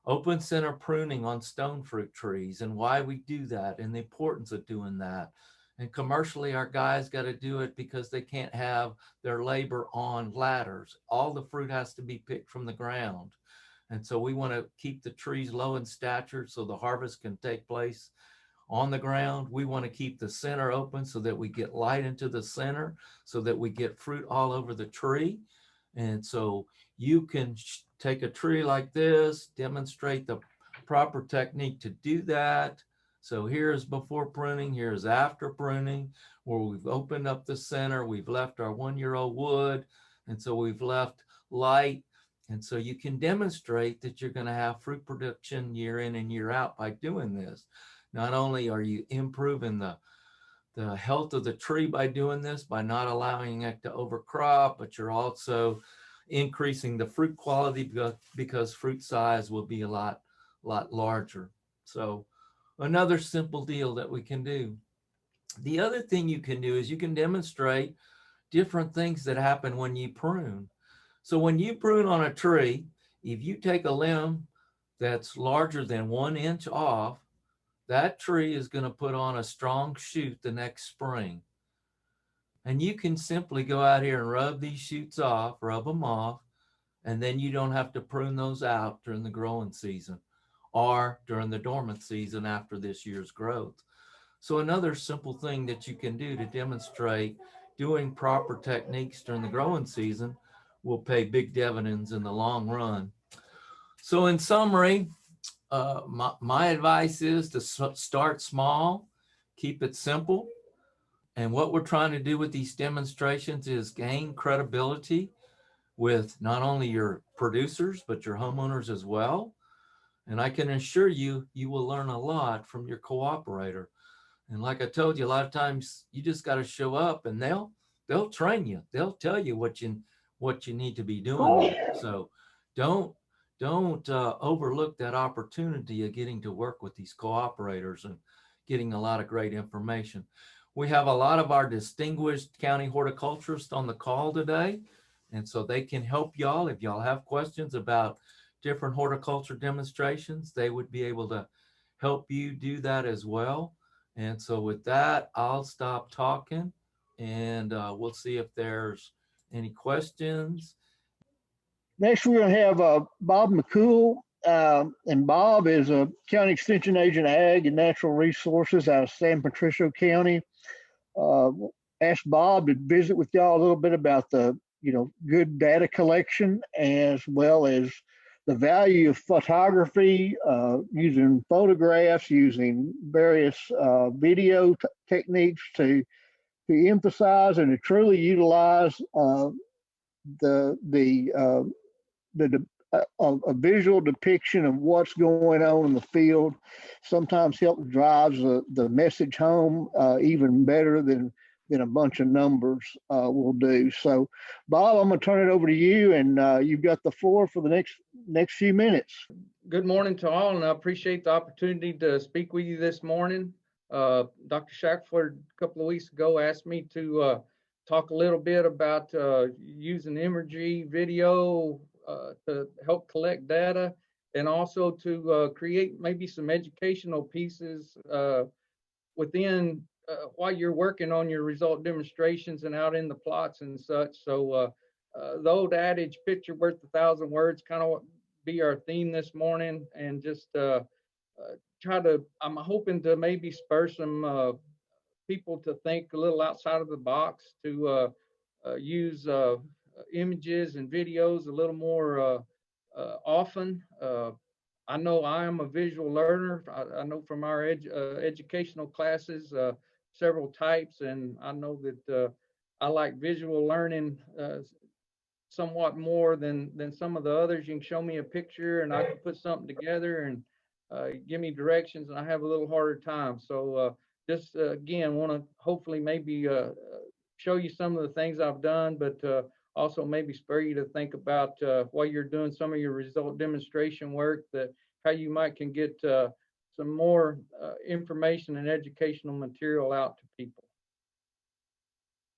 open center pruning on stone fruit trees and why we do that and the importance of doing that. And commercially, our guys got to do it because they can't have their labor on ladders. All the fruit has to be picked from the ground. And so we want to keep the trees low in stature so the harvest can take place on the ground. We want to keep the center open so that we get light into the center, so that we get fruit all over the tree. And so you can take a tree like this, demonstrate the proper technique to do that. So here's before pruning, here's after pruning, where we've opened up the center, we've left our 1-year-old wood, and so we've left light. And so you can demonstrate that you're going to have fruit production year in and year out by doing this. Not only are you improving the health of the tree by doing this, by not allowing it to overcrop, but you're also increasing the fruit quality because fruit size will be a lot larger. So another simple deal that we can do. The other thing you can do is you can demonstrate different things that happen when you prune. So when you prune on a tree, if you take a limb that's larger than 1 inch off, that tree is going to put on a strong shoot the next spring. And you can simply go out here and rub these shoots off, rub them off, and then you don't have to prune those out during the growing season or during the dormant season after this year's growth. So another simple thing that you can do to demonstrate doing proper techniques during the growing season will pay big dividends in the long run. So in summary, my advice is to start small, keep it simple. And what we're trying to do with these demonstrations is gain credibility with not only your producers, but your homeowners as well. And I can assure you, you will learn a lot from your cooperator. And like I told you, a lot of times you just got to show up and they'll train you. They'll tell you what you need to be doing. So don't overlook that opportunity of getting to work with these cooperators and getting a lot of great information. We have a lot of our distinguished county horticulturists on the call today. And so they can help y'all. If y'all have questions about different horticulture demonstrations, they would be able to help you do that as well. And so with that, I'll stop talking and we'll see if there's any questions. Next, we're going to have Bob McCool. And Bob is a county extension agent, ag and natural resources out of San Patricio County. Asked Bob to visit with y'all a little bit about the good data collection, as well as the value of photography, using photographs, using various video techniques to to emphasize and to truly utilize the a visual depiction of what's going on in the field sometimes helps drives the message home even better than a bunch of numbers will do. So, Bob, I'm going to turn it over to you, and you've got the floor for the next few minutes. Good morning to all, and I appreciate the opportunity to speak with you this morning. Dr. Shackford a couple of weeks ago asked me to talk a little bit about using imagery, video to help collect data, and also to create maybe some educational pieces within while you're working on your result demonstrations and out in the plots and such. So the old adage, picture worth 1,000 words, kind of be our theme this morning, and just try to, I'm hoping to maybe spur some people to think a little outside of the box, to use images and videos a little more often. I know I am a visual learner. I know from our educational classes, several types, and I know that I like visual learning somewhat more than some of the others. You can show me a picture and I can put something together and give me directions, and I have a little harder time. So just again, want to hopefully maybe show you some of the things I've done, but also maybe spur you to think about while you're doing some of your result demonstration work, that how you might can get some more information and educational material out to people.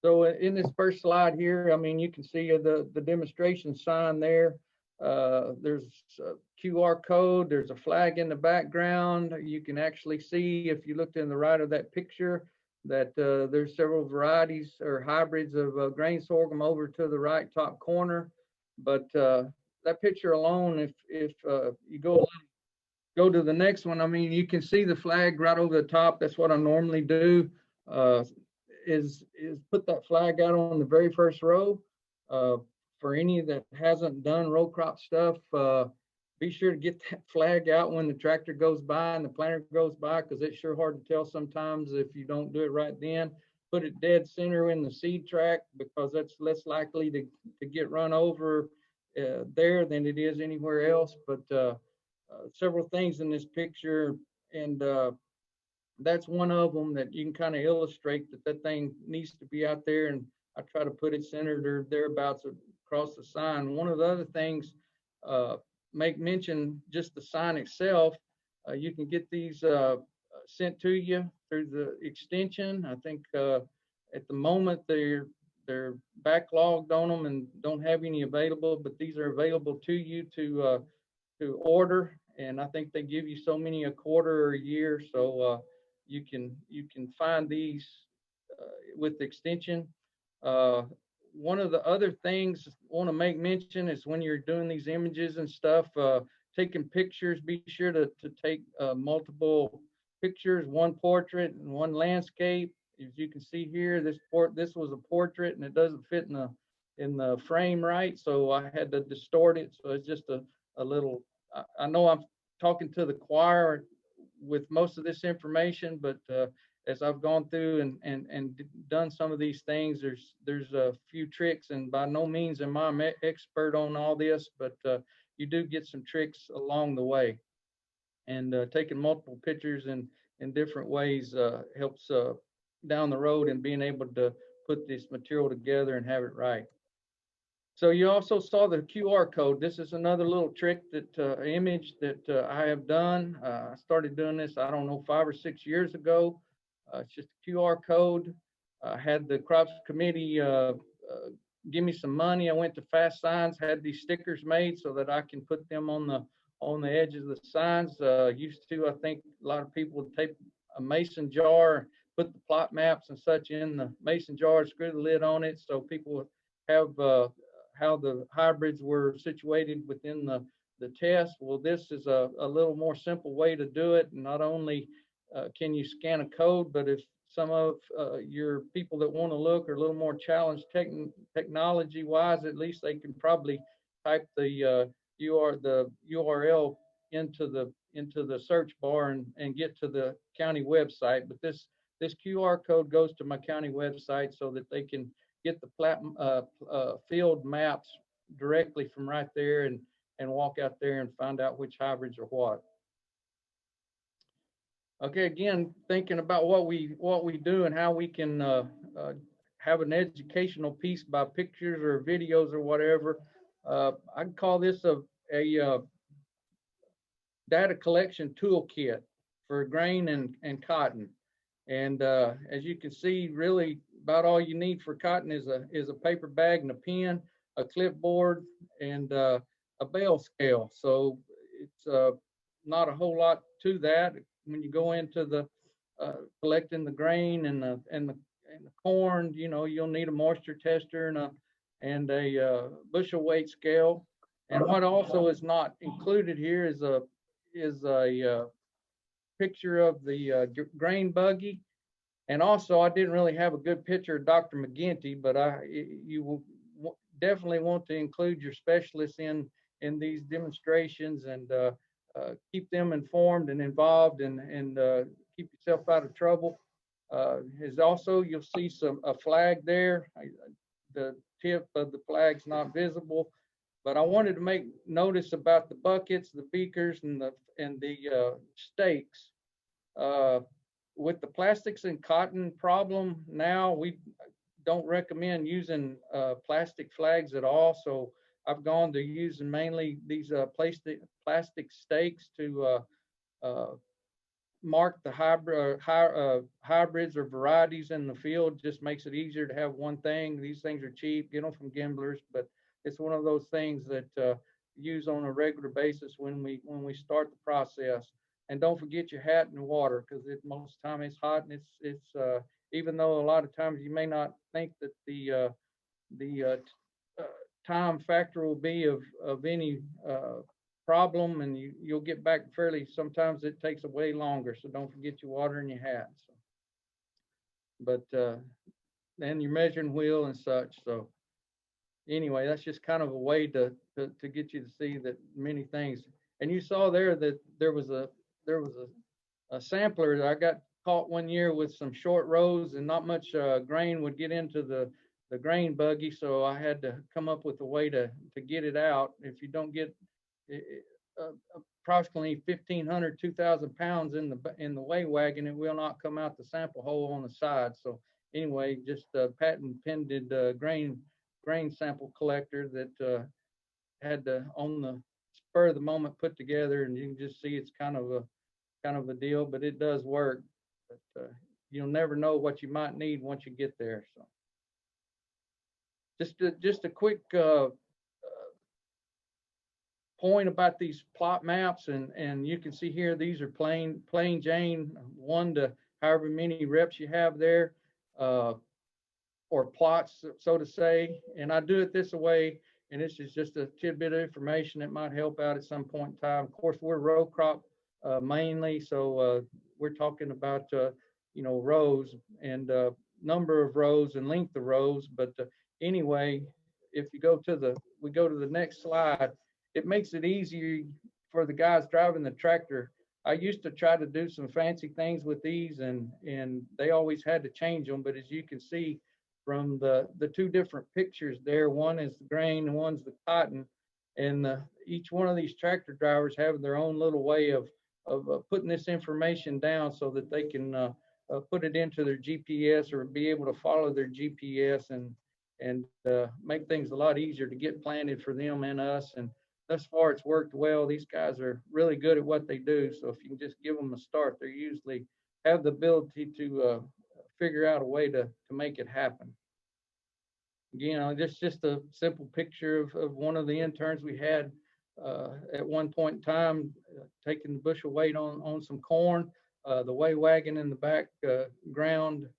So in this first slide here, I mean, you can see the demonstration sign there. There's a QR code, there's a flag in the background. You can actually see, if you looked in the right of that picture, that there's several varieties or hybrids of grain sorghum over to the right top corner. But that picture alone, if you go to the next one, I mean, you can see the flag right over the top. That's what I normally do, is put that flag out on the very first row. For any that hasn't done row crop stuff, be sure to get that flag out when the tractor goes by and the planter goes by, because it's sure hard to tell sometimes if you don't do it right then. Put it dead center in the seed track, because that's less likely to get run over there than it is anywhere else. But several things in this picture, and that's one of them that you can kind of illustrate that thing needs to be out there, and I try to put it centered or thereabouts across the sign. One of the other things, make mention just the sign itself. You can get these sent to you through the extension. I think at the moment they're backlogged on them and don't have any available, but these are available to you to order, and I think they give you so many a quarter or a year, so you can find these with the extension. One of the other things I want to make mention is when you're doing these images and stuff, taking pictures, be sure to take multiple pictures, one portrait and one landscape. As you can see here, this was a portrait and it doesn't fit in the frame right, so I had to distort it. So it's just a little, I know I'm talking to the choir with most of this information, but as I've gone through and done some of these things, there's a few tricks, and by no means am I an expert on all this, but you do get some tricks along the way. And taking multiple pictures in different ways helps down the road and being able to put this material together and have it right. So you also saw the QR code. This is another little trick, that image that I have done. I started doing this, I don't know, 5 or 6 years ago. It's just a QR code. I had the crops committee give me some money. I went to Fast Signs, had these stickers made so that I can put them on the edges of the signs. Used to, I think a lot of people would take a mason jar, put the plot maps and such in the mason jar, screw the lid on it, so people would have how the hybrids were situated within the test. Well, this is a little more simple way to do it. And not only can you scan a code, but if some of your people that want to look are a little more challenged technology wise, at least they can probably type the URL into the search bar and get to the county website. But this this QR code goes to my county website so that they can get the field maps directly from right there and walk out there and find out which hybrids are what. Okay, again, thinking about what we do and how we can have an educational piece by pictures or videos or whatever. I'd call this a data collection toolkit for grain and cotton. And as you can see, really about all you need for cotton is a paper bag and a pen, a clipboard, and a bale scale. So it's not a whole lot to that. When you go into the collecting the grain and the corn, you know, you'll need a moisture tester and a bushel weight scale. And what also is not included here is a picture of the grain buggy. And also, I didn't really have a good picture of Dr. McGinty, but you will definitely want to include your specialists in these demonstrations and keep them informed and involved and keep yourself out of trouble. Is also, you'll see a flag there. The tip of the flag's not visible, but I wanted to make notice about the buckets, the beakers, and the stakes. With the plastics and cotton problem now, we don't recommend using plastic flags at all. So I've gone to using mainly these plastic stakes to mark the hybrids or varieties in the field. Just makes it easier to have one thing. These things are cheap, get them from Gimblers, but it's one of those things that use on a regular basis when we start the process. And don't forget your hat and water, because most of the time it's hot, and it's even though a lot of times you may not think that the time factor will be of any problem, and you'll get back fairly. Sometimes it takes way longer, so don't forget your water and your hat. So, but and your measuring wheel and such. So anyway, that's just kind of a way to get you to see that many things. And you saw there that there was a sampler that I got caught one year with some short rows and not much grain would get into the grain buggy, so I had to come up with a way to get it out. If you don't get approximately 1,500, 2,000 pounds in the weigh wagon, it will not come out the sample hole on the side. So anyway, just a patent pended grain sample collector that had to on the spur of the moment put together, and you can just see it's kind of a deal, but it does work. But you'll never know what you might need once you get there. So just a quick point about these plot maps, and you can see here these are plain Jane 1 to however many reps you have there, or plots, so to say. And I do it this way, and this is just a tidbit of information that might help out at some point in time. Of course, we're row crop mainly, so we're talking about rows and number of rows and length of rows. But anyway, if you go to the next slide, it makes it easier for the guys driving the tractor. I used to try to do some fancy things with these, and they always had to change them. But as you can see from the two different pictures there, one is the grain and one's the cotton, and each one of these tractor drivers have their own little way of putting this information down so that they can put it into their GPS or be able to follow their GPS and make things a lot easier to get planted for them and us. And thus far, it's worked well. These guys are really good at what they do. So if you can just give them a start, they usually have the ability to figure out a way to make it happen. Just a simple picture of one of the interns we had at one point in time, taking the bushel weight on some corn, the weigh wagon in the background.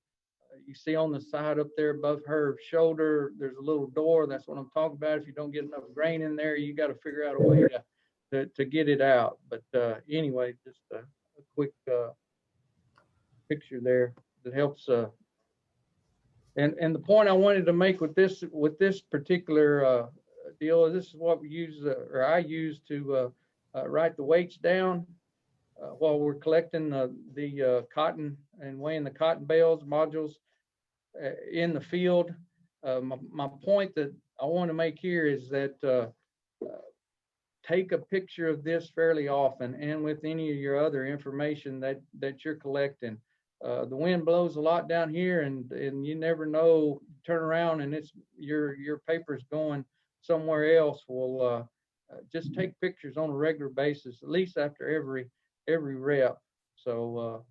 You see on the side up there above her shoulder, there's a little door. That's what I'm talking about. If you don't get enough grain in there, you got to figure out a way to get it out. But anyway, just a quick picture there that helps. And the point I wanted to make with this particular deal, this is what we use, or I use to write the weights down while we're collecting the cotton and weighing the cotton bales, modules in the field. My point that I want to make here is that take a picture of this fairly often, and with any of your other information that you're collecting. The wind blows a lot down here, and you never know. Turn around and it's your paper's going somewhere else. Well, just take pictures on a regular basis, at least after every rep, so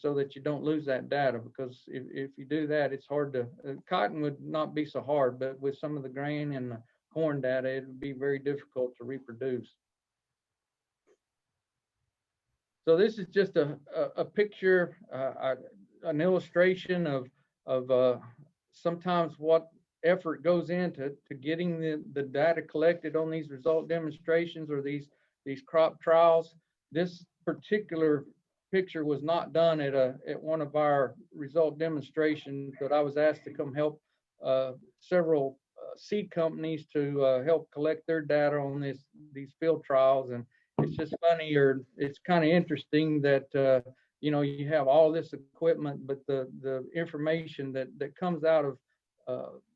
that you don't lose that data. Because if you do that, it's hard to. Cotton would not be so hard, but with some of the grain and the corn data, it would be very difficult to reproduce. So this is just a picture, an illustration of sometimes what effort goes into getting the data collected on these result demonstrations or these crop trials. This particular picture was not done at one of our result demonstrations, but I was asked to come help several seed companies to help collect their data on these field trials. And it's just funny, or it's kind of interesting that you know, you have all this equipment, but the information that comes out of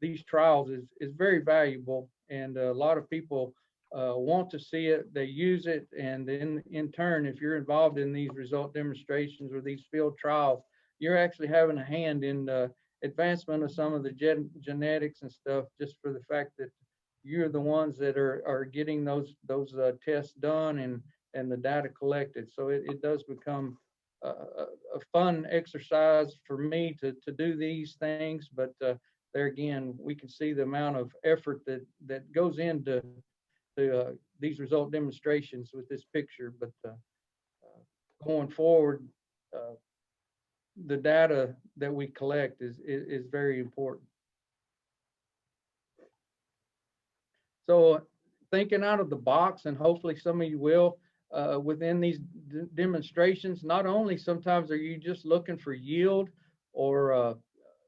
these trials is very valuable, and a lot of people want to see it. They use it, and in turn, if you're involved in these result demonstrations or these field trials, you're actually having a hand in the advancement of some of the genetics and stuff, just for the fact that you're the ones that are getting those tests done and the data collected. So it does become a fun exercise for me to do these things, but there again, we can see the amount of effort that goes into these result demonstrations with this picture. But going forward, the data that we collect is very important. So thinking out of the box, and hopefully some of you will, within these demonstrations, not only sometimes are you just looking for yield or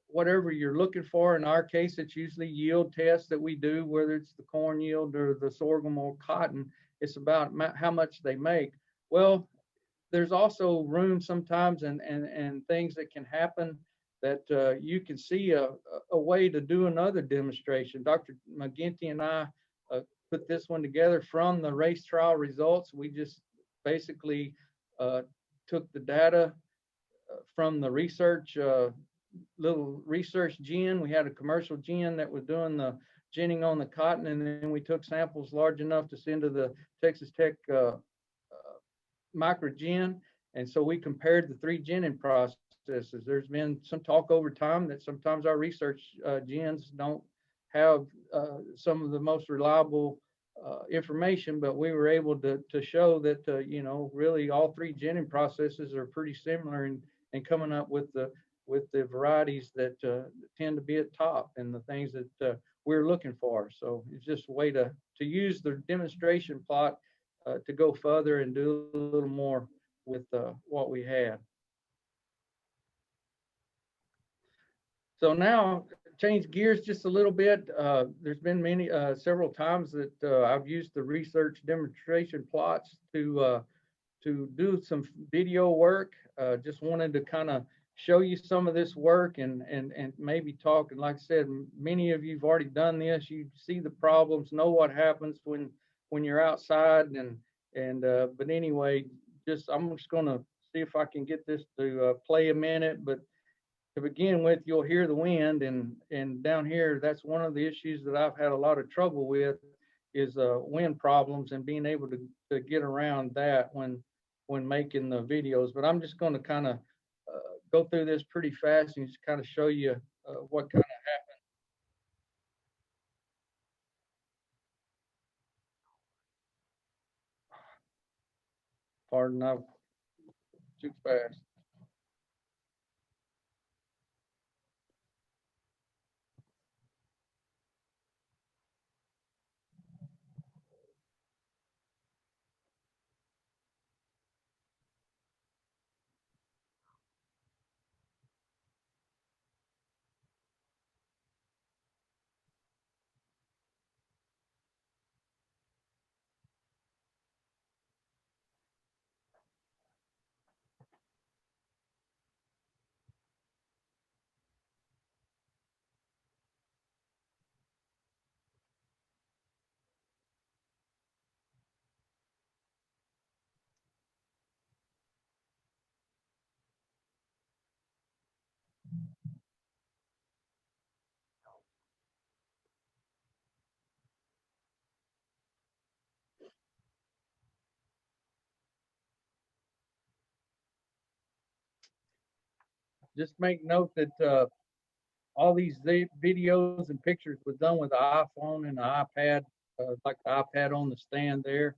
whatever you're looking for. In our case, it's usually yield tests that we do, whether it's the corn yield or the sorghum or cotton. It's about how much they make. Well, there's also room sometimes and things that can happen that you can see a way to do another demonstration. Dr. McGinty and I put this one together from the race trial results. We just basically took the data from the research, little research gin. We had a commercial gin that was doing the ginning on the cotton, and then we took samples large enough to send to the Texas Tech microgin. And so we compared the three ginning processes. There's been some talk over time that sometimes our research gins don't have some of the most reliable information, but we were able to show that you know, really all three ginning processes are pretty similar in coming up with the varieties that tend to be at top and the things that we're looking for. So it's just a way to use the demonstration plot to go further and do a little more with what we had. So now change gears just a little bit. There's been several times that I've used the research demonstration plots to do some video work. Just wanted to kind of show you some of this work and maybe talk. And like I said, many of you've already done this. You see the problems, know what happens when you're outside, but anyway, I'm just going to see if I can get this to play a minute. But to begin with, you'll hear the wind, and down here, that's one of the issues that I've had a lot of trouble with is wind problems and being able to get around that when making the videos. But I'm just going to kind of go through this pretty fast and just kind of show you what kind of happened. Pardon, I'm too fast. Just make note that all these videos and pictures was done with the iPhone and the iPad, like the iPad on the stand there.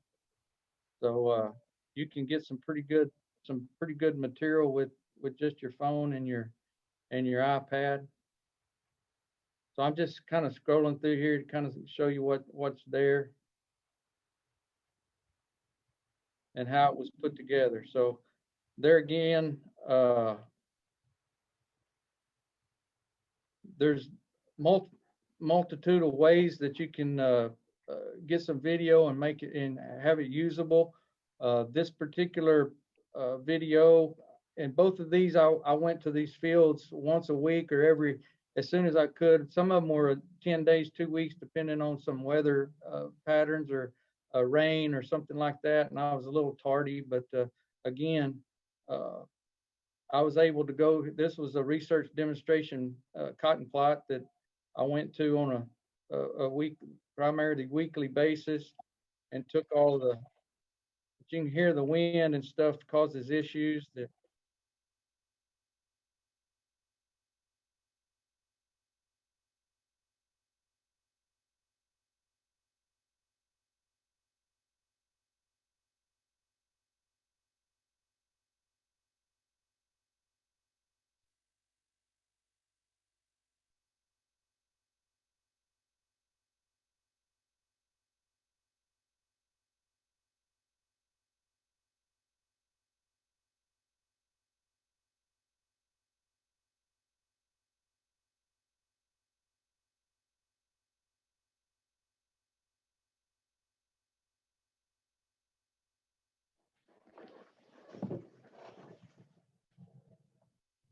So you can get some pretty good material with just your phone and your iPad. So I'm just kind of scrolling through here to kind of show you what's there and how it was put together. So there again, there's multitude of ways that you can get some video and make it and have it usable. This particular video, and both of these, I went to these fields once a week or as soon as I could. Some of them were 10 days, 2 weeks, depending on some weather patterns or rain or something like that. And I was a little tardy, but again, I was able to go. This was a research demonstration cotton plot that I went to on a primarily weekly basis, and took all the. You can hear the wind and stuff causes issues that.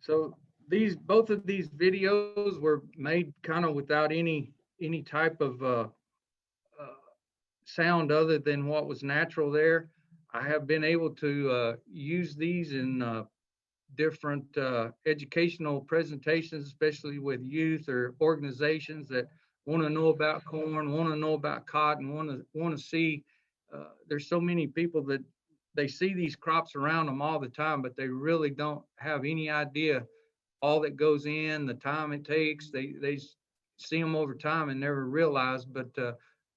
So both of these videos were made kind of without any type of sound other than what was natural there. I have been able to use these in different educational presentations, especially with youth or organizations that want to know about corn, want to know about cotton, want to see. There's so many people that they see these crops around them all the time, but they really don't have any idea all that goes in, the time it takes. They see them over time and never realize. But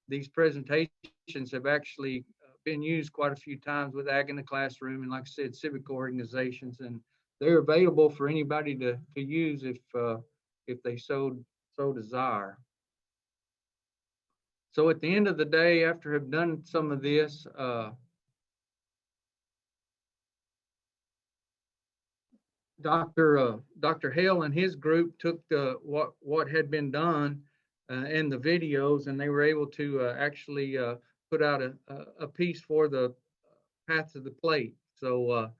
these presentations have actually been used quite a few times with Ag in the Classroom, and like I said, civic organizations, and they're available for anybody to use if they so desire. So at the end of the day, after have done some of this, Dr. Hale and his group took what had been done in the videos, and they were able to actually put out a piece for the Path to the Plate. So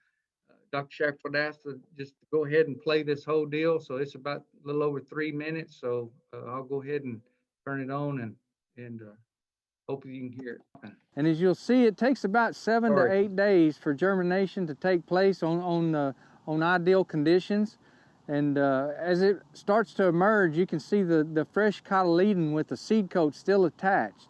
Dr. Shackford asked to just go ahead and play this whole deal. So it's about a little over 3 minutes. So I'll go ahead and turn it on and hopefully you can hear it. And as you'll see, it takes about 7 to 8 days for germination to take place on ideal conditions. And as it starts to emerge, you can see the fresh cotyledon with the seed coat still attached.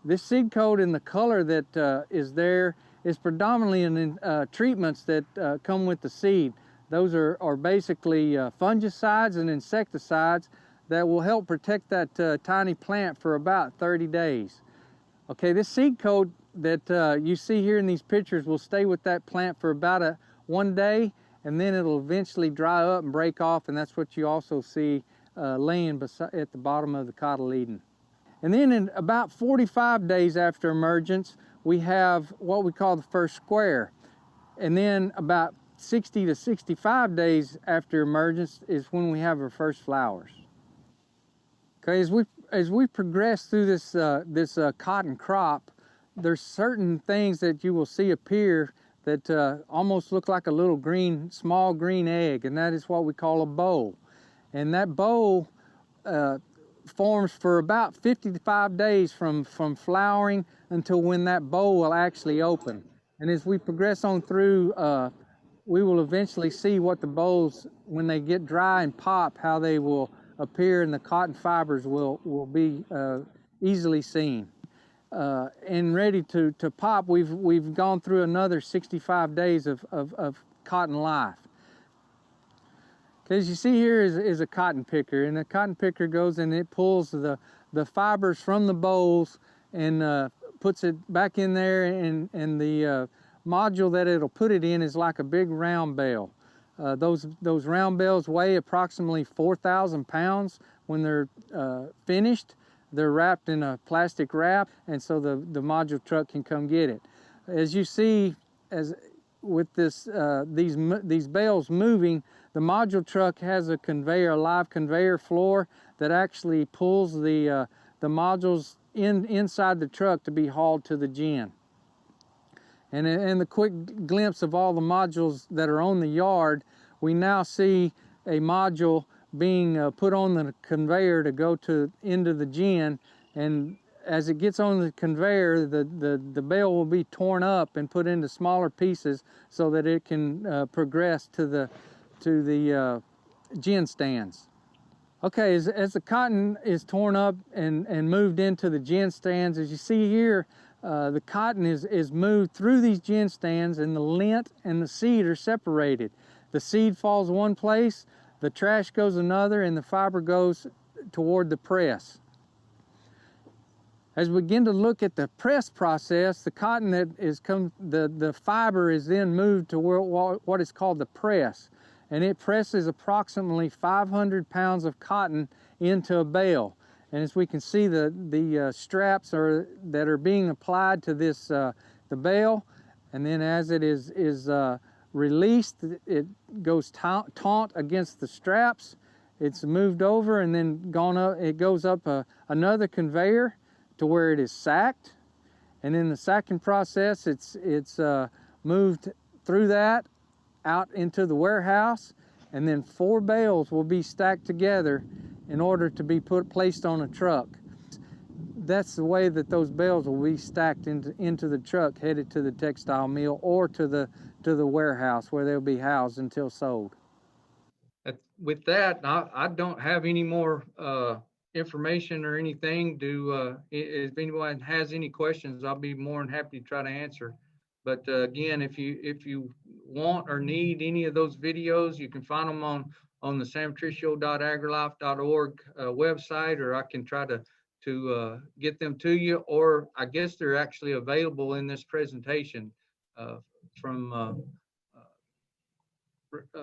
This seed coat and the color that is there is predominantly in treatments that come with the seed. Those are basically fungicides and insecticides that will help protect that tiny plant for about 30 days. Okay, this seed coat that you see here in these pictures will stay with that plant for about 1 day, and then it'll eventually dry up and break off, and that's what you also see laying at the bottom of the cotyledon. And then in about 45 days after emergence, we have what we call the first square. And then about 60 to 65 days after emergence is when we have our first flowers. Okay, as we progress through this cotton crop, there's certain things that you will see appear that almost look like a little small green egg, and that is what we call a boll. And that boll forms for about 55 days from flowering until when that boll will actually open. And as we progress on through we will eventually see what the bolls, when they get dry and pop, how they will appear, and the cotton fibers will be easily seen. And ready to pop, we've gone through another 65 days of cotton life. As you see here is a cotton picker, and the cotton picker goes and it pulls the fibers from the bolls and puts it back in there, and the module that it'll put it in is like a big round bale. Those round bales weigh approximately 4,000 pounds when they're finished. They're wrapped in a plastic wrap, and so the module truck can come get it. As you see, as with this these bales moving, the module truck has a conveyor, a live conveyor floor that actually pulls the modules inside the truck to be hauled to the gin. And the quick glimpse of all the modules that are on the yard, we now see a module being put on the conveyor to go into the gin, and as it gets on the conveyor, the bale will be torn up and put into smaller pieces so that it can progress to the gin stands. Okay, as the cotton is torn up and moved into the gin stands, as you see here, the cotton is moved through these gin stands, and the lint and the seed are separated. The seed falls one place, the trash goes another, and the fiber goes toward the press. As we begin to look at the press process, the cotton that is the fiber is then moved to what is called the press, and it presses approximately 500 pounds of cotton into a bale. And as we can see, the straps that are being applied to this the bale, and then as it is released, it goes taut against the straps. It's moved over and then gone up. It goes up another conveyor to where it is sacked, and in the sacking process, it's moved through that out into the warehouse, and then 4 bales will be stacked together in order to be placed on a truck. That's the way that those bales will be stacked into the truck, headed to the textile mill or to the warehouse where they'll be housed until sold. With that, I don't have any more information or anything. If anyone has any questions, I'll be more than happy to try to answer. But again, if you want or need any of those videos, you can find them on the sanpatricio.agrilife.org website, or I can try to get them to you, or I guess they're actually available in this presentation from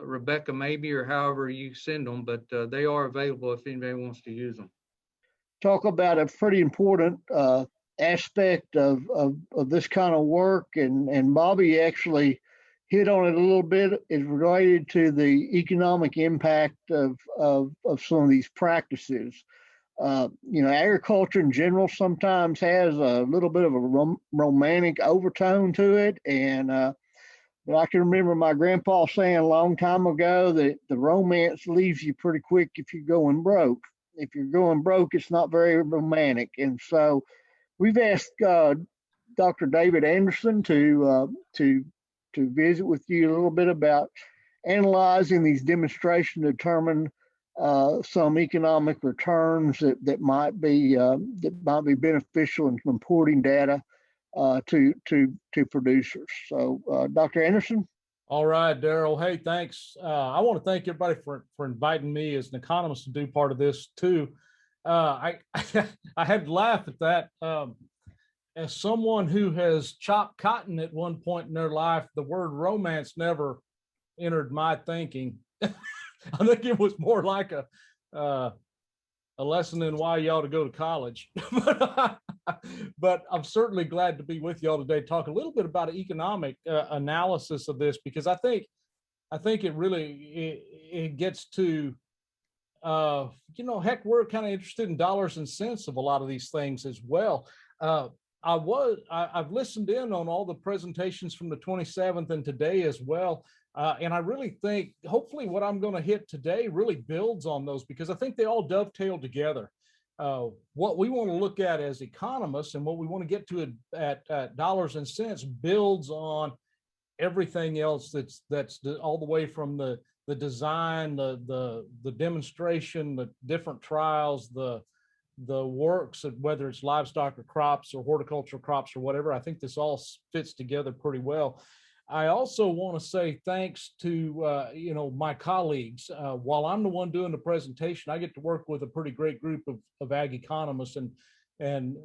Rebecca maybe, or however you send them, but they are available if anybody wants to use them. Talk about a pretty important aspect of this kind of work, and Bobby actually hit on it a little bit, is related to the economic impact of some of these practices. Agriculture in general sometimes has a little bit of a romantic overtone to it, and but I can remember my grandpa saying a long time ago that the romance leaves you pretty quick if you're going broke. If you're going broke, it's not very romantic. And so we've asked Dr. David Anderson to visit with you a little bit about analyzing these demonstrations to determine some economic returns that might be beneficial in reporting data to producers. So, Dr. Anderson. All right, Darrell. Hey, thanks. I want to thank everybody for inviting me as an economist to do part of this too. I had to laugh at that. As someone who has chopped cotton at one point in their life, the word romance never entered my thinking. I think it was more like a lesson in why you ought to go to college. But I'm certainly glad to be with y'all today, talk a little bit about an economic analysis of this, because I think it really it gets to heck, we're kind of interested in dollars and cents of a lot of these things as well. I've listened in on all the presentations from the 27th and today as well. And I really think hopefully what I'm going to hit today really builds on those, because I think they all dovetail together. What we want to look at as economists and what we want to get to at dollars and cents builds on everything else that's all the way from the design, the demonstration, the different trials, the works of whether it's livestock or crops or horticultural crops or whatever. I think this all fits together pretty well. I also want to say thanks to my colleagues. While I'm the one doing the presentation, I get to work with a pretty great group of ag economists, and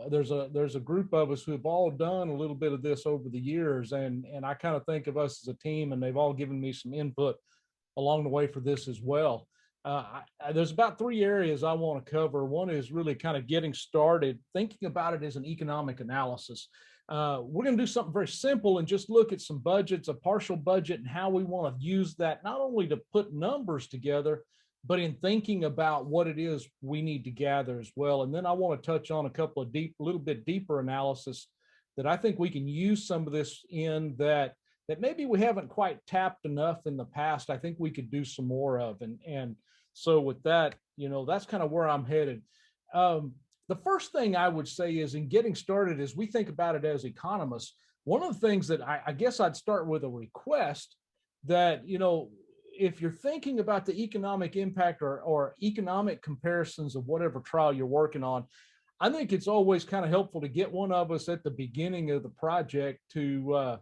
there's a group of us who have all done a little bit of this over the years, and I kind of think of us as a team, and they've all given me some input along the way for this as well. There's about 3 areas I want to cover. One is really kind of getting started, thinking about it as an economic analysis. We're going to do something very simple and just look at some budgets, a partial budget, and how we want to use that, not only to put numbers together, but in thinking about what it is we need to gather as well. And then I want to touch on a couple of little bit deeper analysis that I think we can use some of this in that maybe we haven't quite tapped enough in the past. I think we could do some more of. And so with that, that's kind of where I'm headed. The first thing I would say is, in getting started, as we think about it as economists, one of the things that I guess I'd start with a request that, if you're thinking about the economic impact or economic comparisons of whatever trial you're working on, I think it's always kind of helpful to get one of us at the beginning of the project to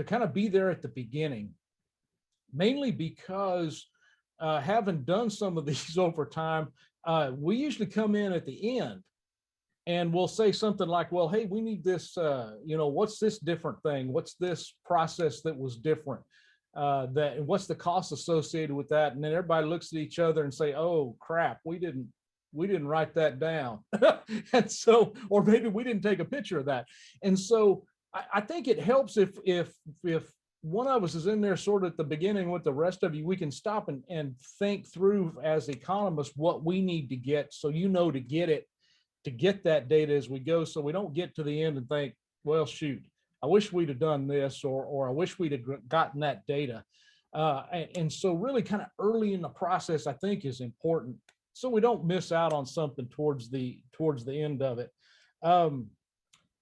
kind of be there at the beginning, mainly because having done some of these over time, we usually come in at the end and we'll say something like, well, hey, we need this, what's this different thing? What's this process that was different? And what's the cost associated with that? And then everybody looks at each other and say, oh crap, we didn't write that down. And so, or maybe we didn't take a picture of that. And so I think it helps if one of us is in there sort of at the beginning with the rest of you, we can stop and think through as economists what we need to get, so to get that data as we go, so we don't get to the end and think, well, shoot, I wish we'd have done this, or I wish we'd have gotten that data. And so really kind of early in the process, I think, is important, so we don't miss out on something towards the end of it.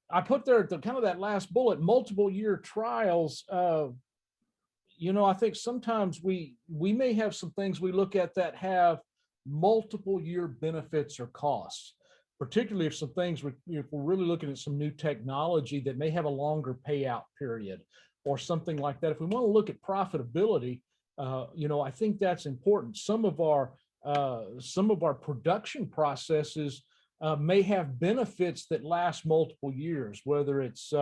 I put there at the kind of that last bullet, multiple year trials. I think sometimes we may have some things we look at that have multiple year benefits or costs, particularly if some things, if we're really looking at some new technology that may have a longer payout period or something like that. If we want to look at profitability, I think that's important. Some of our production processes may have benefits that last multiple years, whether it's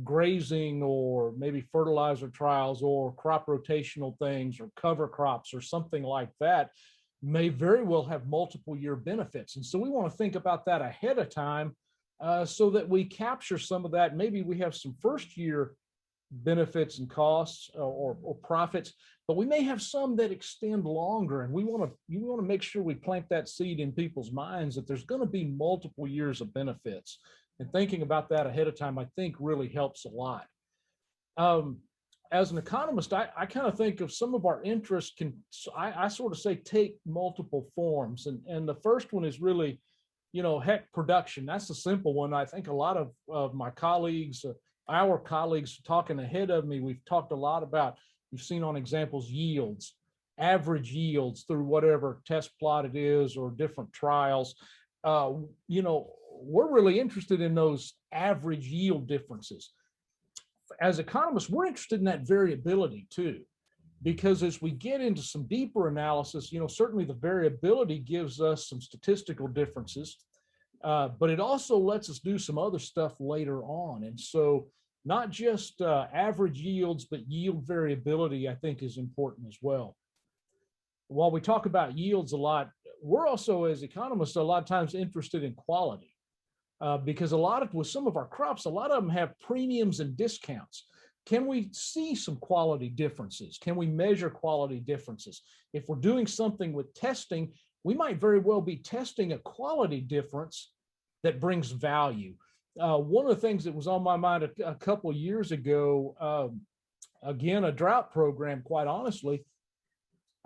grazing or maybe fertilizer trials or crop rotational things or cover crops or something like that, may very well have multiple year benefits. And so we want to think about that ahead of time so that we capture some of that. Maybe we have some first year benefits and costs or profits, but we may have some that extend longer, and you want to make sure we plant that seed in people's minds that there's going to be multiple years of benefits, and thinking about that ahead of time, I think, really helps a lot. As an economist, I kind of think of some of our interests I sort of say take multiple forms, and the first one is really, production. That's the simple one. I think a lot of my colleagues, our colleagues talking ahead of me, we've talked a lot about, we've seen on examples, yields, average yields through whatever test plot it is or different trials. We're really interested in those average yield differences. As economists, we're interested in that variability too, because as we get into some deeper analysis, certainly the variability gives us some statistical differences, but it also lets us do some other stuff later on. And so not just average yields, but yield variability, I think, is important as well. While we talk about yields a lot, we're also, as economists, a lot of times interested in quality. Because with some of our crops, a lot of them have premiums and discounts. Can we see some quality differences? Can we measure quality differences? If we're doing something with testing, we might very well be testing a quality difference that brings value. One of the things that was on my mind a couple of years ago, again, a drought program, quite honestly,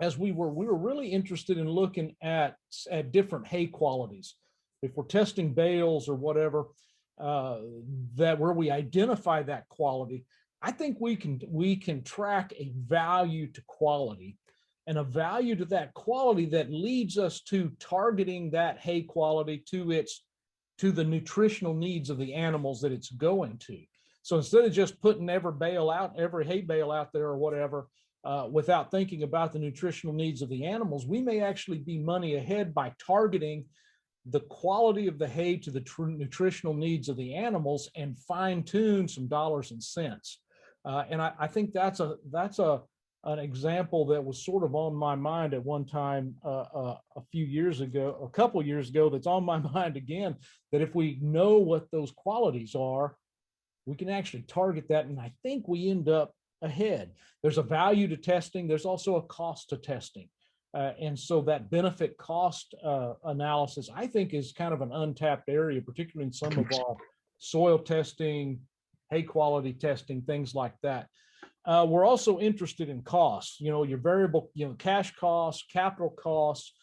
as we were really interested in looking at different hay qualities. If we're testing bales or whatever, that where we identify that quality, I think we can track a value to quality, and a value to that quality that leads us to targeting that hay quality to the nutritional needs of the animals that it's going to. So instead of just putting every hay bale out there or whatever, without thinking about the nutritional needs of the animals, we may actually be money ahead by targeting the quality of the hay to the nutritional needs of the animals and fine tune some dollars and cents. And I think that's an example that was sort of on my mind at one time a few years ago, a couple of years ago, that's on my mind again, that if we know what those qualities are, we can actually target that. And I think we end up ahead. There's a value to testing. There's also a cost to testing. And so that benefit cost analysis, I think, is kind of an untapped area, particularly in some of our soil testing, hay quality testing, things like that. We're also interested in costs, your variable, cash costs, capital costs,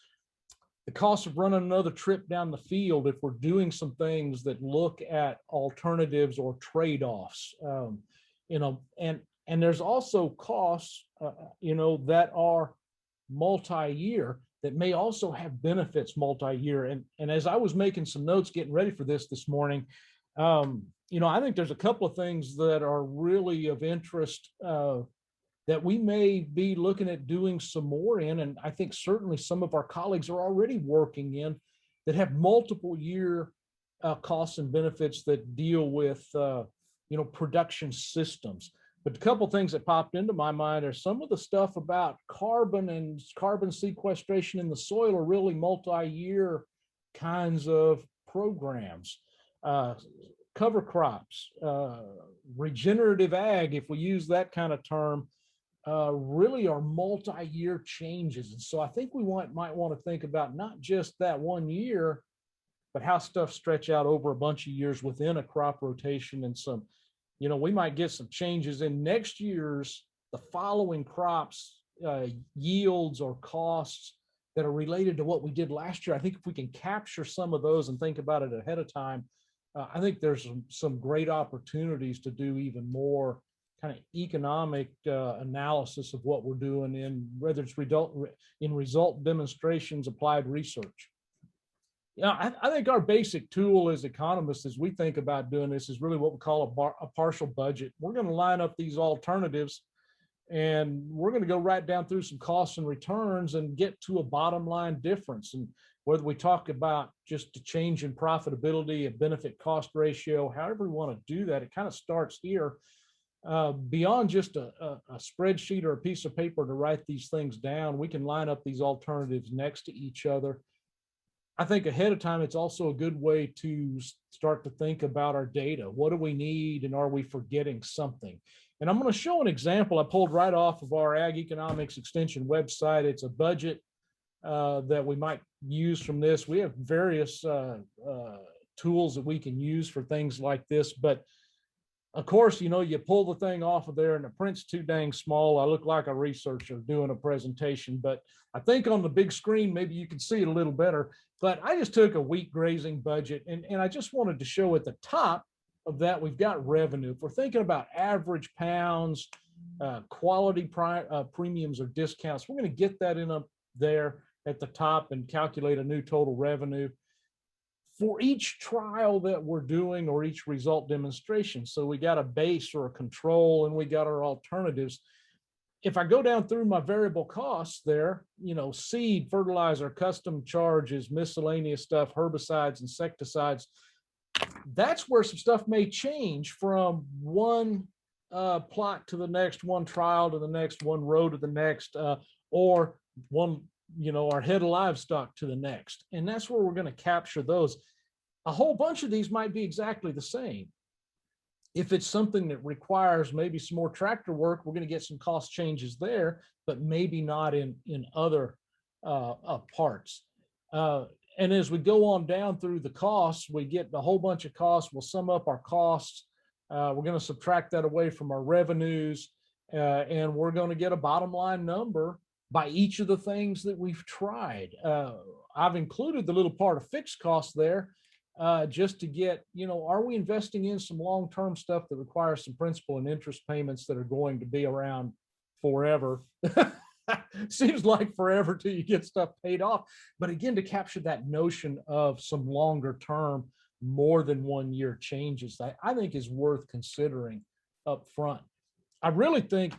the cost of running another trip down the field if we're doing some things that look at alternatives or trade-offs, and there's also costs, that are multi-year that may also have benefits multi-year. And as I was making some notes getting ready for this morning, I think there's a couple of things that are really of interest that we may be looking at doing some more in. And I think certainly some of our colleagues are already working in that have multiple year costs and benefits that deal with, production systems. But a couple of things that popped into my mind are some of the stuff about carbon and carbon sequestration in the soil are really multi-year kinds of programs. Cover crops, regenerative ag, if we use that kind of term, really are multi-year changes. And so I think we might want to think about not just that 1 year, but how stuff stretch out over a bunch of years within a crop rotation. And some, we might get some changes in next year's, the following crops, yields or costs that are related to what we did last year. I think if we can capture some of those and think about it ahead of time, I think there's some great opportunities to do even more kind of economic analysis of what we're doing in, whether it's result demonstrations, applied research. I think our basic tool as economists, as we think about doing this, is really what we call a partial budget. We're going to line up these alternatives, and we're going to go right down through some costs and returns and get to a bottom line difference. And whether we talk about just a change in profitability, a benefit cost ratio, however we want to do that, it kind of starts here. Beyond just a spreadsheet or a piece of paper to write these things down, we can line up these alternatives next to each other. I think ahead of time, it's also a good way to start to think about our data. What do we need, and are we forgetting something? And I'm going to show an example I pulled right off of our Ag Economics Extension website. It's a budget that we might use from this. We have various tools that we can use for things like this, but of course, you pull the thing off of there and the print's too dang small. I look like a researcher doing a presentation, but I think on the big screen, maybe you can see it a little better. But I just took a wheat grazing budget, and I just wanted to show at the top of that, we've got revenue. If we're thinking about average pounds, quality premiums or discounts, we're going to get that in up there at the top and calculate a new total revenue for each trial that we're doing or each result demonstration. So we got a base or a control, and we got our alternatives. If I go down through my variable costs there, seed, fertilizer, custom charges, miscellaneous stuff, herbicides, insecticides, that's where some stuff may change from one plot to the next, one trial to the next, one row to the next, or one, our head of livestock to the next. And that's where we're going to capture those. A whole bunch of these might be exactly the same. If it's something that requires maybe some more tractor work, we're going to get some cost changes there, but maybe not in other parts. And as we go on down through the costs, we get a whole bunch of costs. We'll sum up our costs. We're going to subtract that away from our revenues, and we're going to get a bottom line number by each of the things that we've tried. I've included the little part of fixed costs there. just to get, are we investing in some long-term stuff that requires some principal and interest payments that are going to be around forever? Seems like forever till you get stuff paid off. But again, to capture that notion of some longer term, more than 1 year changes, I think is worth considering up front. I really think,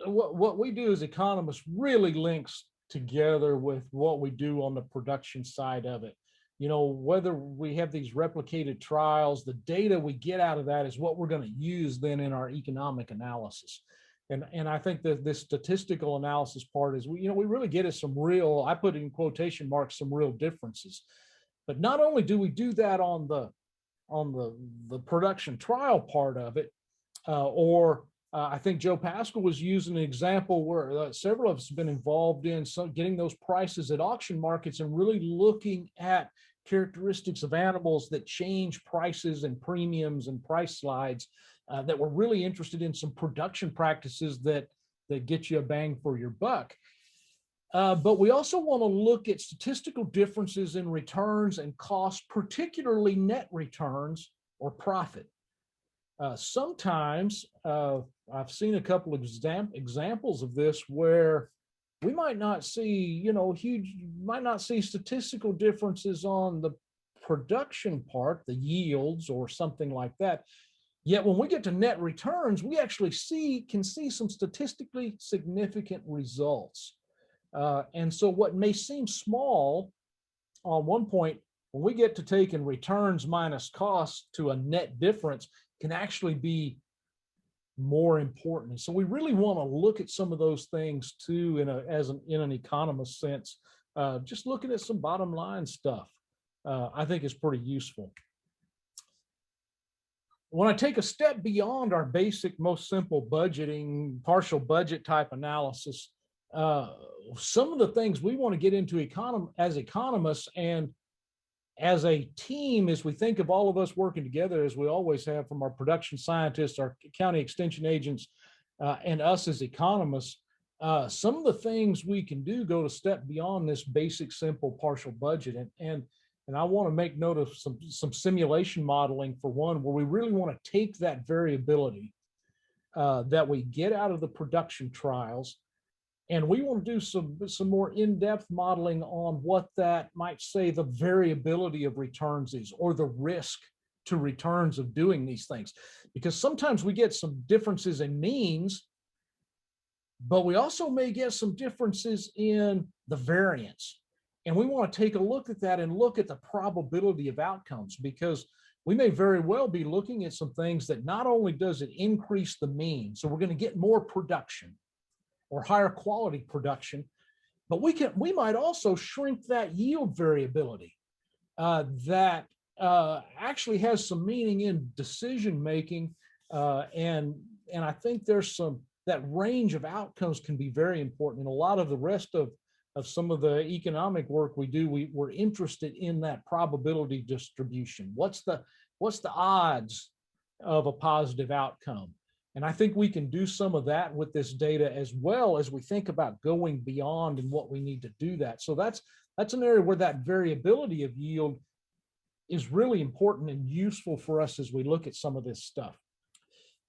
what we do as economists really links together with what we do on the production side of it. Whether we have these replicated trials, the data we get out of that is what we're going to use then in our economic analysis. And I think that this statistical analysis part is, we really get at some real, I put in quotation marks, some real differences. But not only do we do that on the production trial part of it, I think Joe Pascal was using an example where several of us have been involved in getting those prices at auction markets and really looking at characteristics of animals that change prices and premiums and price slides, that we're really interested in some production practices that get you a bang for your buck. But we also want to look at statistical differences in returns and costs, particularly net returns or profit. Sometimes I've seen a couple of examples of this where we might not see, might not see statistical differences on the production part, the yields or something like that. Yet when we get to net returns, we actually can see some statistically significant results. And so what may seem small on one point, when we get to taking returns minus costs to a net difference, can actually be more important. And so we really want to look at some of those things too, in an economist sense. Just looking at some bottom line stuff, I think is pretty useful. When I take a step beyond our basic, most simple budgeting, partial budget type analysis, some of the things we want to get into as economists and as a team, as we think of all of us working together, as we always have, from our production scientists, our county extension agents, and us as economists, some of the things we can do go to step beyond this basic, simple partial budget. And I want to make note of some simulation modeling, for one, where we really want to take that variability that we get out of the production trials, and we want to do some more in-depth modeling on what that might say the variability of returns is, or the risk to returns of doing these things. Because sometimes we get some differences in means, but we also may get some differences in the variance. And we want to take a look at that and look at the probability of outcomes, because we may very well be looking at some things that not only does it increase the mean, so we're going to get more production or higher quality production, but we might also shrink that yield variability that actually has some meaning in decision making, and I think there's that range of outcomes can be very important. And a lot of the rest of some of the economic work we do, we're interested in that probability distribution. What's the odds of a positive outcome? And I think we can do some of that with this data, as well as we think about going beyond and what we need to do that. So that's an area where that variability of yield is really important and useful for us as we look at some of this stuff.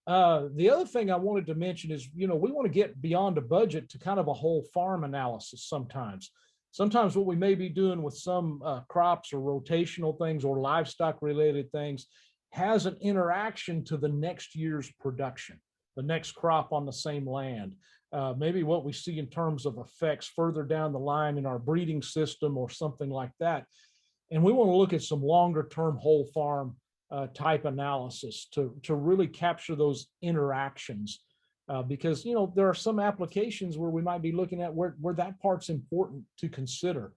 The other thing I wanted to mention is, we want to get beyond a budget to kind of a whole farm analysis sometimes. Sometimes what we may be doing with some crops or rotational things or livestock related things has an interaction to the next year's production, the next crop on the same land. Maybe what we see in terms of effects further down the line in our breeding system or something like that. And we want to look at some longer term whole farm type analysis to really capture those interactions, because there are some applications where we might be looking at where that part's important to consider.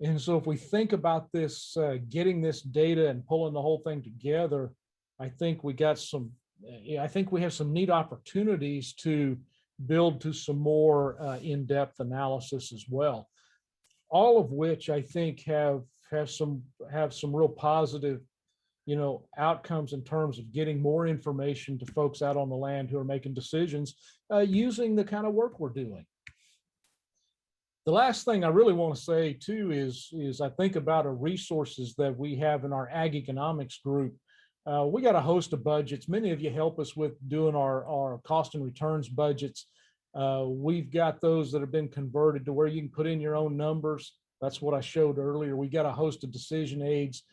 And so if we think about this, getting this data and pulling the whole thing together, I think we have some neat opportunities to build to some more in-depth analysis as well. All of which I think have some real positive outcomes in terms of getting more information to folks out on the land who are making decisions using the kind of work we're doing. the last thing I really want to say too is I think about the resources that we have in our ag economics group. We got a host of budgets. Many of you help us with doing our cost and returns budgets. We've got those that have been converted to where you can put in your own numbers. That's what I showed earlier. We got a host of decision aids.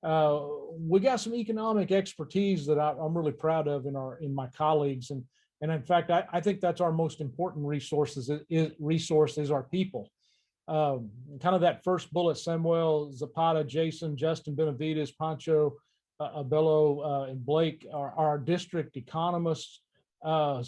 We got some economic expertise that I'm really proud of in my colleagues. And in fact, I think that's our most important resource is our people. Kind of that first bullet, Samuel Zapata, Jason, Justin Benavides, Pancho, Abello, and Blake are our district economists.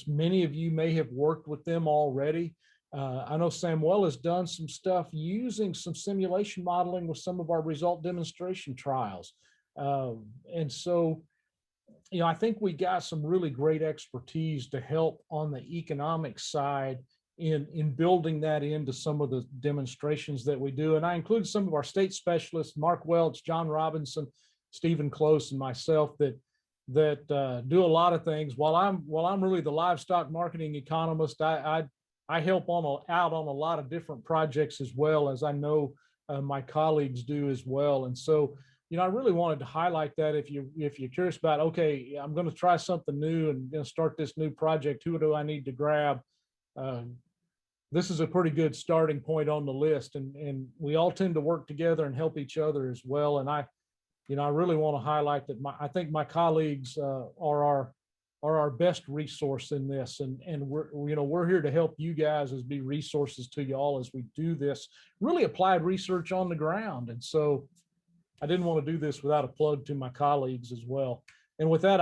Many of you may have worked with them already. I know Samuel has done some stuff using some simulation modeling with some of our result demonstration trials. And so, you know, I think we got some really great expertise to help on the economic side in building that into some of the demonstrations that we do. And I include some of our state specialists, Mark Welch, John Robinson, Stephen Close, and myself that do a lot of things. While I'm really the livestock marketing economist, I help out on a lot of different projects as well, as I know my colleagues do as well. And so, you know, I really wanted to highlight that if you're curious about, okay, I'm going to try something new and going to start this new project, who do I need to grab? This is a pretty good starting point on the list, and we all tend to work together and help each other as well. And I really want to highlight that I think my colleagues are our best resource in this, and we're here to help you guys as be resources to you all as we do this really applied research on the ground. And so I didn't want to do this without a plug to my colleagues as well. And with that,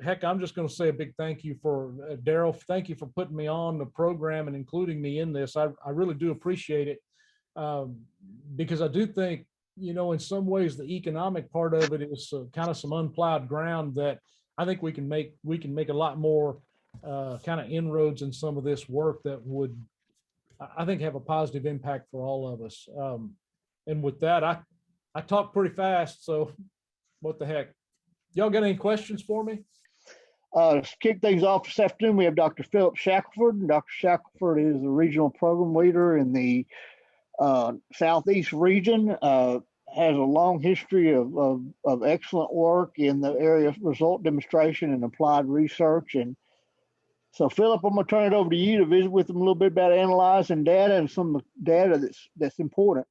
heck, I'm just going to say a big thank you for Darrell. Thank you for putting me on the program and including me in this. I really do appreciate it, because I do think, you know, in some ways, the economic part of it is kind of some unplowed ground that I think we can make a lot more kind of inroads in some of this work that would, I think, have a positive impact for all of us. And with that, I talk pretty fast, so what the heck. Y'all got any questions for me? To kick things off this afternoon, we have Dr. Philip Shackelford. Dr. Shackelford is the regional program leader in the Southeast region. Has a long history of excellent work in the area of result demonstration and applied research. And so, Philip, I'm going to turn it over to you to visit with them a little bit about analyzing data and some of the data that's important.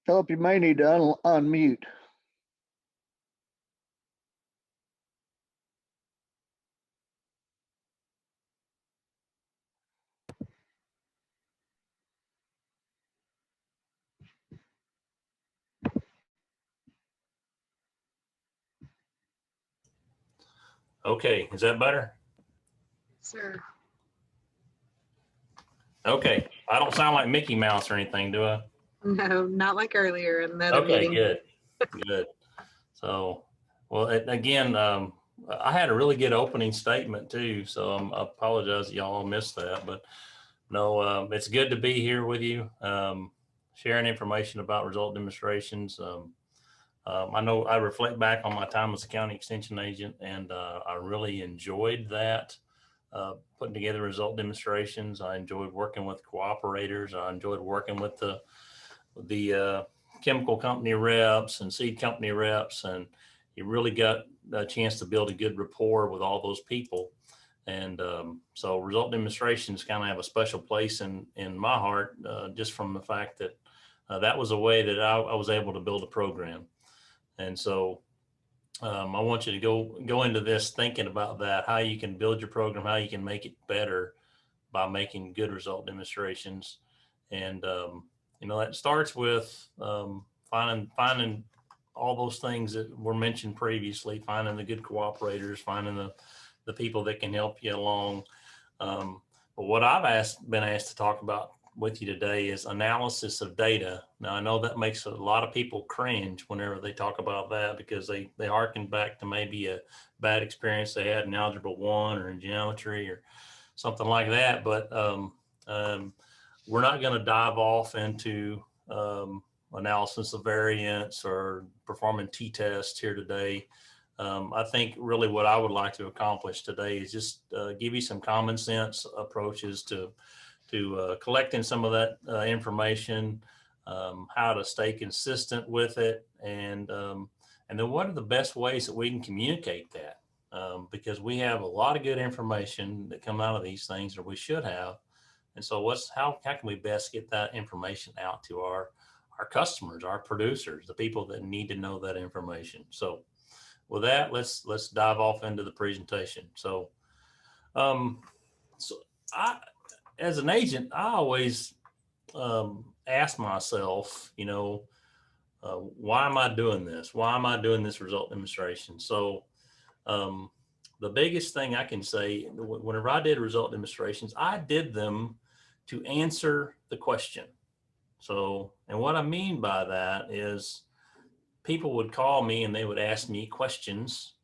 Philip, you may need to unmute. Okay, is that better? Sir. Okay, I don't sound like Mickey Mouse or anything, do I? No, not like earlier in the other Okay, meeting. good. So, well, again, I had a really good opening statement too, so I apologize that y'all missed that, but no, it's good to be here with you, sharing information about result demonstrations. I know I reflect back on my time as a county extension agent, and I really enjoyed that, putting together result demonstrations. I enjoyed working with cooperators. I enjoyed working with the chemical company reps and seed company reps, and you really got a chance to build a good rapport with all those people. And so result demonstrations kind of have a special place in my heart, just from the fact that that was a way that I was able to build a program. And so I want you to go into this thinking about that, how you can build your program, how you can make it better by making good result demonstrations. And that starts with finding all those things that were mentioned previously, finding the good cooperators, finding the people that can help you along. But what I've been asked to talk about with you today is analysis of data. Now, I know that makes a lot of people cringe whenever they talk about that, because they harken back to maybe a bad experience they had in Algebra 1 or in geometry or something like that. But we're not going to dive off into analysis of variance or performing t-tests here today. I think really what I would like to accomplish today is just give you some common sense approaches to collecting some of that information, how to stay consistent with it, and then what are the best ways that we can communicate that, because we have a lot of good information that come out of these things, or we should have. And so how can we best get that information out to our customers, our producers, the people that need to know that information? So with that, let's dive off into the presentation. So, as an agent, I always ask myself, why am I doing this? Why am I doing this result demonstration? So the biggest thing I can say, whenever I did result demonstrations, I did them to answer the question. So, and what I mean by that is people would call me and they would ask me questions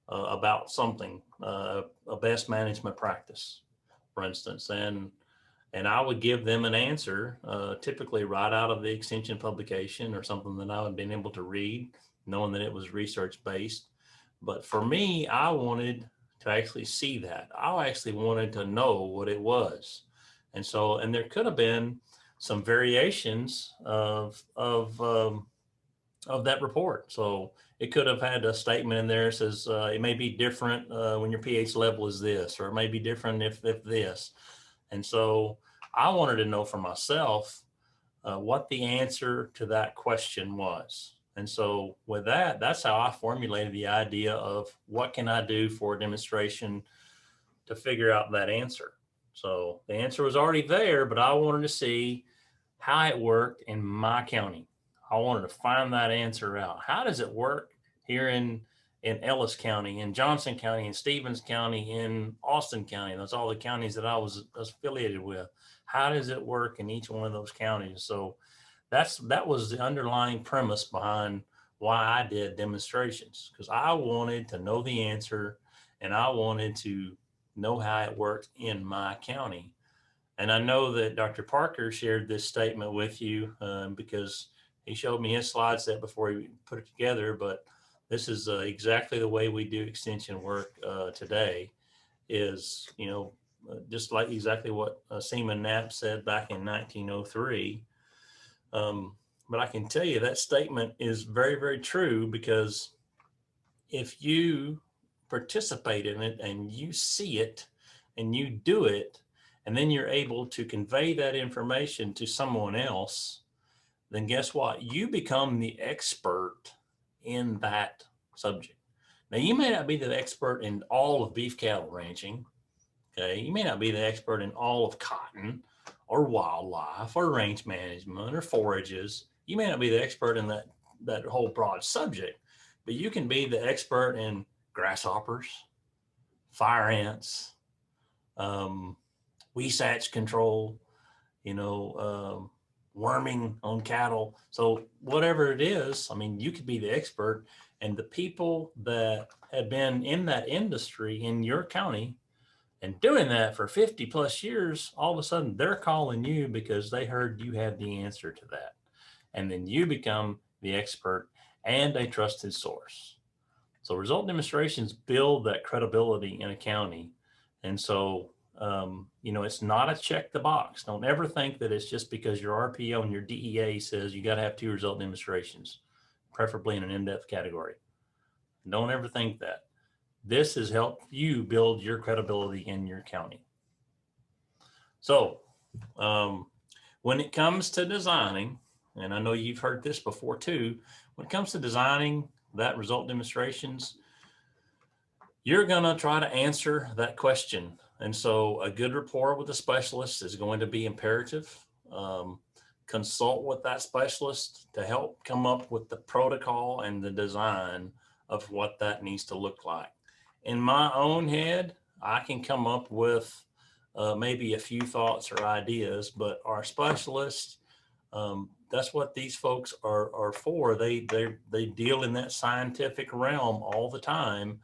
about something, a best management practice, for instance, and I would give them an answer, typically right out of the extension publication or something that I had been able to read, knowing that it was research-based. But for me, I wanted to actually see that. I actually wanted to know what it was. And so, and there could have been some variations of that report. So it could have had a statement in there that says it may be different when your pH level is this, or it may be different if this. And so I wanted to know for myself what the answer to that question was. And so with that, that's how I formulated the idea of what can I do for a demonstration to figure out that answer. So the answer was already there, but I wanted to see how it worked in my county. I wanted to find that answer out. How does it work here in Ellis County, in Johnson County, in Stevens County, in Austin County? That's all the counties that I was affiliated with. How does it work in each one of those counties? So that was the underlying premise behind why I did demonstrations, because I wanted to know the answer and I wanted to know how it worked in my county. And I know that Dr. Parker shared this statement with you because he showed me his slide set before he put it together, but this is exactly the way we do extension work today, is, just like exactly what Seaman Knapp said back in 1903. But I can tell you that statement is very, very true, because if you participate in it and you see it and you do it, and then you're able to convey that information to someone else, then guess what? You become the expert in that subject. Now, you may not be the expert in all of beef cattle ranching. Okay. You may not be the expert in all of cotton or wildlife or range management or forages. You may not be the expert in that whole broad subject, but you can be the expert in grasshoppers, fire ants, weesatch control, worming on cattle. So whatever it is, I mean, you could be the expert, and the people that have been in that industry in your county and doing that for 50 plus years, all of a sudden they're calling you because they heard you had the answer to that. And then you become the expert and a trusted source. So result demonstrations build that credibility in a county. And so, it's not a check the box. Don't ever think that it's just because your RPO and your DEA says you got to have 2 result demonstrations, preferably in an in-depth category. Don't ever think that. This has helped you build your credibility in your county. So when it comes to designing, and I know you've heard this before too, when it comes to designing that result demonstrations, you're going to try to answer that question. And so a good rapport with the specialist is going to be imperative. Consult with that specialist to help come up with the protocol and the design of what that needs to look like. In my own head, I can come up with maybe a few thoughts or ideas, but our specialists, that's what these folks are for. They deal in that scientific realm all the time.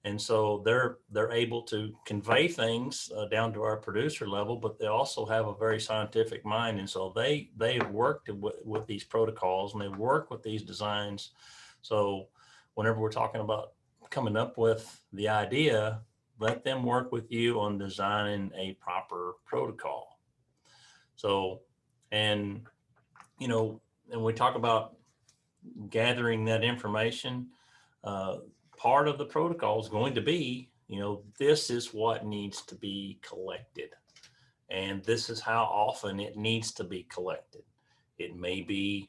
And so they're able to convey things down to our producer level, but they also have a very scientific mind. And so they have worked with these protocols and they work with these designs. So whenever we're talking about coming up with the idea, let them work with you on designing a proper protocol. So, and, you know, and we talk about gathering that information, part of the protocol is going to be, you know, this is what needs to be collected. And this is how often it needs to be collected. It may be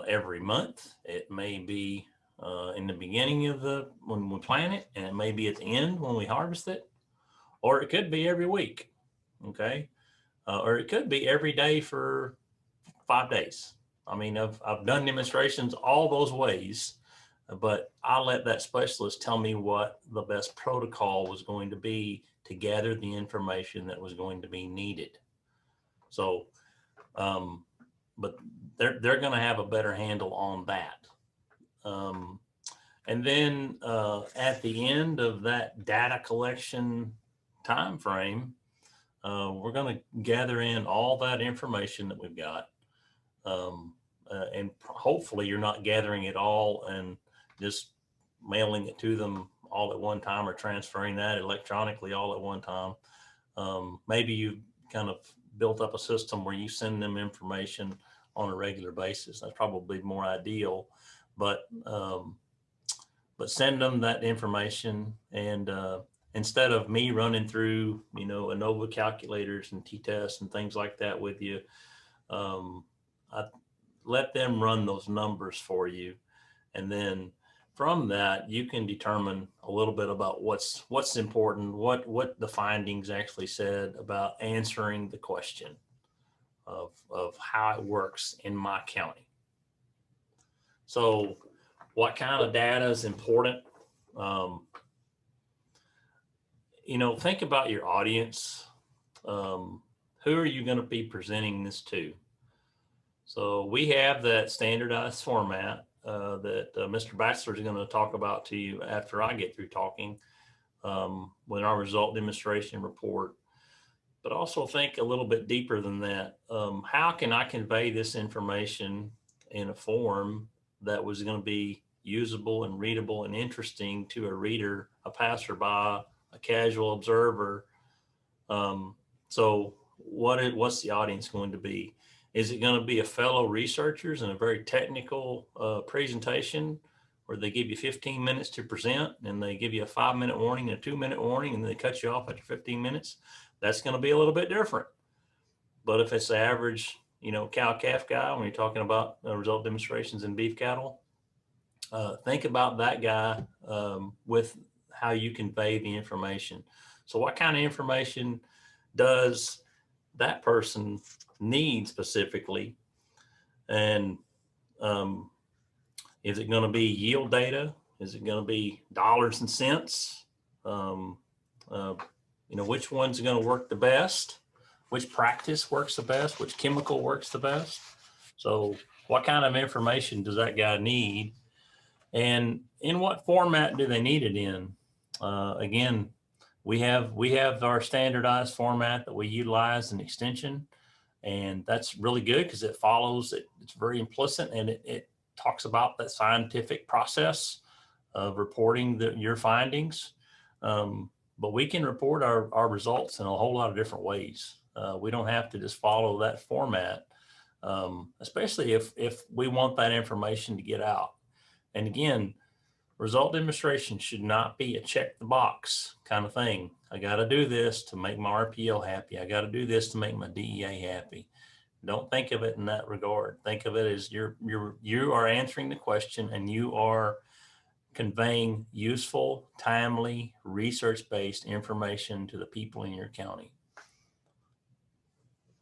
every month. It may be in the beginning of when we plant it, and it may be at the end when we harvest it, or it could be every week. Okay. Or it could be every day for 5 days. I mean, I've done demonstrations all those ways, but I'll let that specialist tell me what the best protocol was going to be to gather the information that was going to be needed. So, but they're going to have a better handle on that. And then at the end of that data collection time frame, we're going to gather in all that information that we've got. And hopefully you're not gathering it all and just mailing it to them all at one time or transferring that electronically all at one time. Maybe you've kind of built up a system where you send them information on a regular basis. That's probably more ideal, but send them that information. And instead of me running through, you know, ANOVA calculators and t-tests and things like that with you, I let them run those numbers for you. And then from that, you can determine a little bit about what's important, what the findings actually said about answering the question of how it works in my county. So what kind of data is important? You know, think about your audience. Who are you going to be presenting this to? So we have that standardized format that Mr. Batchelor is going to talk about to you after I get through talking with our result demonstration report. But also think a little bit deeper than that. How can I convey this information in a form that was going to be usable and readable and interesting to a reader, a passerby, a casual observer? So what's the audience going to be? Is it going to be a fellow researchers in a very technical presentation where they give you 15 minutes to present and they give you a 5-minute warning and a 2-minute warning and then they cut you off after 15 minutes? That's going to be a little bit different. But if it's the average, you know, cow-calf guy, when you're talking about result demonstrations in beef cattle, think about that guy with how you convey the information. So what kind of information does that person need specifically? And is it going to be yield data? Is it going to be dollars and cents? You know, which one's going to work the best? Which practice works the best? Which chemical works the best? So what kind of information does that guy need? And in what format do they need it in? Again, we have our standardized format that we utilize in extension, and that's really good because it follows it. It's very implicit, and it talks about that scientific process of reporting your findings. But we can report our results in a whole lot of different ways. We don't have to just follow that format, especially if we want that information to get out. And again, result demonstration should not be a check the box kind of thing. I got to do this to make my RPO happy. I got to do this to make my DEA happy. Don't think of it in that regard. Think of it as you are answering the question and you are conveying useful, timely, research-based information to the people in your county.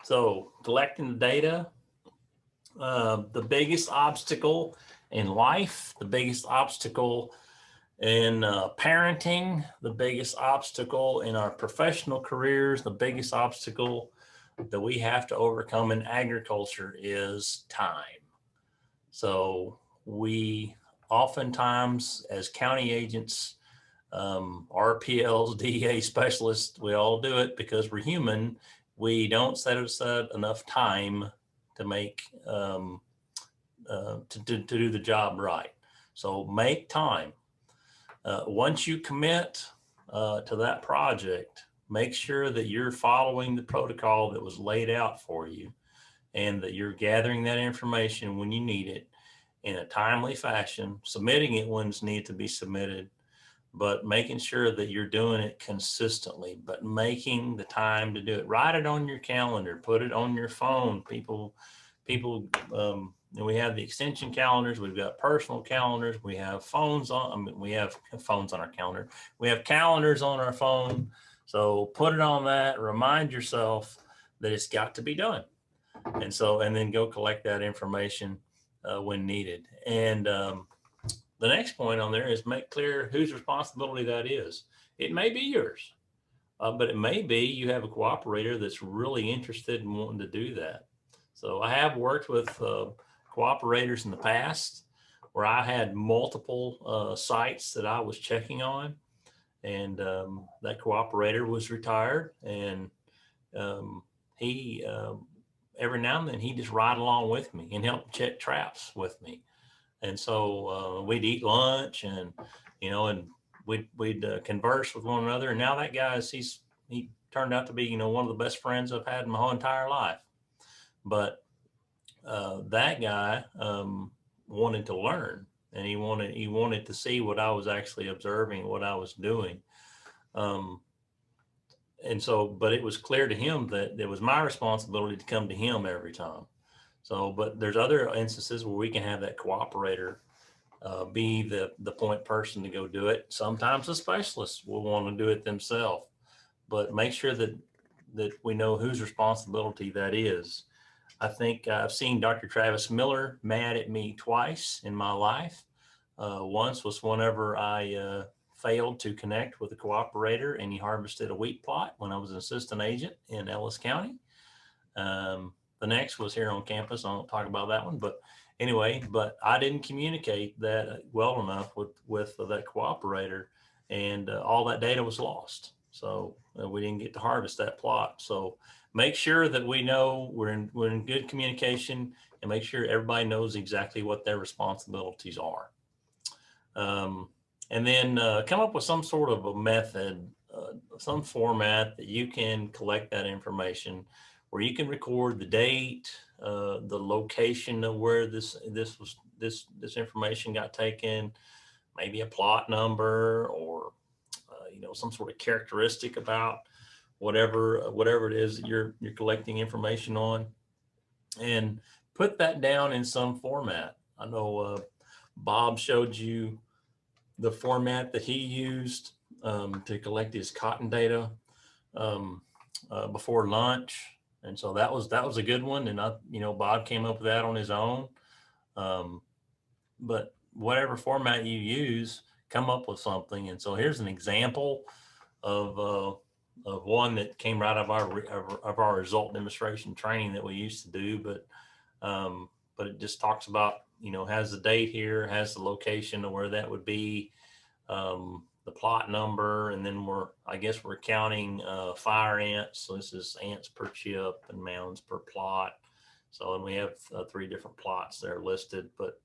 So collecting the data, the biggest obstacle in life, the biggest obstacle In parenting, the biggest obstacle in our professional careers, the biggest obstacle that we have to overcome in agriculture is time. So we oftentimes, as county agents, RPLs, DEA specialists, we all do it because we're human. We don't set aside enough time to make to do the job right. So make time. Once you commit to that project, make sure that you're following the protocol that was laid out for you, and that you're gathering that information when you need it in a timely fashion, submitting it when it's needed to be submitted, but making sure that you're doing it consistently, but making the time to do it. Write it on your calendar, put it on your phone. People, we have the extension calendars, we've got personal calendars, we have phones on, we have phones on our calendar. We have calendars on our phone. So put it on that, remind yourself that it's got to be done. And then go collect that information when needed. And the next point on there is make clear whose responsibility that is. It may be yours, but it may be you have a cooperator that's really interested in wanting to do that. So I have worked with cooperators in the past where I had multiple sites that I was checking on, and that cooperator was retired, and he every now and then he'd just ride along with me and help check traps with me. And so we'd eat lunch, and and we'd converse with one another. And now that guy he turned out to be one of the best friends I've had in my whole entire life. But that guy wanted to learn, and he wanted to see what I was actually observing, what I was doing. And so, but it was clear to him that it was my responsibility to come to him every time. So, but there's other instances where we can have that cooperator be the point person to go do it. Sometimes the specialists will want to do it themselves, but make sure that we know whose responsibility that is. I think I've seen Dr. Travis Miller mad at me twice in my life. Once was whenever I failed to connect with a cooperator, and he harvested a wheat plot when I was an assistant agent in Ellis County. The next was here on campus. I won't talk about that one, but anyway, but I didn't communicate that well enough with that cooperator, and all that data was lost. So we didn't get to harvest that plot. So make sure that we know we're in good communication, and make sure everybody knows exactly what their responsibilities are. And then come up with some sort of a method, some format that you can collect that information, where you can record the date, the location of where this information got taken, maybe a plot number, or some sort of characteristic about whatever it is that you're collecting information on, and put that down in some format. I know Bob showed you the format that he used to collect his cotton data before lunch. And so that was a good one. And Bob came up with that on his own. But whatever format you use, come up with something. And so here's an example of one that came right out of our result demonstration training that we used to do. But it just talks about, has the date here, has the location of where that would be, the plot number, and then I guess we're counting fire ants. So this is ants per chip and mounds per plot. So, and we have 3 different plots there listed. But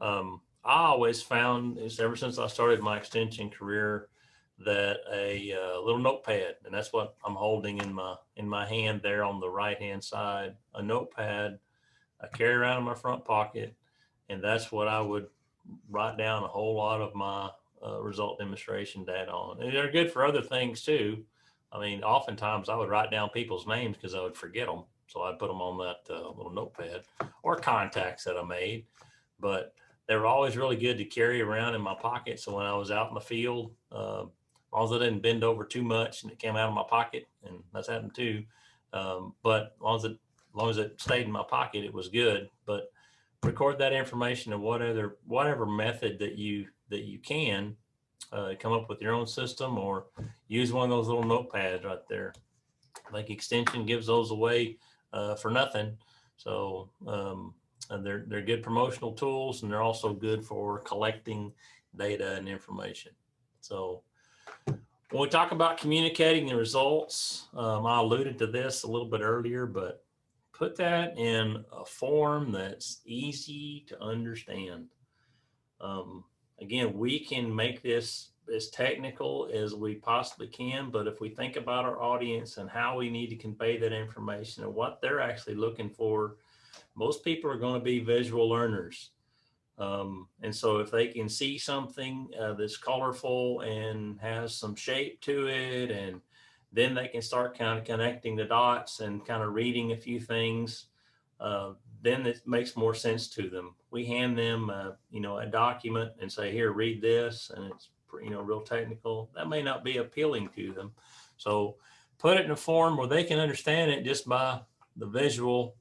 I always found, ever since I started my extension career, that a little notepad, and that's what I'm holding in my hand there on the right hand side, a notepad I carry around in my front pocket, and that's what I would write down a whole lot of my result demonstration data on. And they're good for other things too. I mean, oftentimes I would write down people's names because I would forget them. So I'd put them on that little notepad, or contacts that I made. But they were always really good to carry around in my pocket. So when I was out in the field, as long as I didn't bend over too much and it came out of my pocket, and that's happened too. But as long as it stayed in my pocket, it was good. But record that information in whatever method that you can, come up with your own system or use one of those little notepads right there. Like Extension gives those away for nothing. So and they're good promotional tools, and they're also good for collecting data and information. So when we talk about communicating the results, I alluded to this a little bit earlier, but put that in a form that's easy to understand. Again, we can make this as technical as we possibly can, but if we think about our audience and how we need to convey that information and what they're actually looking for, most people are going to be visual learners. And so if they can see something that's colorful and has some shape to it, and then they can start kind of connecting the dots and kind of reading a few things, then it makes more sense to them. We hand them, a document and say, here, read this, and it's, real technical. That may not be appealing to them. So put it in a form where they can understand it just by the visual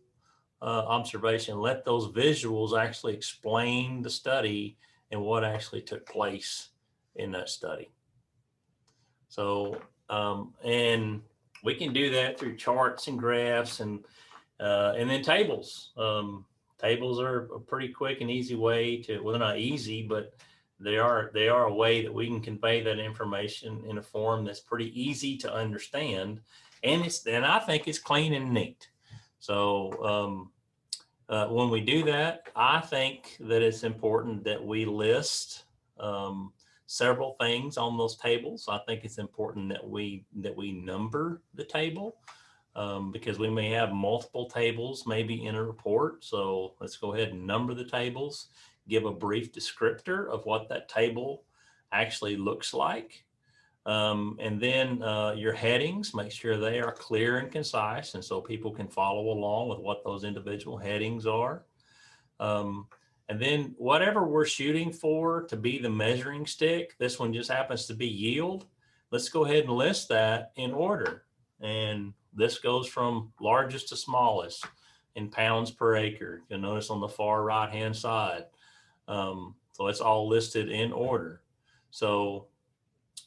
observation. Let those visuals actually explain the study and what actually took place in that study. So, and we can do that through charts and graphs and then tables. Tables are a pretty quick and easy way to, well, not easy, but they are a way that we can convey that information in a form that's pretty easy to understand. And I think it's clean and neat. So when we do that, I think that it's important that we list several things on those tables. I think it's important that we number the table. Because we may have multiple tables maybe in a report. So let's go ahead and number the tables, give a brief descriptor of what that table actually looks like. And then your headings, make sure they are clear and concise, and so people can follow along with what those individual headings are. And then whatever we're shooting for to be the measuring stick, this one just happens to be yield. Let's go ahead and list that in order. And this goes from largest to smallest in pounds per acre. You'll notice on the far right-hand side. So it's all listed in order. So,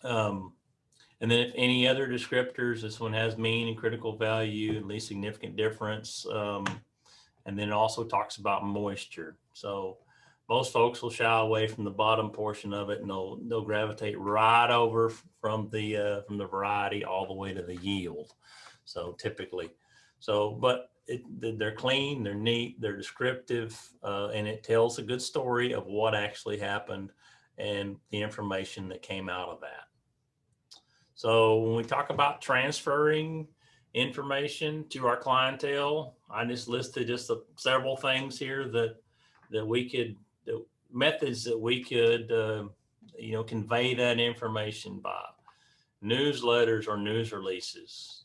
and then if any other descriptors, this one has mean and critical value and least significant difference. And then it also talks about moisture. So most folks will shy away from the bottom portion of it, and they'll gravitate right over from the variety all the way to the yield. So typically, but they're clean, they're neat, they're descriptive, and it tells a good story of what actually happened and the information that came out of that. So when we talk about transferring information to our clientele, I just listed several things here that we could, methods that we could, convey that information by. Newsletters or news releases.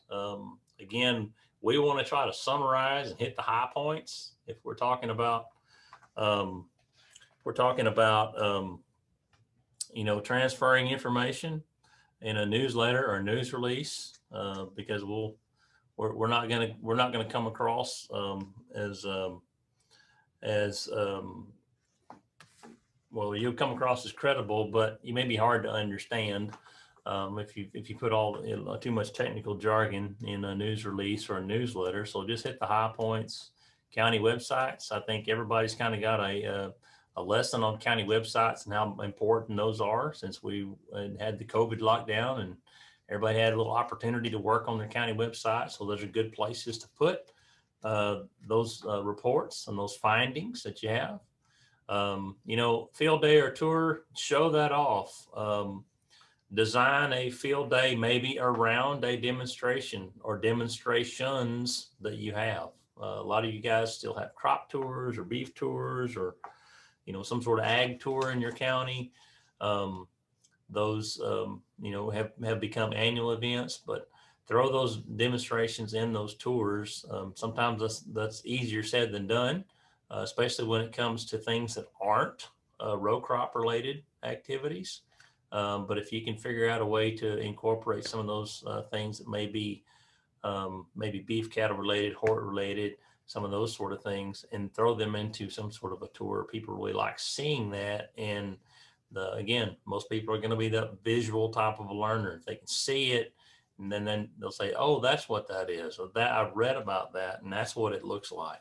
Again, we want to try to summarize and hit the high points. If we're talking about, transferring information in a newsletter or a news release, because we're not gonna come across well, you'll come across as credible, but you may be hard to understand if you put too much technical jargon in a news release or a newsletter. So just hit the high points. County websites. I think everybody's kind of got a lesson on county websites and how important those are, since we had the COVID lockdown and everybody had a little opportunity to work on their county website. So those are good places to put those reports and those findings that you have. Field day or tour, show that off. Design a field day maybe around a demonstration or demonstrations that you have. A lot of you guys still have crop tours or beef tours or, some sort of ag tour in your county. Those, have become annual events, but throw those demonstrations in those tours. Sometimes that's easier said than done, especially when it comes to things that aren't row crop related activities. But if you can figure out a way to incorporate some of those things that may be maybe beef cattle related, hort related, some of those sort of things, and throw them into some sort of a tour. People really like seeing that, and again, most people are going to be the visual type of a learner. If they can see it, and then they'll say, oh, that's what that is. Or that I've read about that, and that's what it looks like.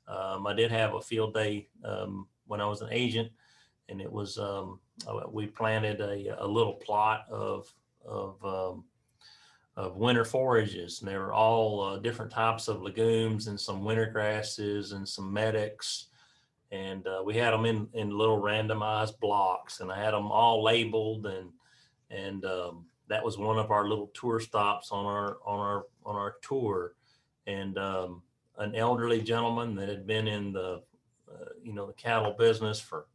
I did have a field day when I was an agent, and it was, we planted a little plot of winter forages, and they were all different types of legumes and some winter grasses and some medics. And we had them in little randomized blocks, and I had them all labeled, and that was one of our little tour stops on our tour. And an elderly gentleman that had been in the the cattle business for,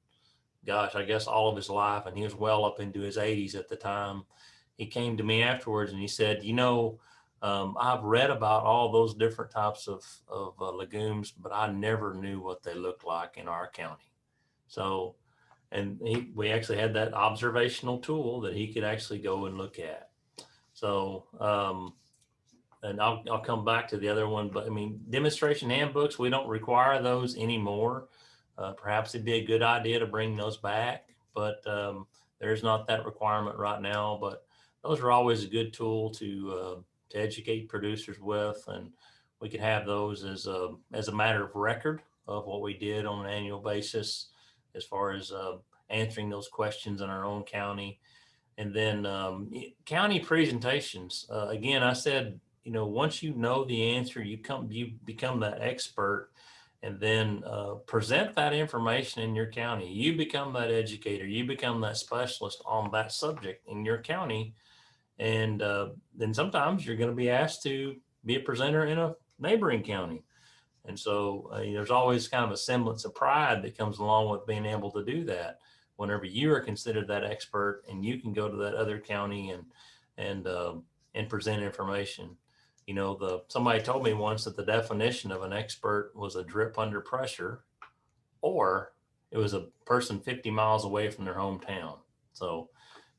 gosh, I guess all of his life, and he was well up into his 80s at the time. He came to me afterwards and he said, I've read about all those different types of legumes, but I never knew what they looked like in our county. So, and we actually had that observational tool that he could actually go and look at. So, and I'll come back to the other one, but I mean, demonstration handbooks, we don't require those anymore. Perhaps it'd be a good idea to bring those back, but there's not that requirement right now. But those are always a good tool to educate producers with, and we could have those as a matter of record of what we did on an annual basis, as far as answering those questions in our own county. And then county presentations. Again, I said, once you know the answer, you become that expert, and then present that information in your county. You become that educator. You become that specialist on that subject in your county. And then sometimes you're going to be asked to be a presenter in a neighboring county. And so there's always kind of a semblance of pride that comes along with being able to do that whenever you are considered that expert and you can go to that other county and present information. Somebody told me once that the definition of an expert was a drip under pressure, or it was a person 50 miles away from their hometown. So,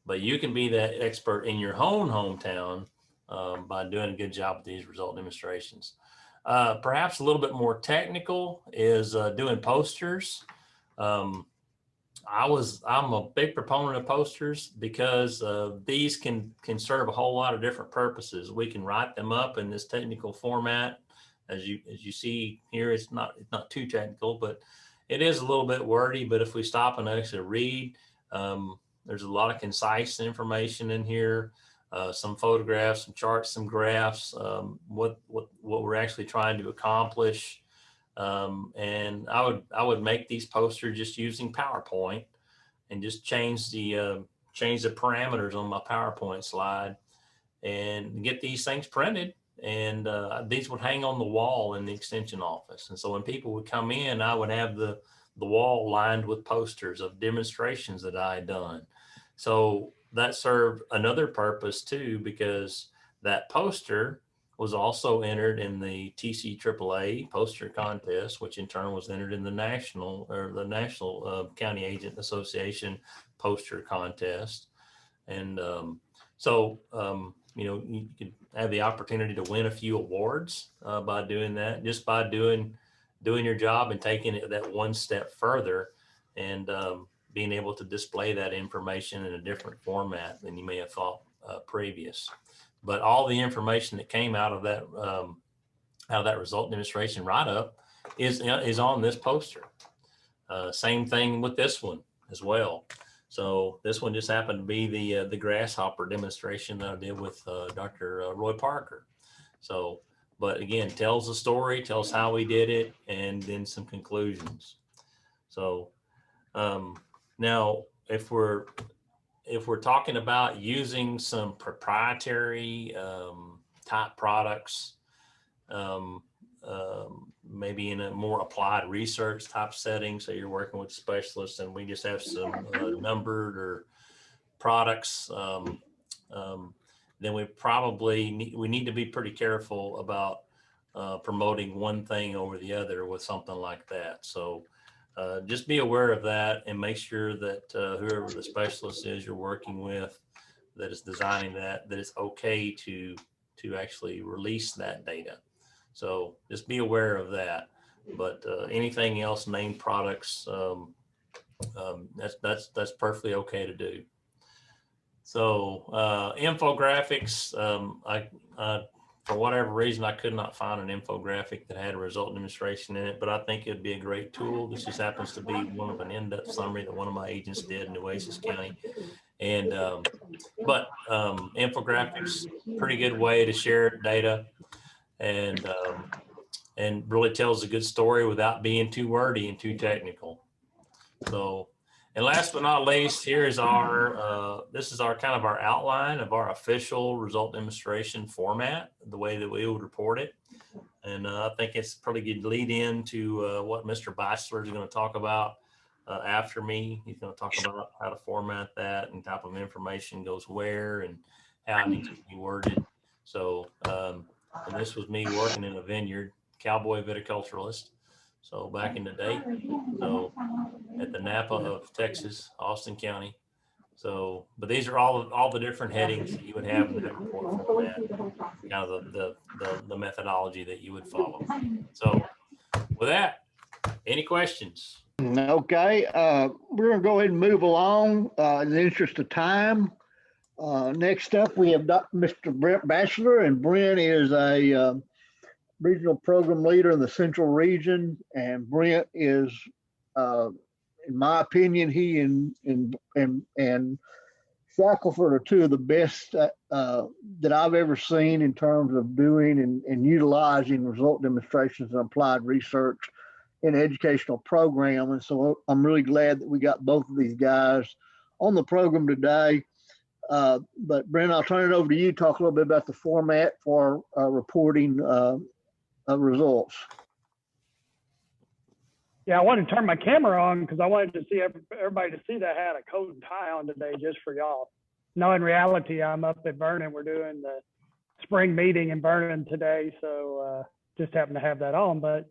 but you can be that expert in your own hometown by doing a good job with these result demonstrations. Perhaps a little bit more technical is doing posters. I'm a big proponent of posters because these can serve a whole lot of different purposes. We can write them up in this technical format. As you see here, it's not too technical, but it is a little bit wordy. But if we stop and actually read, there's a lot of concise information in here. Some photographs, some charts, some graphs, what we're actually trying to accomplish. And I would make these posters just using PowerPoint and just change the parameters on my PowerPoint slide and get these things printed. And these would hang on the wall in the extension office. And so when people would come in, I would have the wall lined with posters of demonstrations that I had done. So that served another purpose too, because that poster was also entered in the TCAAA poster contest, which in turn was entered in the National County Agent Association poster contest. And you can have the opportunity to win a few awards by doing that, just by doing your job and taking it that one step further, and being able to display that information in a different format than you may have thought previous. But all the information that came out of that result demonstration write-up is on this poster. Same thing with this one as well. So this one just happened to be the grasshopper demonstration that I did with Dr. Roy Parker. So, but again, tells the story, tells how we did it, and then some conclusions. So now, if we're talking about using some proprietary type products, maybe in a more applied research type setting, so you're working with specialists and we just have some numbered or products, then we need to be pretty careful about promoting one thing over the other with something like that. So just be aware of that and make sure that whoever the specialist is you're working with that is designing that it's okay to actually release that data. So just be aware of that. But anything else, named products, That's perfectly okay to do. So infographics, for whatever reason, I could not find an infographic that had a result demonstration in it, but I think it'd be a great tool. This just happens to be one of an in-depth summary that one of my agents did in Oasis County. And, infographics, pretty good way to share data and really tells a good story without being too wordy and too technical. So, and last but not least, here is our, this is our kind of our outline of our official result demonstration format, the way that we would report it. And I think it's pretty good lead in to what Mr. Bachelor is going to talk about after me. He's going to talk about how to format that and type of information goes where and how it needs to be worded. So, and this was me working in a vineyard, cowboy viticulturalist. So back in the day, so at the Napa of Texas, Austin County. So, but these are all the different headings that you would have in that report format, kind of the methodology that you would follow. So with that, any questions? Okay, we're gonna go ahead and move along in the interest of time. Next up, we have Mr. Brent Bachelor, and Brent is a regional program leader in the Central Region, and Brent is, in my opinion, he and Shackelford are two of the best that I've ever seen in terms of doing and utilizing result demonstrations and applied research in an educational program. And so I'm really glad that we got both of these guys on the program today. But Brent, I'll turn it over to you. Talk a little bit about the format for reporting results. Yeah, I wanted to turn my camera on because I wanted to see everybody to see that I had a coat and tie on today just for y'all. No, in reality, I'm up at Vernon. We're doing the spring meeting in Vernon today, so just happen to have that on. But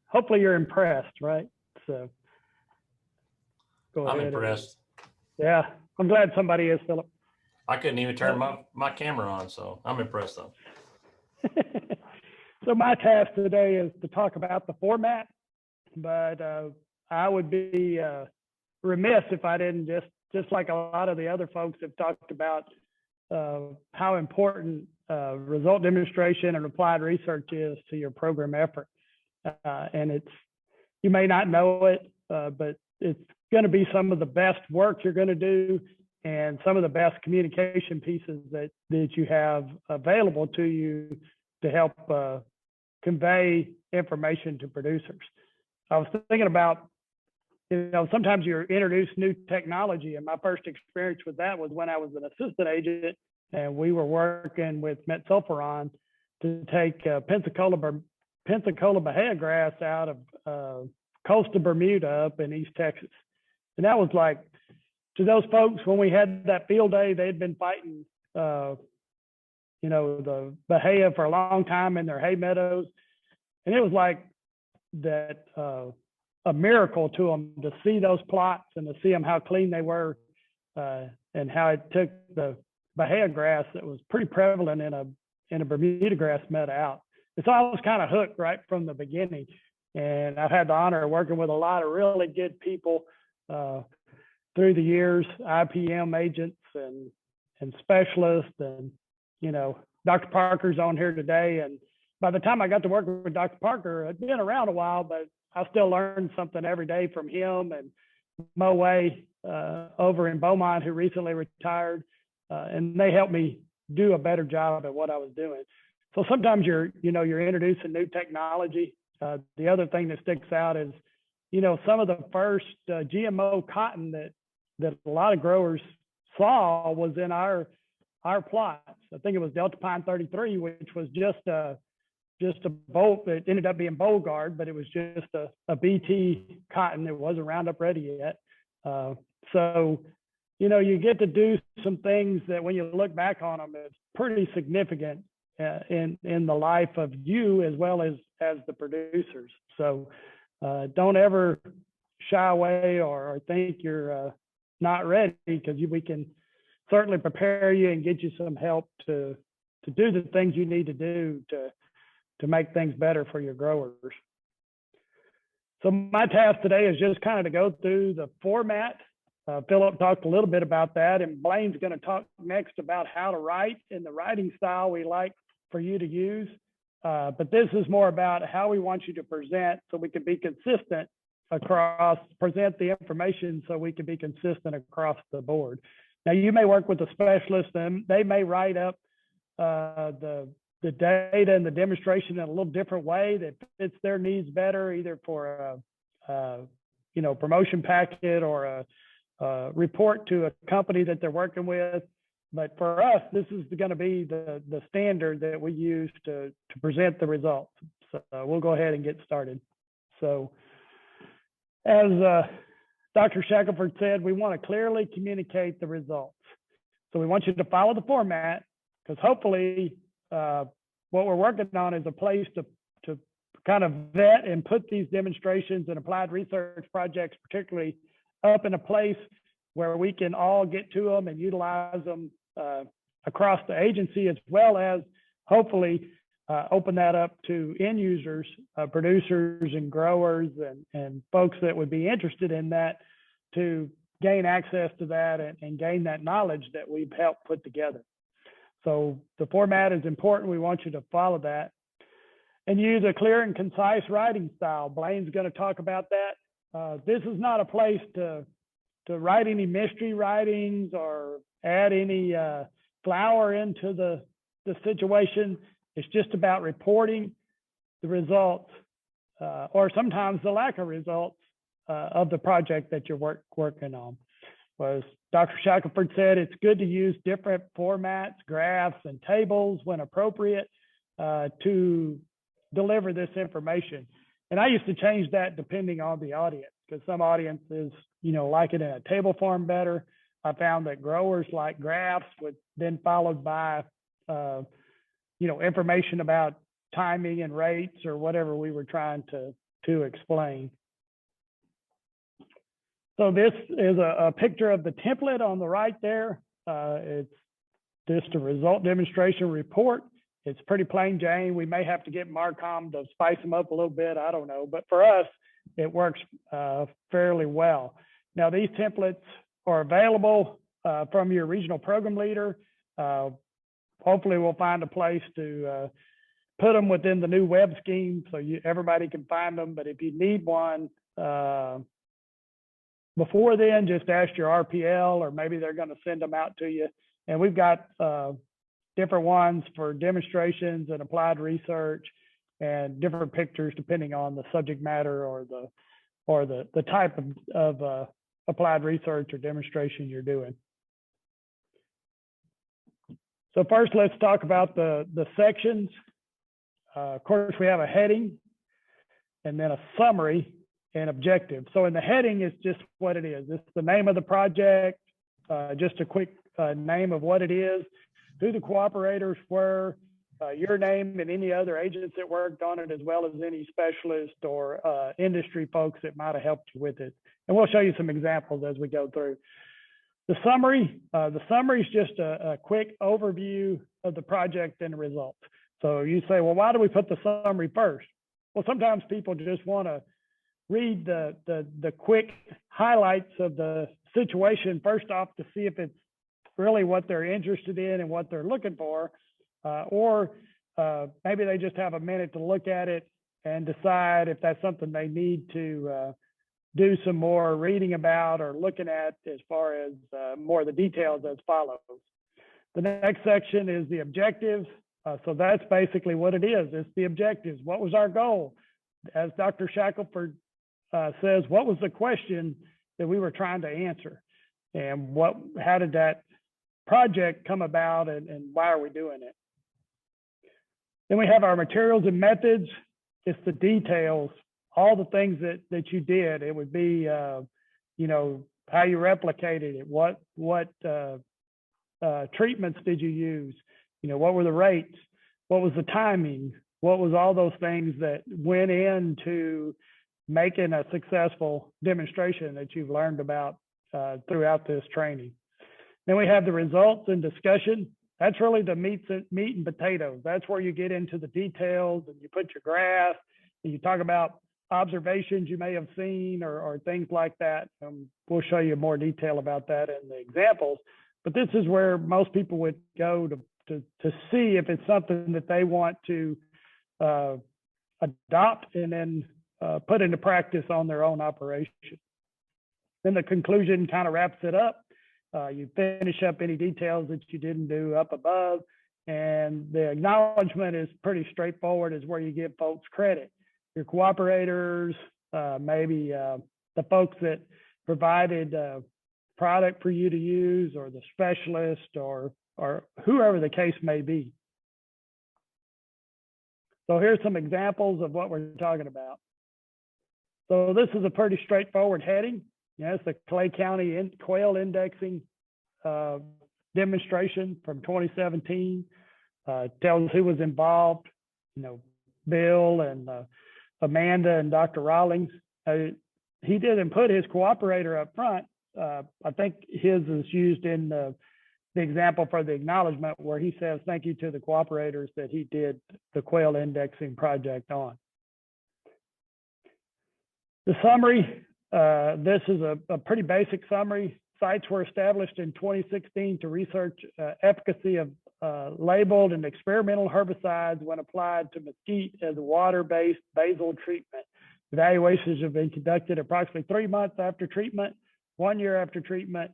hopefully you're impressed, right? So go ahead. I'm impressed. Yeah, I'm glad somebody is, Philip. I couldn't even turn my camera on, so I'm impressed though. So my task today is to talk about the format, but I would be remiss if I didn't just like a lot of the other folks have talked about how important result demonstration and applied research is to your program effort. And you may not know it, but it's going to be some of the best work you're going to do and some of the best communication pieces that you have available to you to help convey information to producers. I was thinking about, sometimes you're introduced new technology, and my first experience with that was when I was an assistant agent, and we were working with metsulfuron to take Pensacola Bahia grass out of coastal Bermuda up in East Texas. And that was like, to those folks, when we had that field day, they'd been fighting, the Bahia for a long time in their hay meadows. And it was like that, a miracle to them to see those plots and to see them how clean they were, and how it took the Bahia grass that was pretty prevalent in a Bermuda grass meadow out. And so I was kind of hooked right from the beginning. And I've had the honor of working with a lot of really good people through the years, IPM agents and specialists, and Dr. Parker's on here today. And by the time I got to work with Dr. Parker, I'd been around a while, but I still learned something every day from him and Mo Way over in Beaumont, who recently retired, and they helped me do a better job at what I was doing. So sometimes you're introducing new technology. The other thing that sticks out is, some of the first GMO cotton that a lot of growers saw was in our plots. I think it was Delta Pine 33, which was just a bolt that ended up being Bogard, but it was just a BT cotton. It wasn't Roundup ready yet. So, you get to do some things that when you look back on them, it's pretty significant in the life of you as well as the producers. So don't ever shy away or think you're not ready, because we can certainly prepare you and get you some help to do the things you need to do to make things better for your growers. So my task today is just kind of to go through the format. Philip talked a little bit about that, and Blaine's going to talk next about how to write in the writing style we like for you to use. But this is more about how we want you to present so we can be consistent across, present the information so we can be consistent across the board. Now, you may work with a specialist and they may write up the data and the demonstration in a little different way that fits their needs better, either for a promotion packet or a report to a company that they're working with. But for us, this is going to be the standard that we use to present the results. So we'll go ahead and get started. So as Dr. Shackelford said, we want to clearly communicate the results. So we want you to follow the format, because hopefully what we're working on is a place to kind of vet and put these demonstrations and applied research projects particularly up in a place where we can all get to them and utilize them across the agency, as well as hopefully open that up to end users, producers and growers and folks that would be interested in that, to gain access to that and gain that knowledge that we've helped put together. So the format is important. We want you to follow that and use a clear and concise writing style. Blaine's going to talk about that. This is not a place to write any mystery writings or add any flower into the situation. It's just about reporting the results or sometimes the lack of results of the project that you're working on. As Dr. Shackelford said, it's good to use different formats, graphs, and tables when appropriate to deliver this information. And I used to change that depending on the audience, because some audiences, like it in a table form better. I found that growers like graphs, with then followed by, information about timing and rates or whatever we were trying to explain. So this is a picture of the template on the right there. It's just a result demonstration report. It's pretty plain Jane. We may have to get Marcom to spice them up a little bit. I don't know. But for us, it works fairly well. Now, these templates are available from your regional program leader. Hopefully, we'll find a place to put them within the new web scheme so everybody can find them. But if you need one before then, just ask your RPL, or maybe they're going to send them out to you. And we've got different ones for demonstrations and applied research, and different pictures depending on the subject matter or the type of applied research or demonstration you're doing. So first, let's talk about the sections. Of course, we have a heading and then a summary and objective. So in the heading, it's just what it is. It's the name of the project, just a quick name of what it is, who the cooperators were, your name and any other agents that worked on it, as well as any specialist or industry folks that might have helped you with it. And we'll show you some examples as we go through. The summary is just a quick overview of the project and the results. So you say, well, why do we put the summary first? Well, sometimes people just want to read the quick highlights of the situation first off to see if it's really what they're interested in and what they're looking for, or maybe they just have a minute to look at it and decide if that's something they need to do some more reading about or looking at, as far as more of the details as follows. The next section is the objectives. So that's basically what it is. It's the objectives. What was our goal? As Dr. Shackelford says, what was the question that we were trying to answer? And how did that project come about, and why are we doing it? Then we have our materials and methods. It's the details, all the things that you did. It would be, how you replicated it, what treatments did you use, what were the rates, what was the timing, what was all those things that went into making a successful demonstration that you've learned about throughout this training. Then we have the results and discussion. That's really the meat and potatoes. That's where you get into the details and you put your graph and you talk about observations you may have seen or things like that. We'll show you more detail about that in the examples, but this is where most people would go to see if it's something that they want to adopt and then put into practice on their own operation. Then the conclusion kind of wraps it up. You finish up any details that you didn't do up above, and the acknowledgement is pretty straightforward, is where you give folks credit. Your cooperators, maybe the folks that provided product for you to use, or the specialist, or whoever the case may be. So here's some examples of what we're talking about. So this is a pretty straightforward heading. It's the Clay County quail indexing demonstration from 2017. Tells who was involved, Bill and Amanda and Dr. Rawlings. He didn't put his cooperator up front. I think his is used in the example for the acknowledgement, where he says thank you to the cooperators that he did the quail indexing project on. The summary, this is a pretty basic summary. Sites were established in 2016 to research efficacy of labeled and experimental herbicides when applied to mesquite as a water-based basal treatment. Evaluations have been conducted approximately 3 months after treatment, 1 year after treatment,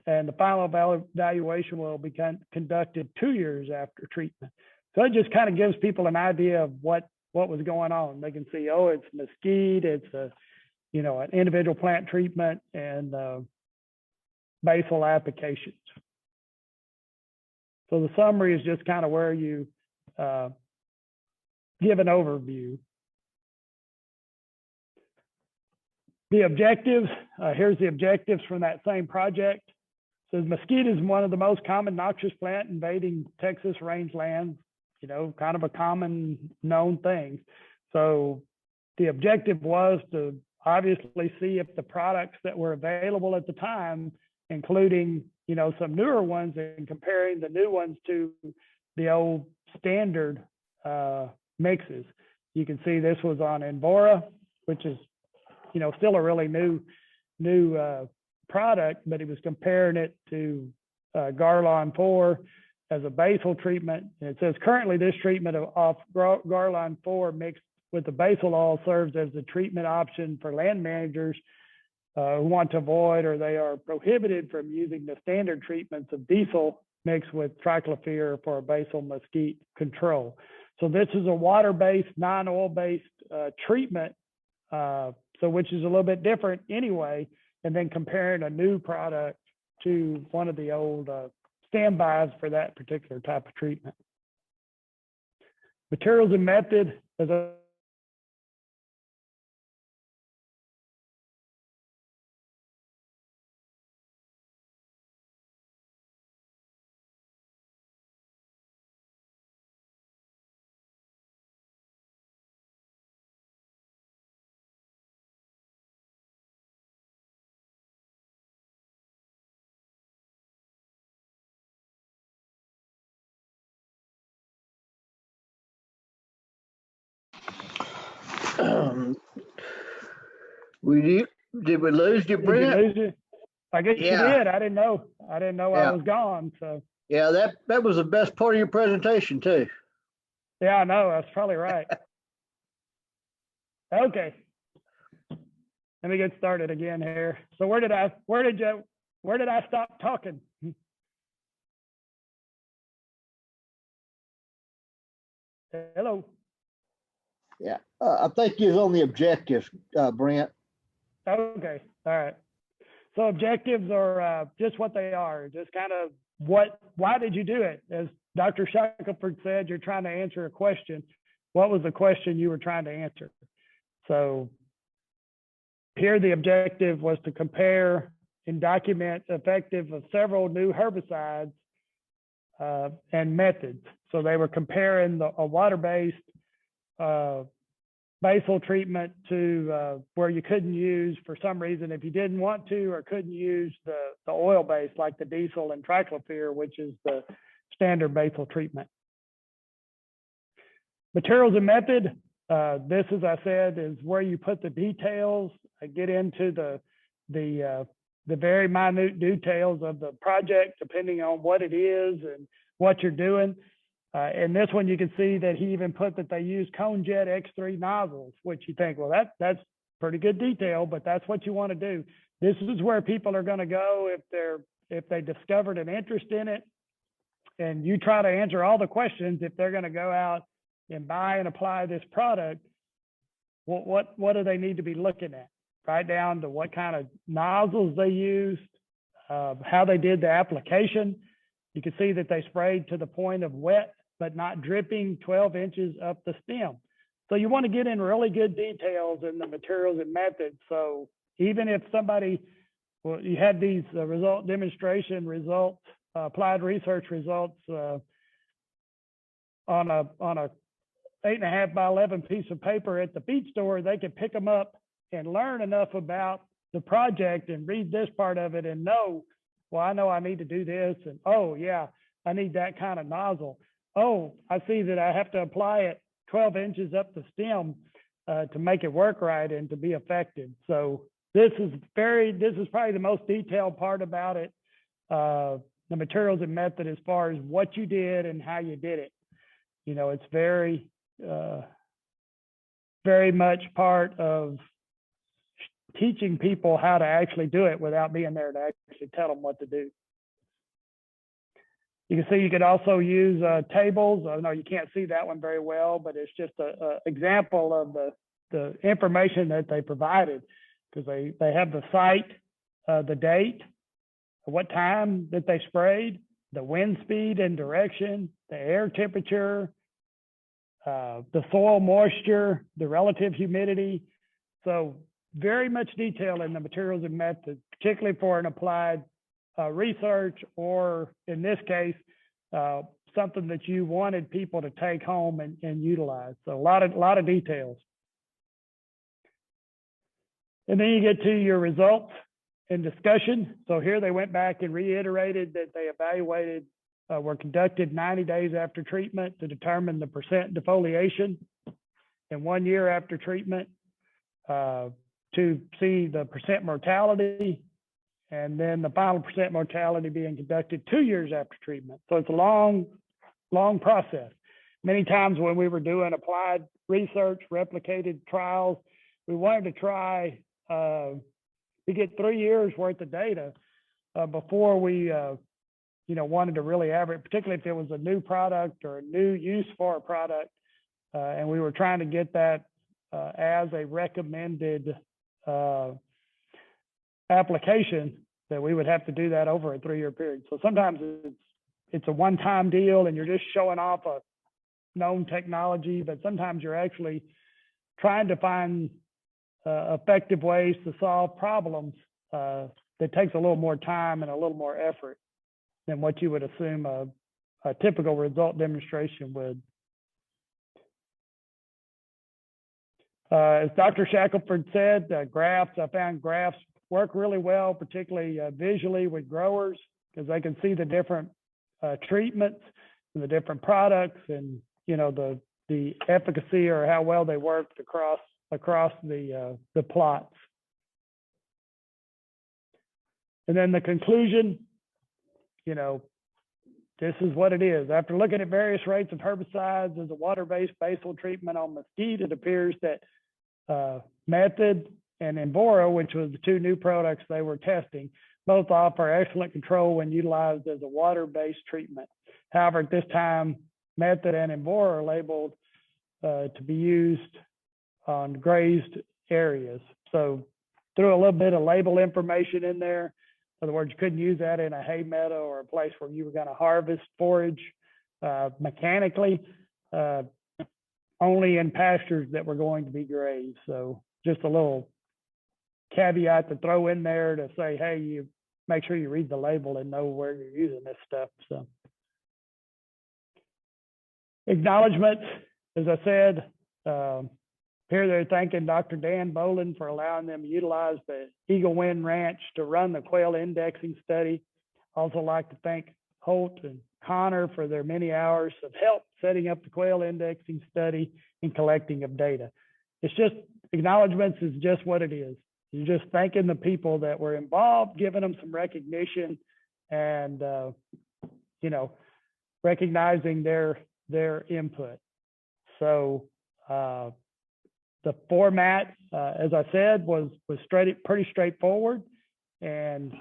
and the final evaluation will be conducted 2 years after treatment. So it just kind of gives people an idea of what was going on. They can see, oh, it's mesquite, it's an individual plant treatment, and basal applications. So the summary is just kind of where you give an overview. The objectives, here's the objectives from that same project. It says mesquite is one of the most common noxious plant invading Texas rangelands, kind of a common known thing. So the objective was to obviously see if the products that were available at the time, including some newer ones, and comparing the new ones to the old standard mixes. You can see this was on Envora, which is still a really new product, but he was comparing it to Garlon 4 as a basal treatment. And it says currently this treatment of Garlon 4 mixed with the basal oil serves as the treatment option for land managers who want to avoid, or they are prohibited from using the standard treatments of diesel mixed with triclopyr for basal mesquite control. So this is a water-based, non-oil-based treatment, so which is a little bit different anyway, and then comparing a new product to one of the old standbys for that particular type of treatment. Materials and method, as a Did we lose you, Brent? Did you lose you? I guess you did. I didn't know. I was gone. So yeah, that was the best part of your presentation too. Yeah, I know. That's probably right. Okay. Let me get started again here. So where did I stop talking? Hello. Yeah, I think you're on the objectives, Brent. Okay, all right. So objectives are just what they are, just kind of why did you do it? As Dr. Shackelford said, you're trying to answer a question. What was the question you were trying to answer? So here the objective was to compare and document effective of several new herbicides and methods. So they were comparing a water-based basal treatment to where you couldn't use, for some reason, if you didn't want to or couldn't use the oil-based like the diesel and triclopyr, which is the standard basal treatment. Materials and method, This, as I said, is where you put the details, get into the very minute details of the project, depending on what it is and what you're doing. In this one, you can see that he even put that they use ConeJet X3 nozzles, which you think, well, that's pretty good detail, but that's what you want to do. This is where people are going to go if they discovered an interest in it, and you try to answer all the questions. If they're going to go out and buy and apply this product, what do they need to be looking at? Right down to what kind of nozzles they used, how they did the application. You can see that they sprayed to the point of wet, but not dripping 12 inches up the stem. So you want to get in really good details in the materials and methods. So even if somebody, well, you had these result demonstration results, applied research results on a 8.5 by 11 piece of paper at the feed store, they could pick them up and learn enough about the project and read this part of it and know, well, I know I need to do this, and oh yeah, I need that kind of nozzle. Oh, I see that I have to apply it 12 inches up the stem to make it work right and to be effective. So this is probably the most detailed part about it, the materials and method as far as what you did and how you did it. You know, it's very much part of teaching people how to actually do it without being there to actually tell them what to do. You can see you could also use tables. I know you can't see that one very well, but it's just an example of the information that they provided, because they have the site, the date, what time that they sprayed, the wind speed and direction, the air temperature, the soil moisture, the relative humidity. So very much detail in the materials and methods, particularly for an applied research, or in this case, something that you wanted people to take home and utilize. So a lot of details. And then you get to your results and discussion. So here they went back and reiterated that they evaluated, were conducted 90 days after treatment to determine the percent defoliation, and 1 year after treatment to see the percent mortality, and then the final percent mortality being conducted 2 years after treatment. So it's a long process. Many times when we were doing applied research, replicated trials, we wanted to try to get 3 years worth of data before we wanted to really average, particularly if it was a new product or a new use for a product. And we were trying to get that as a recommended application, that we would have to do that over a 3-year period. So sometimes it's a one-time deal and you're just showing off a known technology, but sometimes you're actually trying to find effective ways to solve problems that takes a little more time and a little more effort than what you would assume a typical result demonstration would. As Dr. Shackelford said, I found graphs work really well, particularly visually with growers, because they can see the different treatments and the different products, and the efficacy or how well they worked across the plots. And then the conclusion, this is what it is. After looking at various rates of herbicides as a water-based basal treatment on mesquite, it appears that Method and Envora, which was the 2 new products they were testing, both offer excellent control when utilized as a water-based treatment. However, at this time, Method and Envora are labeled to be used on grazed areas. So threw a little bit of label information in there. In other words, you couldn't use that in a hay meadow or a place where you were going to harvest forage mechanically, only in pastures that were going to be grazed. So just a little caveat to throw in there to say, hey, you make sure you read the label and know where you're using this stuff. So acknowledgements, as I said, here they're thanking Dr. Dan Boland for allowing them to utilize the Eagle Wind Ranch to run the quail indexing study. Also like to thank Holt and Connor for their many hours of help setting up the quail indexing study, and collecting of data. It's just acknowledgments is just what it is. You're just thanking the people that were involved, giving them some recognition, and you know, recognizing their input. So the format, as I said, was pretty straightforward and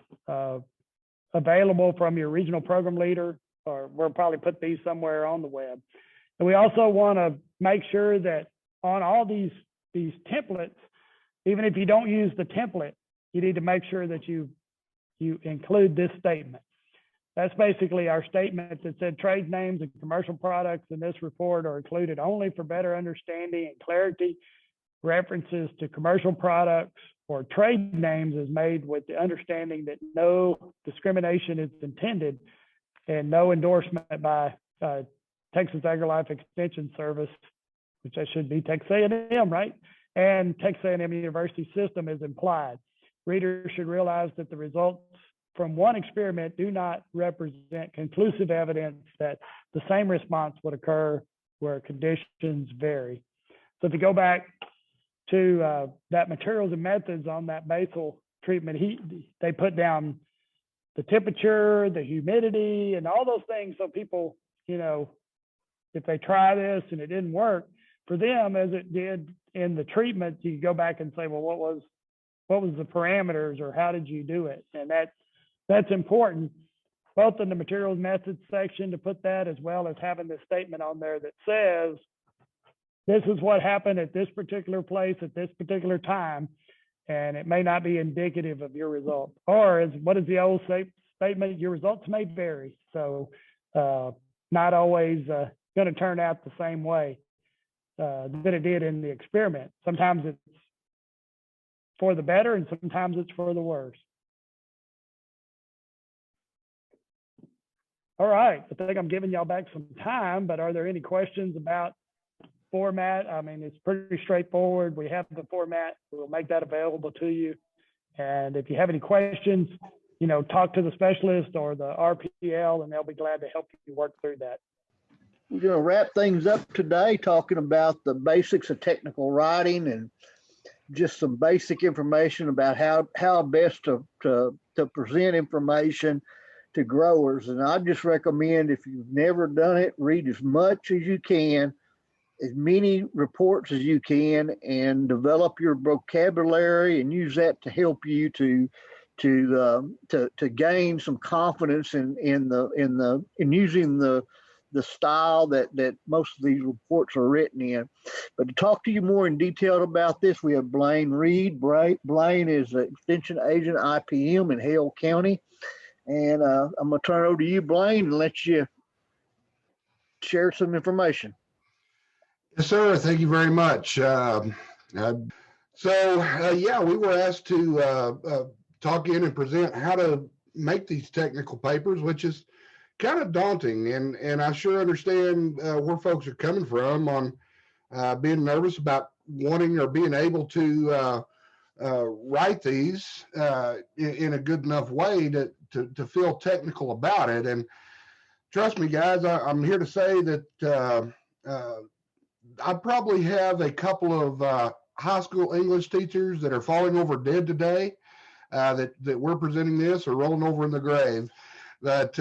available from your regional program leader, or we'll probably put these somewhere on the web. And we also want to make sure that on all these templates, even if you don't use the template, you need to make sure that you include this statement. That's basically our statement that said trade names and commercial products in this report are included only for better understanding and clarity. References to commercial products or trade names is made with the understanding that no discrimination is intended and no endorsement by Texas AgriLife Extension Service, which that should be Texas A&M, right? And Texas A&M University system is implied. Readers should realize that the results from one experiment do not represent conclusive evidence that the same response would occur where conditions vary. So if you go back to that materials and methods on that basal treatment, they put down the temperature, the humidity, and all those things. So people, you know, if they try this and it didn't work for them as it did in the treatment, you go back and say, well, what was the parameters, or how did you do it? And that's important, both in the materials methods section to put that, as well as having this statement on there that says, this is what happened at this particular place at this particular time, and it may not be indicative of your result. Or what is the old statement? Your results may vary. So not always going to turn out the same way that it did in the experiment. Sometimes it's for the better and sometimes it's for the worse. All right, I think I'm giving y'all back some time, but are there any questions about format? I mean, it's pretty straightforward. We have the format. We'll make that available to you. And if you have any questions, you know, talk to the specialist or the RPL, and they'll be glad to help you work through that. We're going to wrap things up today talking about the basics of technical writing and just some basic information about how best to present information to growers. And I just recommend, if you've never done it, read as much as you can, as many reports as you can, and develop your vocabulary and use that to help you to gain some confidence in using the style that most of these reports are written in. But to talk to you more in detail about this, we have Blaine Reed. Blaine is an extension agent IPM in Hale County. And I'm going to turn it over to you, Blaine, and let you share some information. Yes, sir. Thank you very much. Yeah, we were asked to talk in and present how to make these technical papers, which is kind of daunting. And I sure understand where folks are coming from on being nervous about wanting or being able to write these in a good enough way to feel technical about it. And trust me, guys, I'm here to say that I probably have a couple of high school English teachers that are falling over dead today that we're presenting this, or rolling over in the grave. That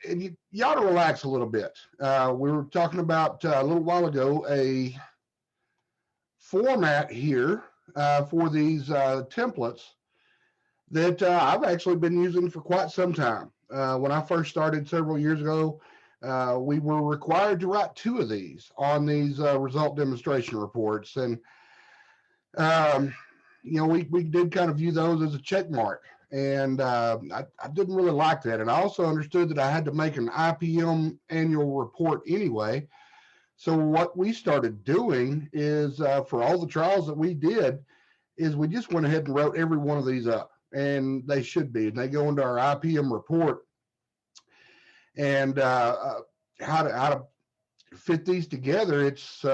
and you ought to relax a little bit. We were talking about a little while ago a format here for these templates that I've actually been using for quite some time. When I first started several years ago, we were required to write 2 of these on these result demonstration reports. And, you know, we did kind of view those as a check mark. And I didn't really like that. And I also understood that I had to make an IPM annual report anyway. So what we started doing is for all the trials that we did is we just went ahead and wrote every one of these up, and they should be, and they go into our IPM report. And how to fit these together, it's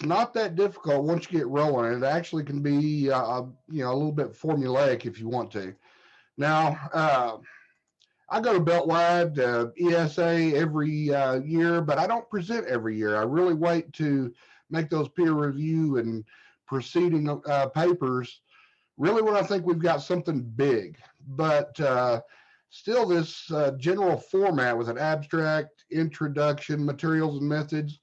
not that difficult once you get rolling. It actually can be you know, a little bit formulaic if you want to. Now, I go to Beltwide, ESA every year, but I don't present every year. I really wait to make those peer review and proceeding papers really when I think we've got something big. But still, this general format with an abstract, introduction, materials and methods,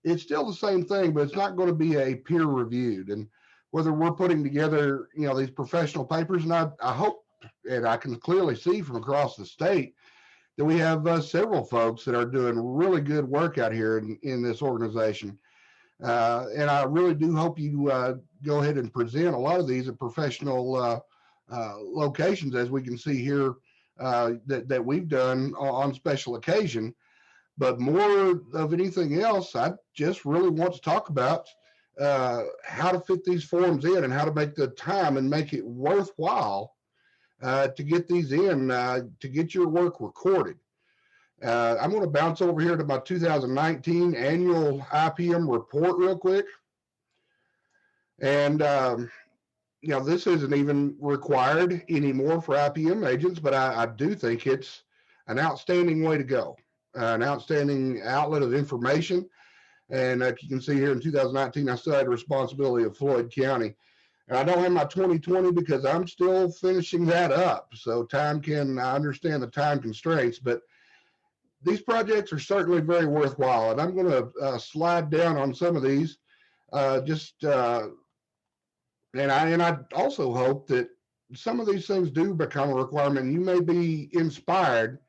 it's still the same thing, but it's not going to be a peer reviewed. And whether we're putting together, these professional papers, and I hope, and I can clearly see from across the state that we have several folks that are doing really good work out here in this organization. And I really do hope you go ahead and present a lot of these at professional locations, as we can see here that we've done on special occasion. But more of anything else, I just really want to talk about how to fit these forms in and how to make the time and make it worthwhile to get these in, to get your work recorded. I'm going to bounce over here to my 2019 annual IPM report real quick. And, this isn't even required anymore for IPM agents, but I do think it's an outstanding way to go, an outstanding outlet of information. And if you can see here in 2019, I still had a responsibility of Floyd County. And I don't have my 2020 because I'm still finishing that up. So I understand the time constraints, but these projects are certainly very worthwhile. And I'm going to slide down on some of these and I also hope that some of these things do become a requirement. You may be inspired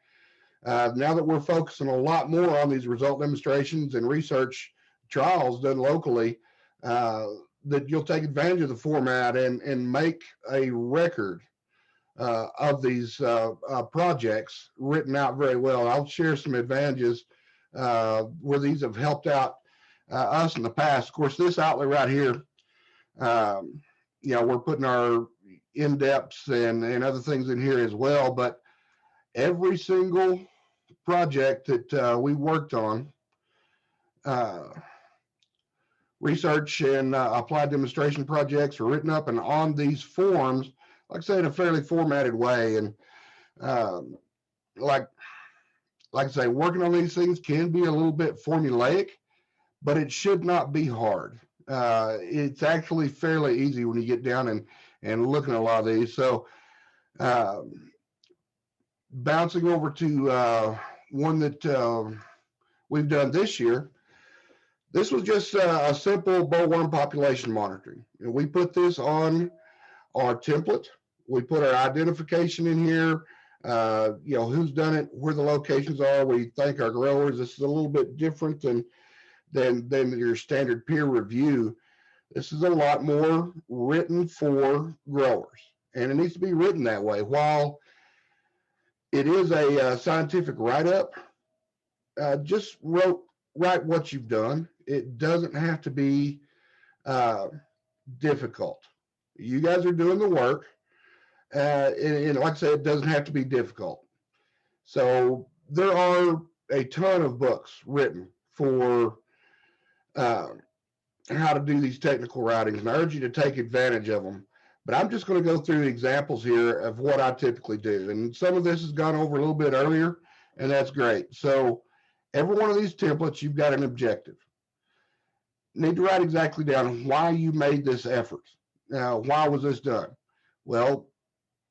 now that we're focusing a lot more on these result demonstrations and research trials done locally, that you'll take advantage of the format and make a record of these projects written out very well. I'll share some advantages where these have helped out us in the past. Of course, this outlet right here, we're putting our in-depths and other things in here as well, but every single project that we worked on, research and applied demonstration projects are written up and on these forms, like I say, in a fairly formatted way. And like I say, working on these things can be a little bit formulaic, but it should not be hard. It's actually fairly easy when you get down and looking at a lot of these. So bouncing over to one that we've done this year, this was just a simple bollworm population monitoring. And we put this on our template. We put our identification in here, who's done it, where the locations are. We thank our growers. This is a little bit different than your standard peer review. This is a lot more written for growers, and it needs to be written that way. While it is a scientific write-up, just write what you've done. It doesn't have to be difficult. You guys are doing the work, and like I said, it doesn't have to be difficult. So there are a ton of books written for how to do these technical writings, and I urge you to take advantage of them. But I'm just going to go through examples here of what I typically do. And some of this has gone over a little bit earlier, and that's great. So every one of these templates, you've got an objective. You need to write exactly down why you made this effort. Now, why was this done? Well,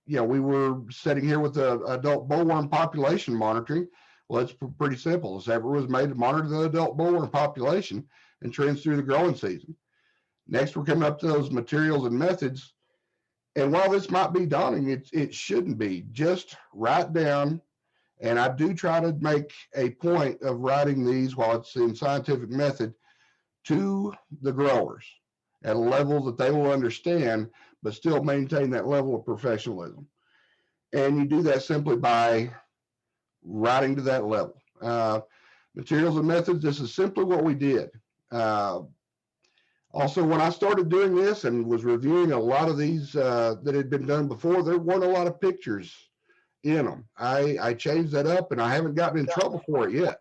we were sitting here with the adult bollworm population monitoring. Well, it's pretty simple. This effort was made to monitor the adult bollworm population and trends through the growing season. Next, we're coming up to those materials and methods. And while this might be daunting, it shouldn't be. Just write down, and I do try to make a point of writing these while it's in scientific method to the growers at a level that they will understand, but still maintain that level of professionalism. And you do that simply by writing to that level. Materials and methods, this is simply what we did. Also, when I started doing this and was reviewing a lot of these that had been done before, there weren't a lot of pictures in them. I changed that up, and I haven't gotten in trouble for it yet.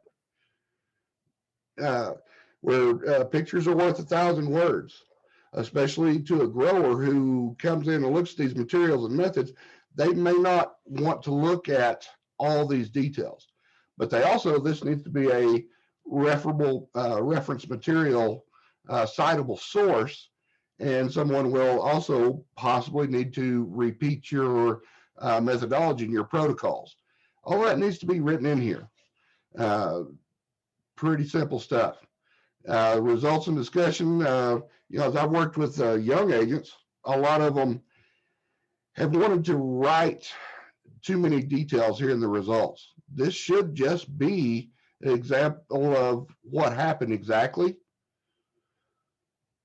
Where pictures are worth 1,000 words, especially to a grower who comes in and looks at these materials and methods. They may not want to look at all these details. But they also, this needs to be a referable reference material, citable source, and someone will also possibly need to repeat your methodology and your protocols. All that needs to be written in here. Pretty simple stuff. Results and discussion, you know, as I've worked with young agents, a lot of them have wanted to write too many details here in the results. This should just be an example of what happened exactly.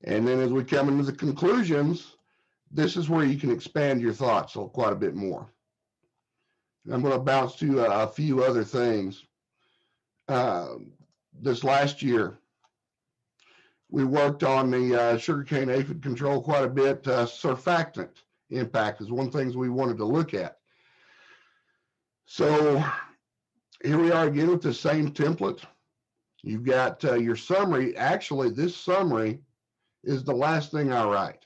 And then as we come into the conclusions, this is where you can expand your thoughts quite a bit more. I'm going to bounce to a few other things. This last year, we worked on the sugarcane aphid control quite a bit. Surfactant impact is one of the things we wanted to look at. So here we are again with the same template. You've got your summary. Actually, this summary is the last thing I write.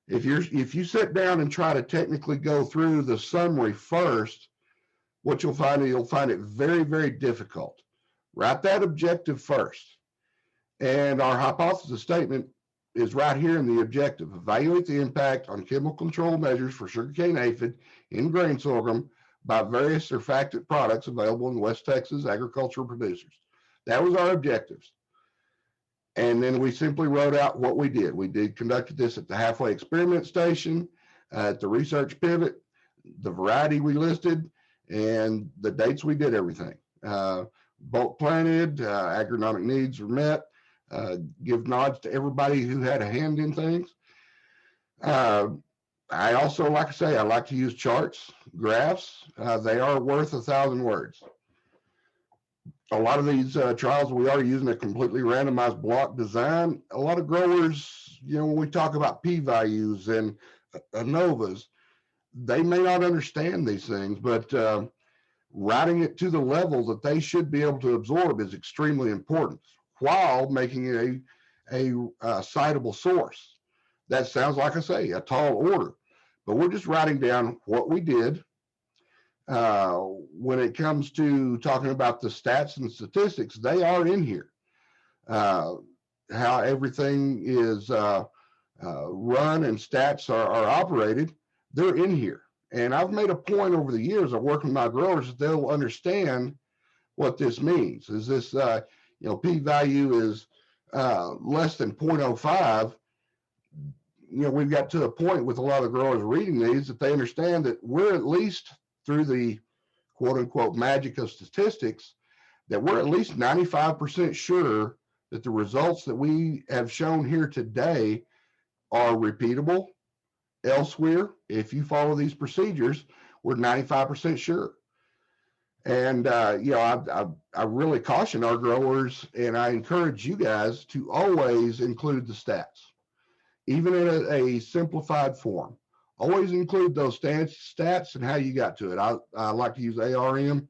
If you sit down and try to technically go through the summary first, what you'll find it very, very difficult. Write that objective first. And our hypothesis statement is right here in the objective. Evaluate the impact on chemical control measures for sugarcane aphid in grain sorghum by various surfactant products available in West Texas agricultural producers. That was our objectives. And then we simply wrote out what we did. We conducted this at the halfway experiment station, at the research pivot, the variety we listed, and the dates we did everything. Bulk planted, agronomic needs were met, give nods to everybody who had a hand in things. I also, like I say, I like to use charts, graphs. They are worth 1,000 words. A lot of these trials, we are using a completely randomized block design. A lot of growers, you know, when we talk about p-values and ANOVAs, they may not understand these things, but writing it to the level that they should be able to absorb is extremely important while making it a citable source. That sounds like I say, a tall order, but we're just writing down what we did. When it comes to talking about the stats and statistics, they are in here. How everything is run and stats are operated, they're in here. And I've made a point over the years of working with my growers that they'll understand what this means. Is this, you know, p-value is less than 0.05. You know, we've got to a point with a lot of growers reading these that they understand that we're at least through the quote unquote magic of statistics, that we're at least 95% sure that the results that we have shown here today are repeatable elsewhere. If you follow these procedures, we're 95% sure. And, you know, I really caution our growers, and I encourage you guys to always include the stats, even in a simplified form. Always include those stats and how you got to it. I like to use ARM,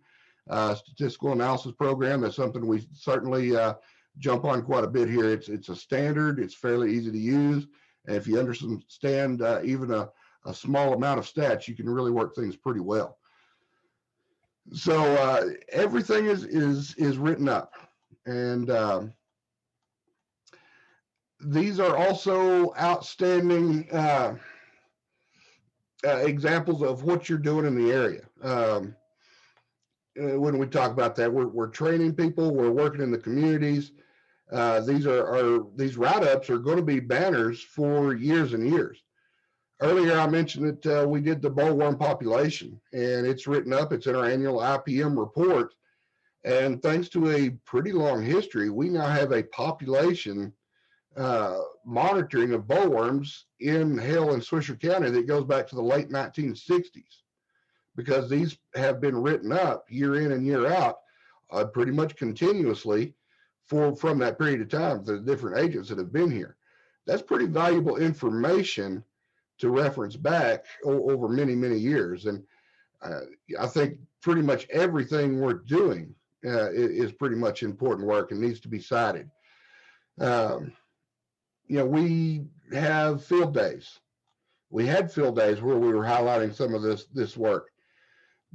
Statistical Analysis Program. That's something we certainly jump on quite a bit here. It's a standard. It's fairly easy to use. And if you understand even a small amount of stats, you can really work things pretty well. So everything is written up. And these are also outstanding examples of what you're doing in the area. When we talk about that, we're training people, we're working in the communities. These write-ups are going to be banners for years and years. Earlier, I mentioned that we did the bollworm population, and it's written up. It's in our annual IPM report. And thanks to a pretty long history, we now have a population monitoring of bollworms in Hale and Swisher County that goes back to the late 1960s, because these have been written up year in and year out pretty much continuously from that period of time, the different agents that have been here. That's pretty valuable information to reference back over many, many years. And I think pretty much everything we're doing is pretty much important work and needs to be cited. You know, we have field days. We had field days where we were highlighting some of this work.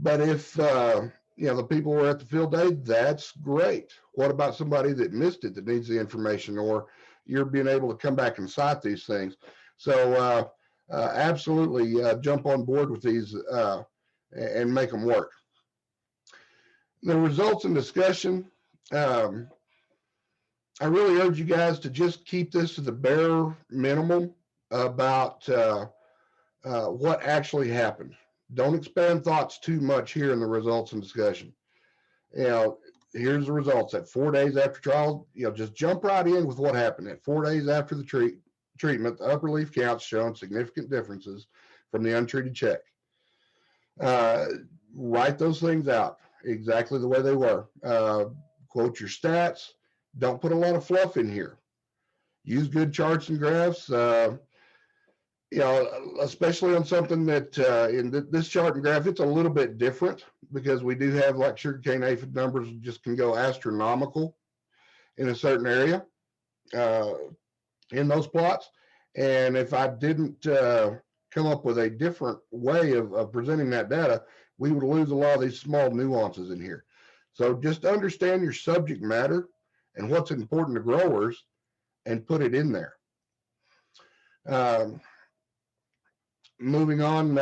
But if, the people were at the field day, that's great. What about somebody that missed it that needs the information, or you're being able to come back and cite these things? So absolutely jump on board with these and make them work. The results and discussion, I really urge you guys to just keep this to the bare minimum about what actually happened. Don't expand thoughts too much here in the results and discussion. Here's the results at 4 days after trial. Just jump right in with what happened. At 4 days after the treatment, the upper leaf counts shown significant differences from the untreated check. Write those things out exactly the way they were. Quote your stats. Don't put a lot of fluff in here. Use good charts and graphs. Especially on something that in this chart and graph, it's a little bit different because we do have like sugarcane aphid numbers just can go astronomical in a certain area in those plots. And if I didn't come up with a different way of presenting that data, we would lose a lot of these small nuances in here. So just understand your subject matter and what's important to growers and put it in there. Moving on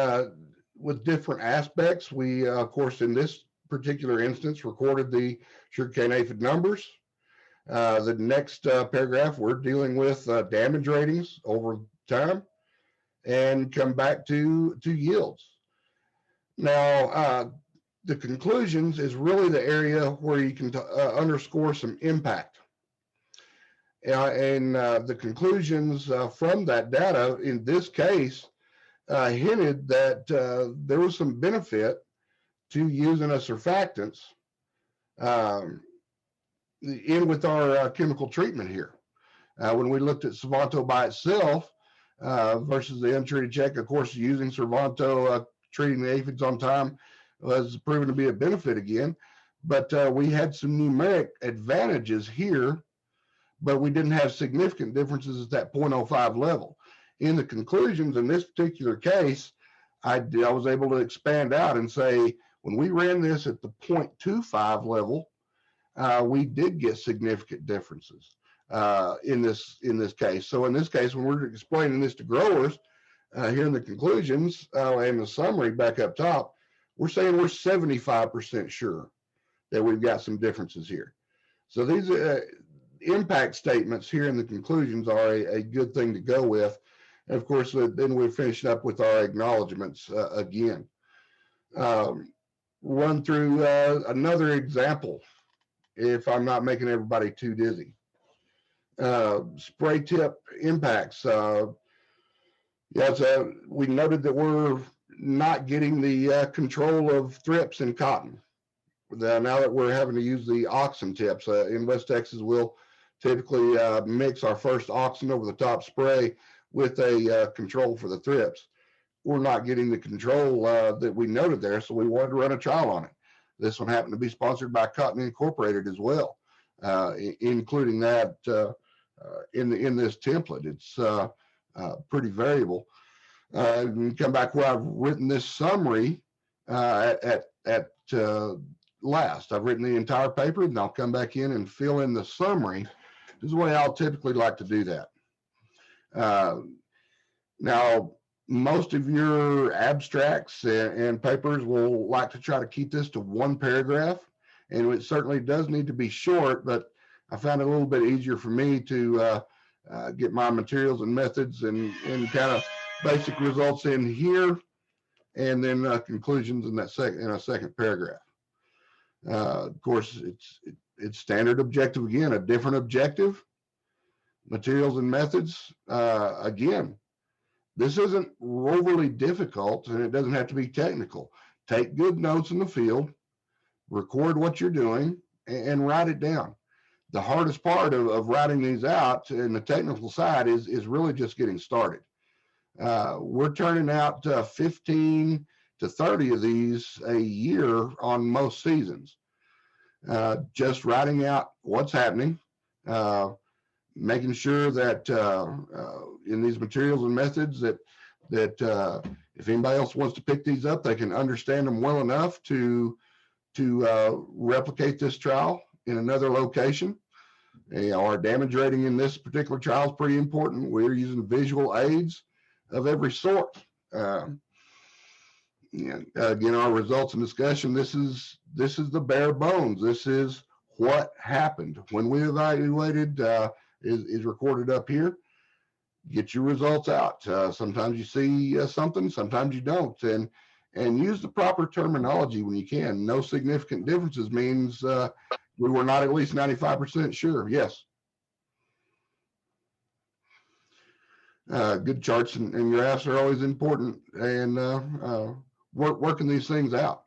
with different aspects, we, of course, in this particular instance, recorded the sugarcane aphid numbers. The next paragraph, we're dealing with damage ratings over time and come back to yields. Now, the conclusions is really the area where you can underscore some impact. And the conclusions from that data, in this case, hinted that there was some benefit to using a surfactants in with our chemical treatment here. When we looked at Servanto by itself versus the untreated check, of course, using Servanto, treating the aphids on time was proven to be a benefit again. But we had some numeric advantages here, but we didn't have significant differences at that 0.05 level. In the conclusions in this particular case, I was able to expand out and say, when we ran this at the 0.25 level, we did get significant differences in this case. So in this case, when we're explaining this to growers, here in the conclusions and the summary back up top, we're saying we're 75% sure that we've got some differences here. So these impact statements here in the conclusions are a good thing to go with. And of course, then we finish up with our acknowledgments again. Run through another example, if I'm not making everybody too dizzy. Spray tip impacts. We noted that we're not getting the control of thrips in cotton. Now that we're having to use the oxen tips, in West Texas, we'll typically mix our first oxen over the top spray with a control for the thrips. We're not getting the control that we noted there, so we wanted to run a trial on it. This one happened to be sponsored by Cotton Incorporated as well, including that in this template. It's pretty variable. Come back where I've written this summary at last. I've written the entire paper, and I'll come back in and fill in the summary. This is the way I'll typically like to do that. Now, most of your abstracts and papers will like to try to keep this to one paragraph, and it certainly does need to be short, but I found it a little bit easier for me to get my materials and methods and kind of basic results in here, and then conclusions in a second paragraph. Of course, it's standard objective again, a different objective. Materials and methods, again, this isn't overly difficult, and it doesn't have to be technical. Take good notes in the field, record what you're doing, and write it down. The hardest part of writing these out in the technical side is really just getting started. We're turning out 15 to 30 of these a year on most seasons. Just writing out what's happening, making sure that in these materials and methods that that if anybody else wants to pick these up, they can understand them well enough to replicate this trial in another location. Our damage rating in this particular trial is pretty important. We're using visual aids of every sort. Again, our results and discussion, this is the bare bones. This is what happened. When we evaluated is recorded up here. Get your results out. Sometimes you see something, sometimes you don't. And use the proper terminology when you can. No significant differences means we were not at least 95% sure. Yes. Good charts and graphs are always important, and working these things out.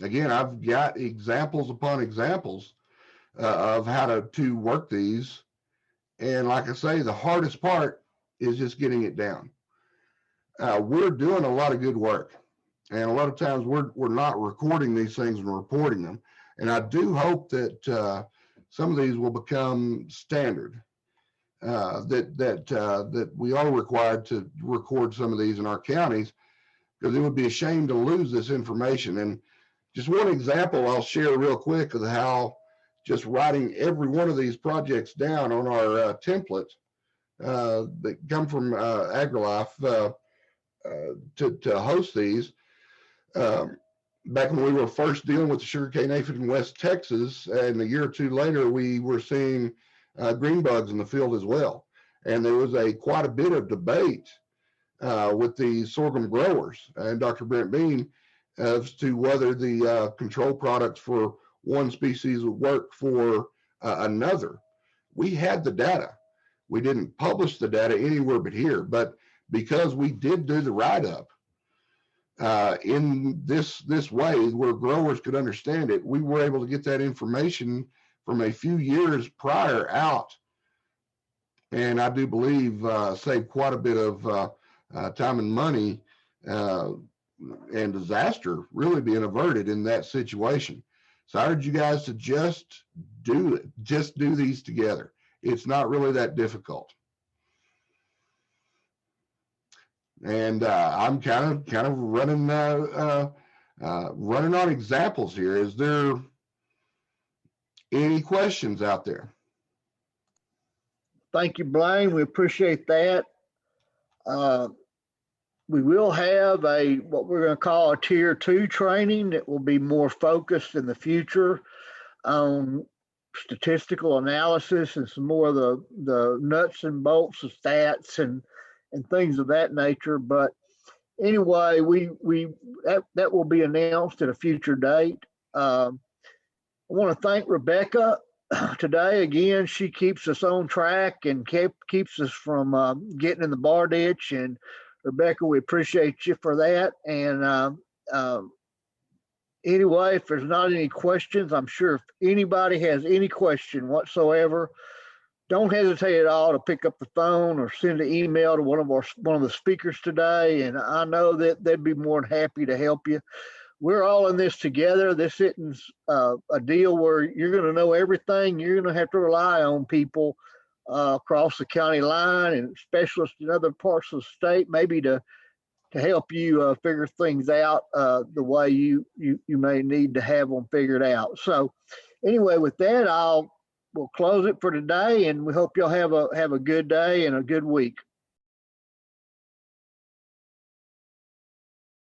Again, I've got examples upon examples of how to work these. And like I say, the hardest part is just getting it down. We're doing a lot of good work. And a lot of times we're not recording these things and reporting them. And I do hope that some of these will become standard, that we are required to record some of these in our counties, because it would be a shame to lose this information. And just one example I'll share real quick of how just writing every one of these projects down on our template that come from AgriLife to host these. Back when we were first dealing with the sugarcane aphid in West Texas, and a year or two later, we were seeing green bugs in the field as well. And there was quite a bit of debate with the sorghum growers and Dr. Brent Bean as to whether the control products for one species would work for another. We had the data. We didn't publish the data anywhere but here, but because we did do the write-up in this way where growers could understand it, we were able to get that information from a few years prior out. And I do believe saved quite a bit of time and money and disaster really being averted in that situation. So I urge you guys to just do it. Just do these together. It's not really that difficult. And I'm kind of running on examples here. Is there any questions out there? Thank you, Blaine. We appreciate that. We will have what we're going to call a tier 2 training that will be more focused in the future on statistical analysis and some more of the nuts and bolts of stats and things of that nature. But anyway, that will be announced at a future date. I want to thank Rebecca today. Again, she keeps us on track and keeps us from getting in the bar ditch. And Rebecca, we appreciate you for that. And anyway, if there's not any questions, I'm sure if anybody has any question whatsoever, don't hesitate at all to pick up the phone or send an email to one of the speakers today. And I know that they'd be more than happy to help you. We're all in this together. This isn't a deal where you're going to know everything. You're going to have to rely on people across the county line and specialists in other parts of the state, maybe to help you figure things out the way you may need to have them figured out. So anyway, with that, we'll close it for today, and we hope y'all have a good day and a good week.